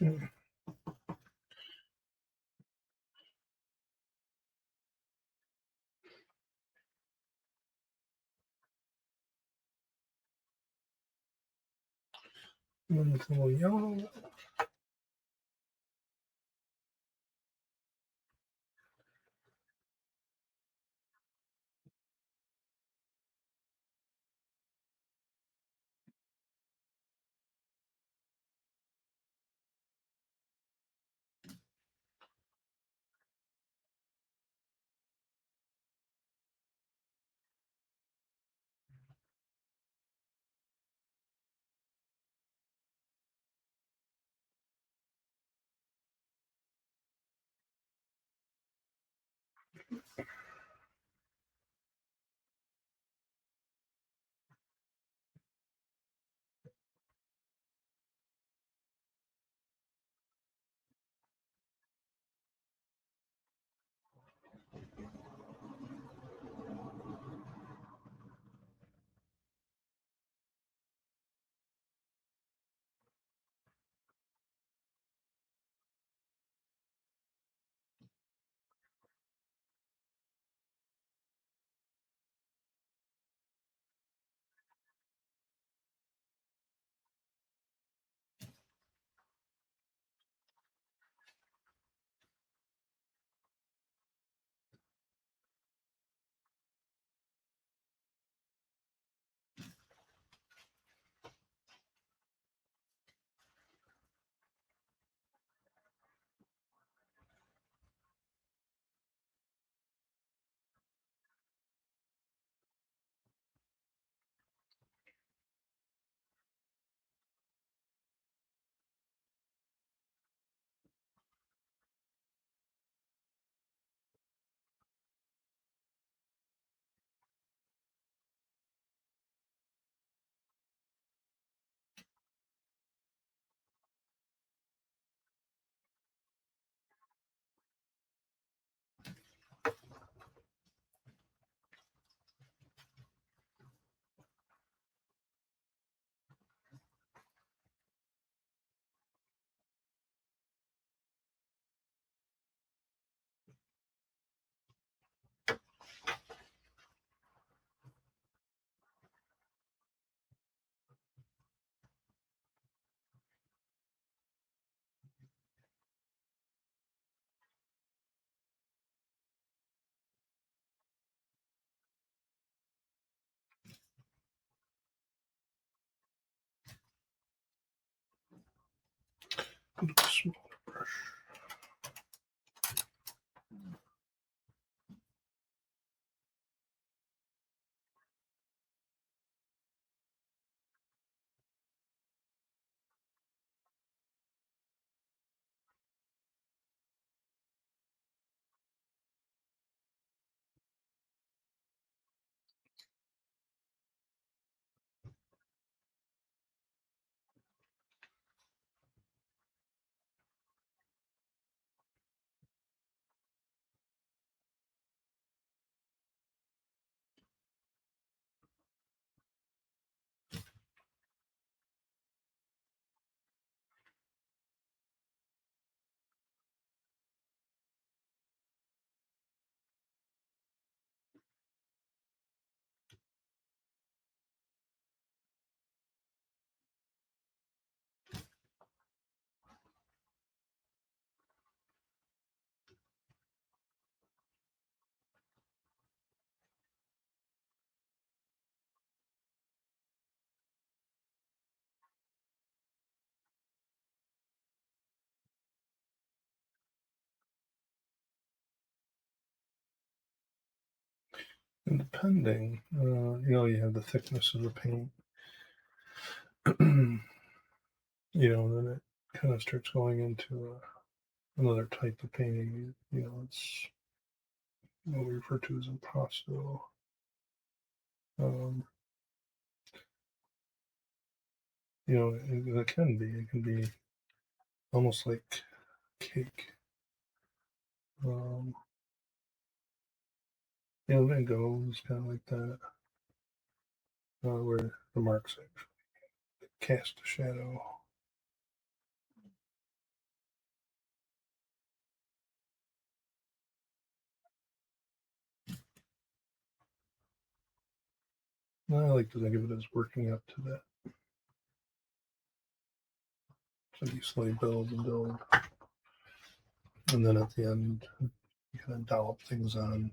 Speaker 1: Okay. And it's a little yellow. Smaller brush. And depending, you have the thickness of the paint, then it kind of starts going into another type of painting. It's what we refer to as impasto. Um, it can be almost like cake. Um, Van Gogh is kind of like that, where the marks actually cast a shadow. I like to think of it as working up to that. So you slowly build and build, and then at the end, you kind of dollop things on.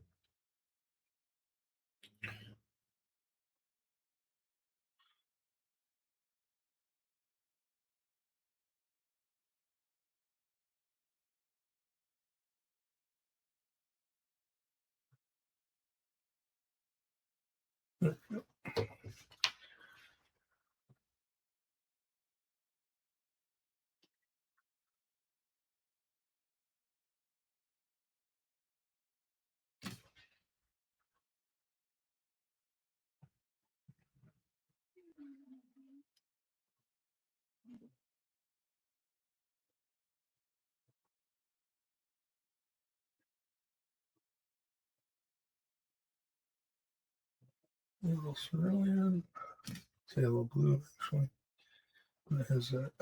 Speaker 1: A little cerulean, say a little blue actually. And it has that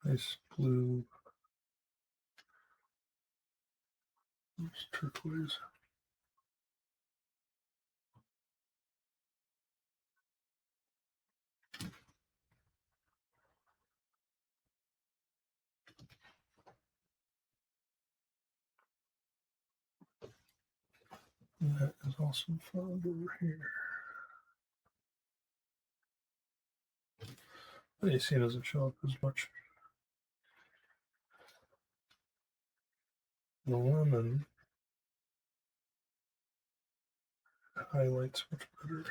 Speaker 1: nice blue, turquoise. And that is also found over here. But you see, it doesn't show up as much. The lemon highlights much better.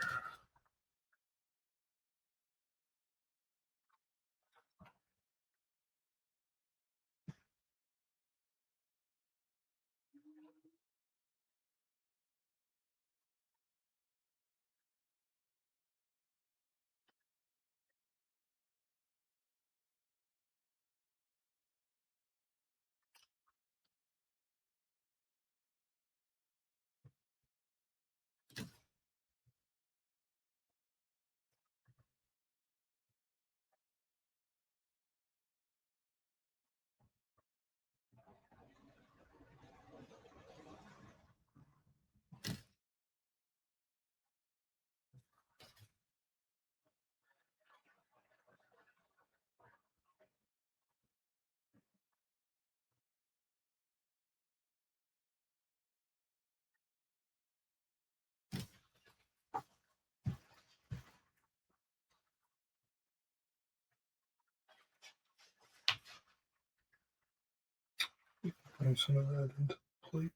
Speaker 1: Bring some of that into the plate.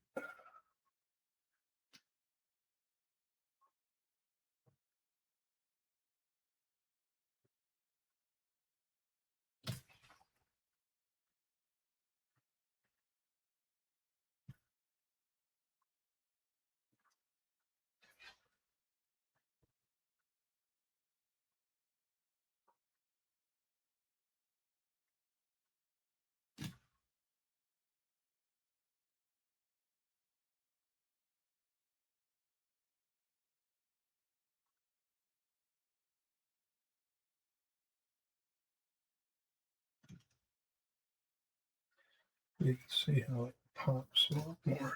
Speaker 1: You can see how it pops a lot more now.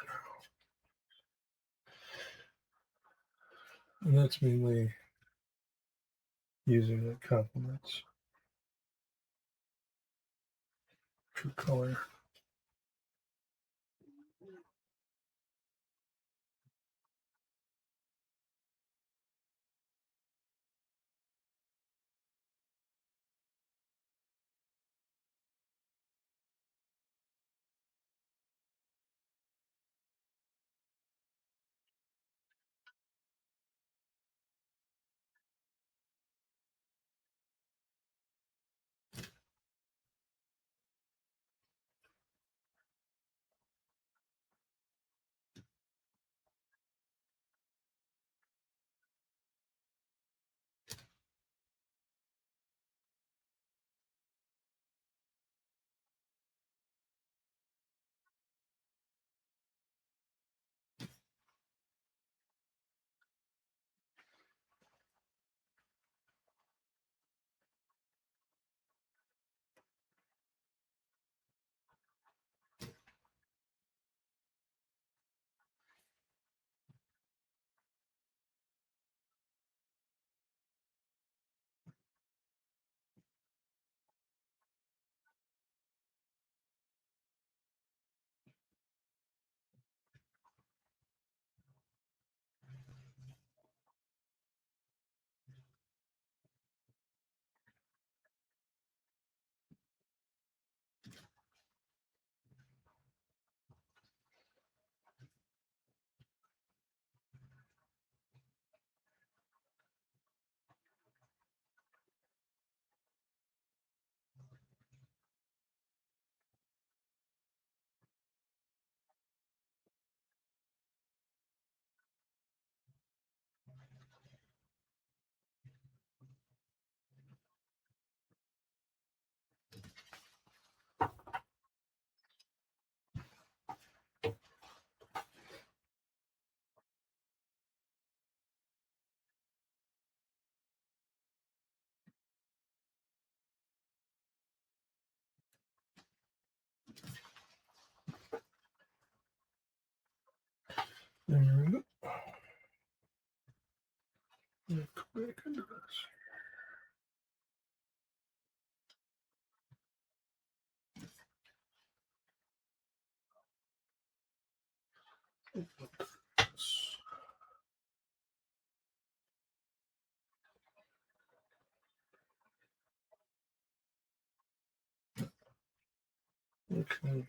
Speaker 1: And that's mainly using the complements true color. Go back into this. Okay.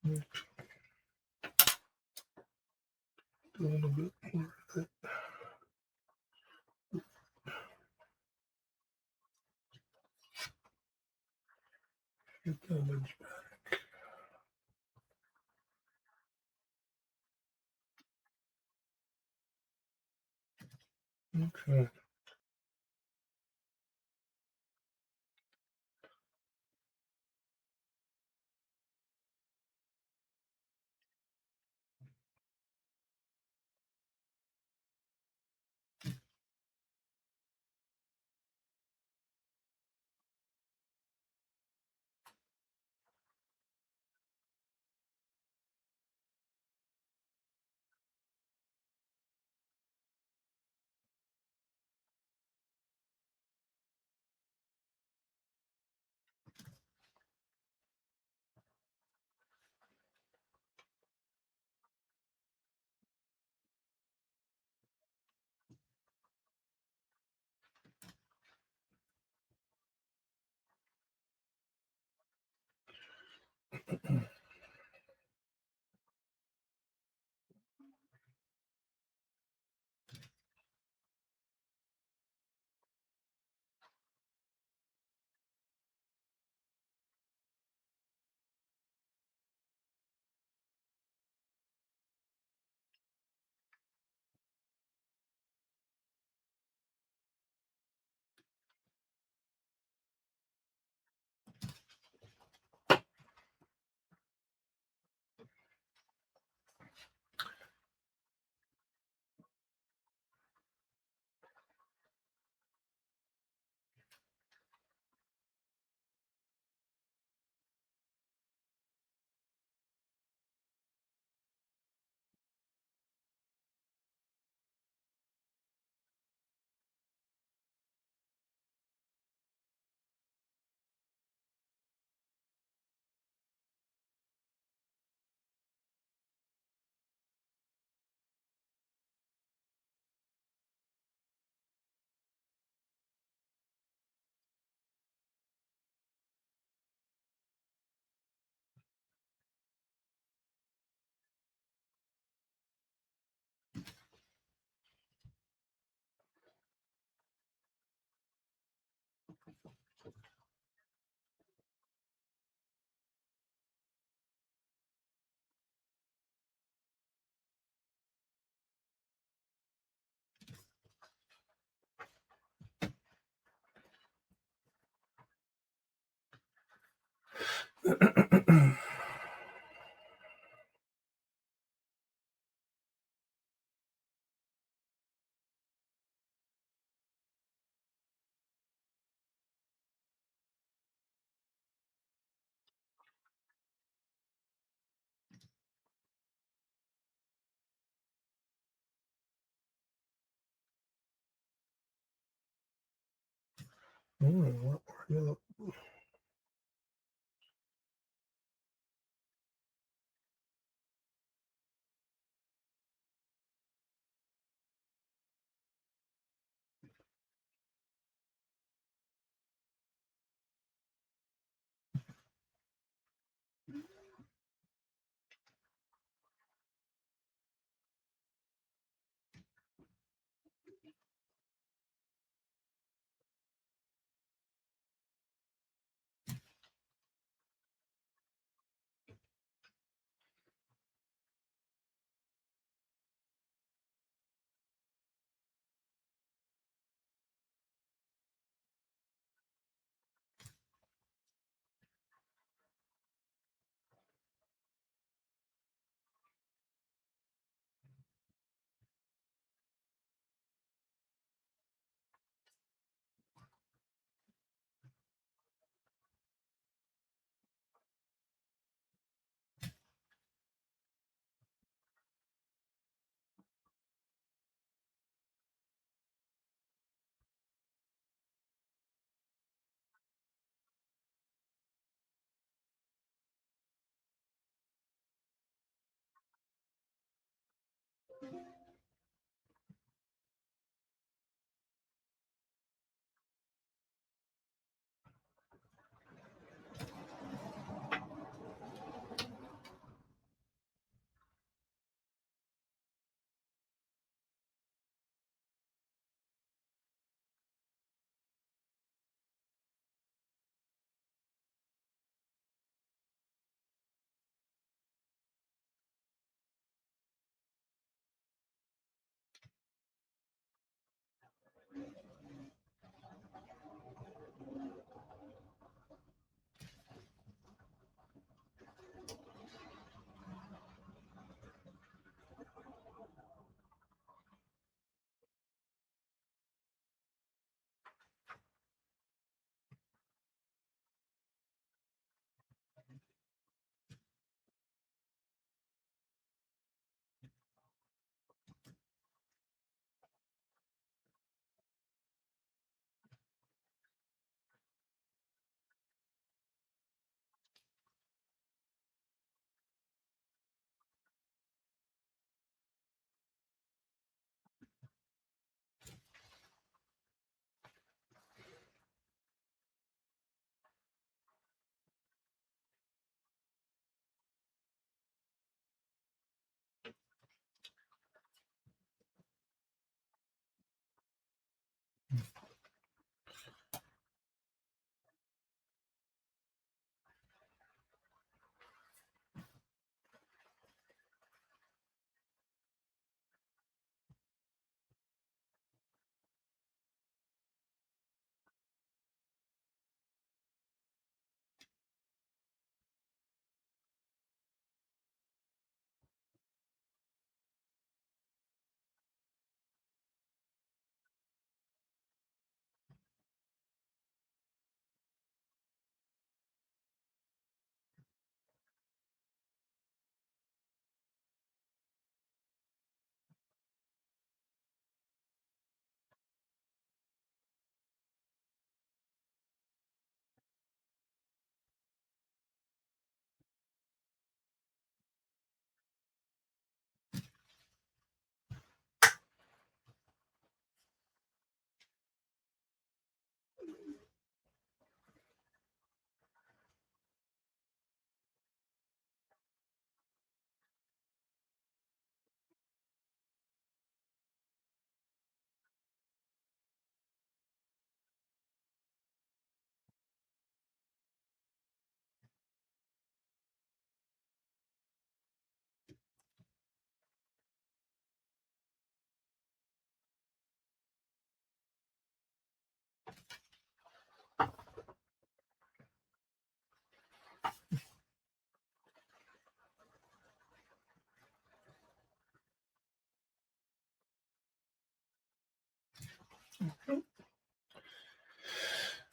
Speaker 1: Do a little bit more of it. Get that edge back. Okay. What were the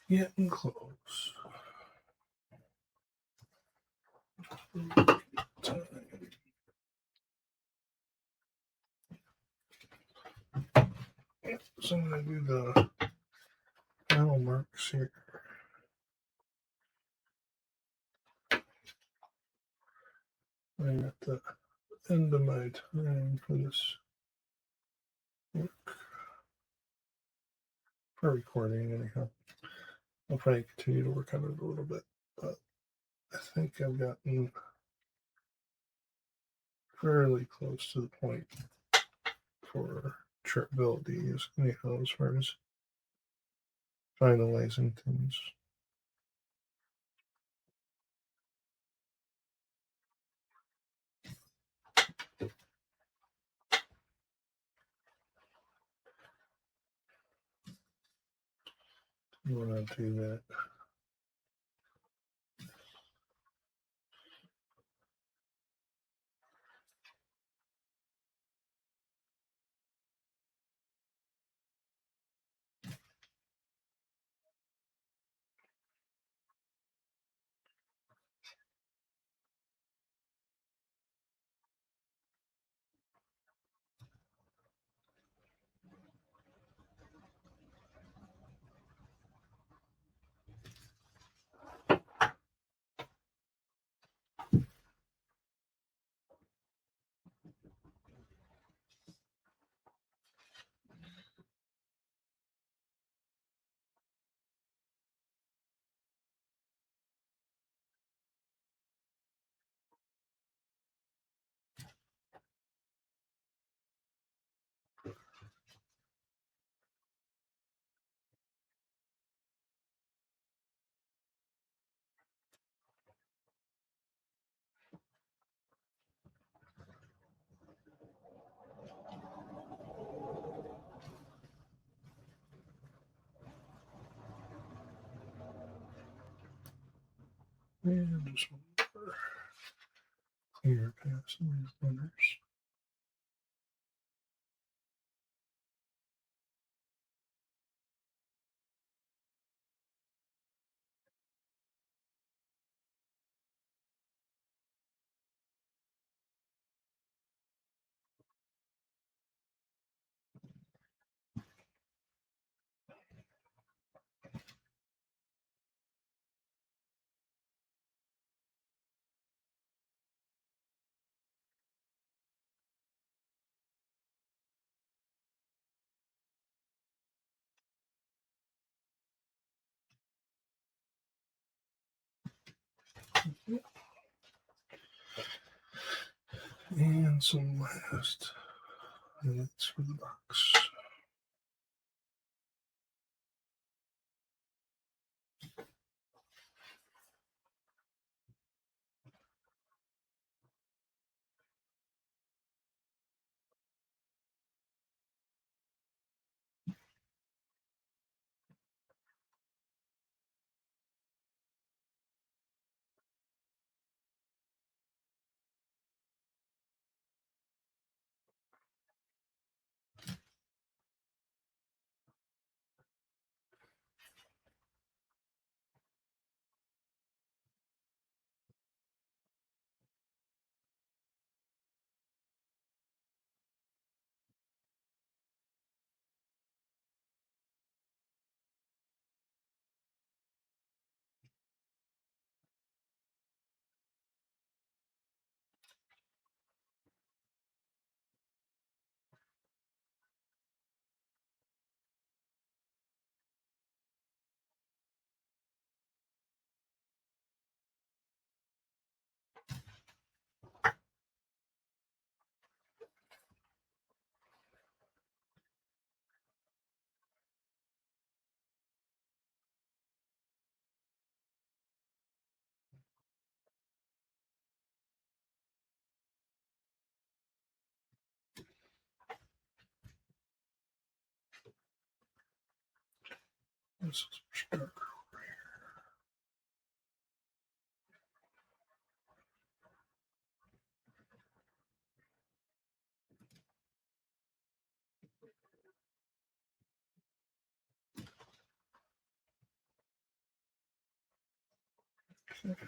Speaker 1: getting close? So I'm going to do the final marks here. I'm at the end of my time for this work, for recording anyhow. I'll probably continue to work on it a little bit, but I think I've gotten fairly close to the point for trippability anyhow, as far as finalizing things. You want to do that. And just one more clear past some of these letters. And some last minutes for the box. This is much darker over here. Okay.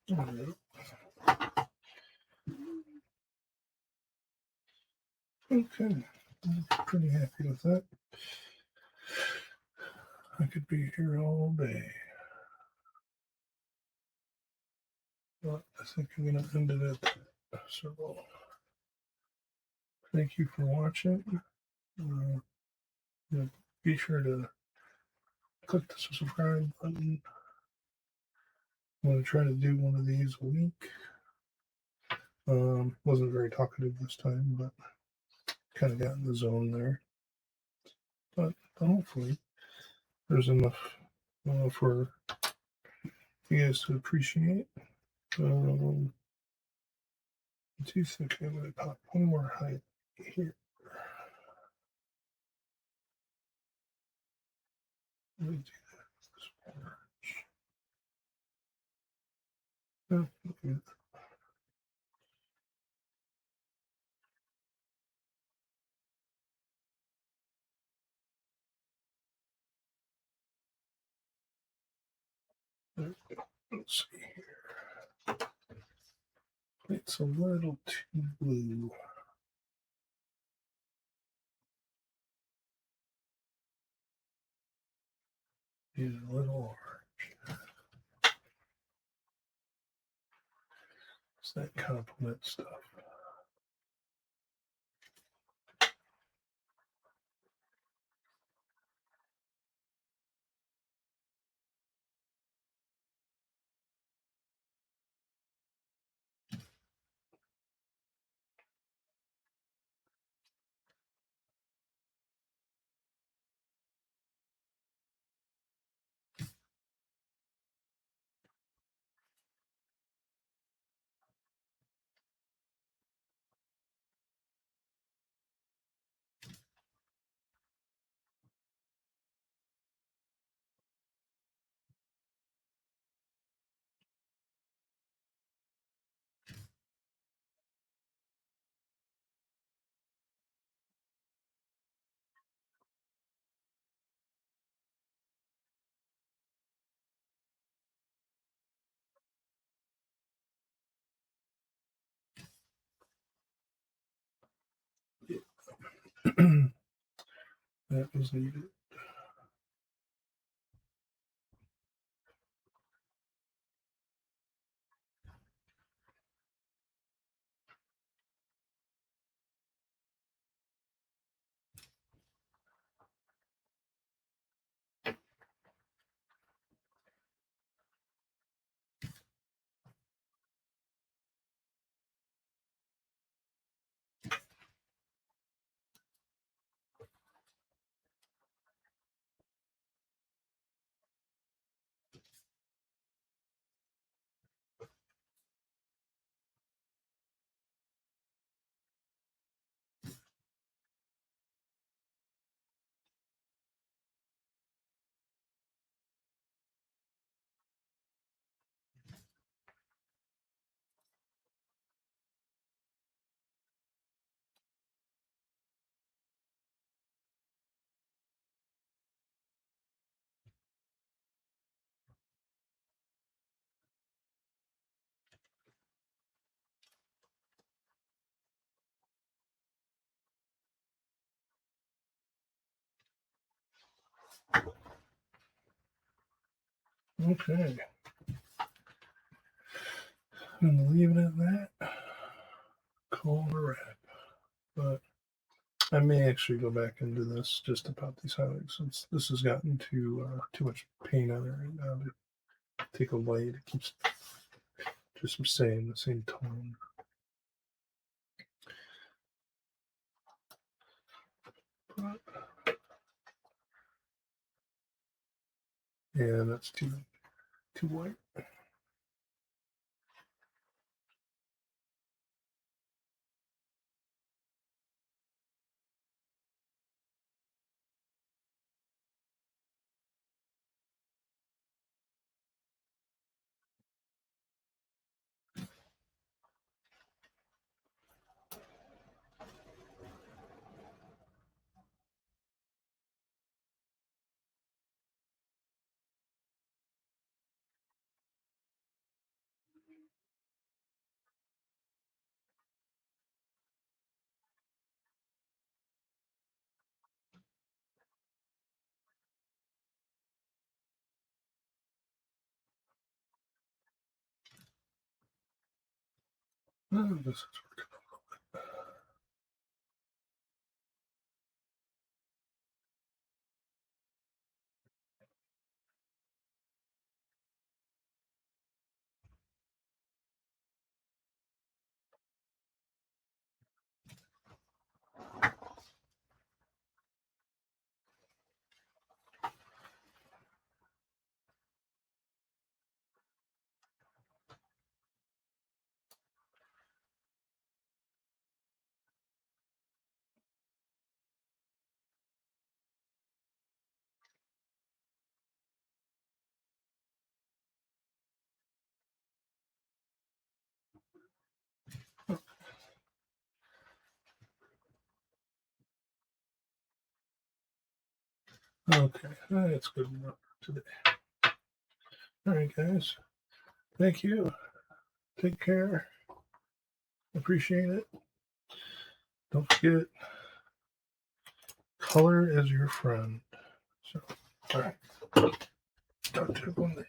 Speaker 1: Alright. Okay, I'm pretty happy with that. I could be here all day. But I think I'm going to end it at that. So, thank you for watching. Be sure to click the subscribe button. I'm going to try to do one of these a week. Wasn't very talkative this time, but kind of got in the zone there. But hopefully, there's enough for you guys to appreciate. I do think I'm going to pop one more height here. Let me do that. Let's see here. It's a little too blue. It's a little orange. It's that complement stuff. That was needed. Okay. I'm going to leave it at that. Call it a wrap. But I may actually go back into this just about these highlights since this has gotten too much paint on it right now to take a light. It keeps just saying the same tone. But, yeah, that's too white. Oh, this is working. Okay, that's good enough for today. All right, guys. Thank you. Take care. Appreciate it. Don't forget, color is your friend. So, all right. Talk to everyone later.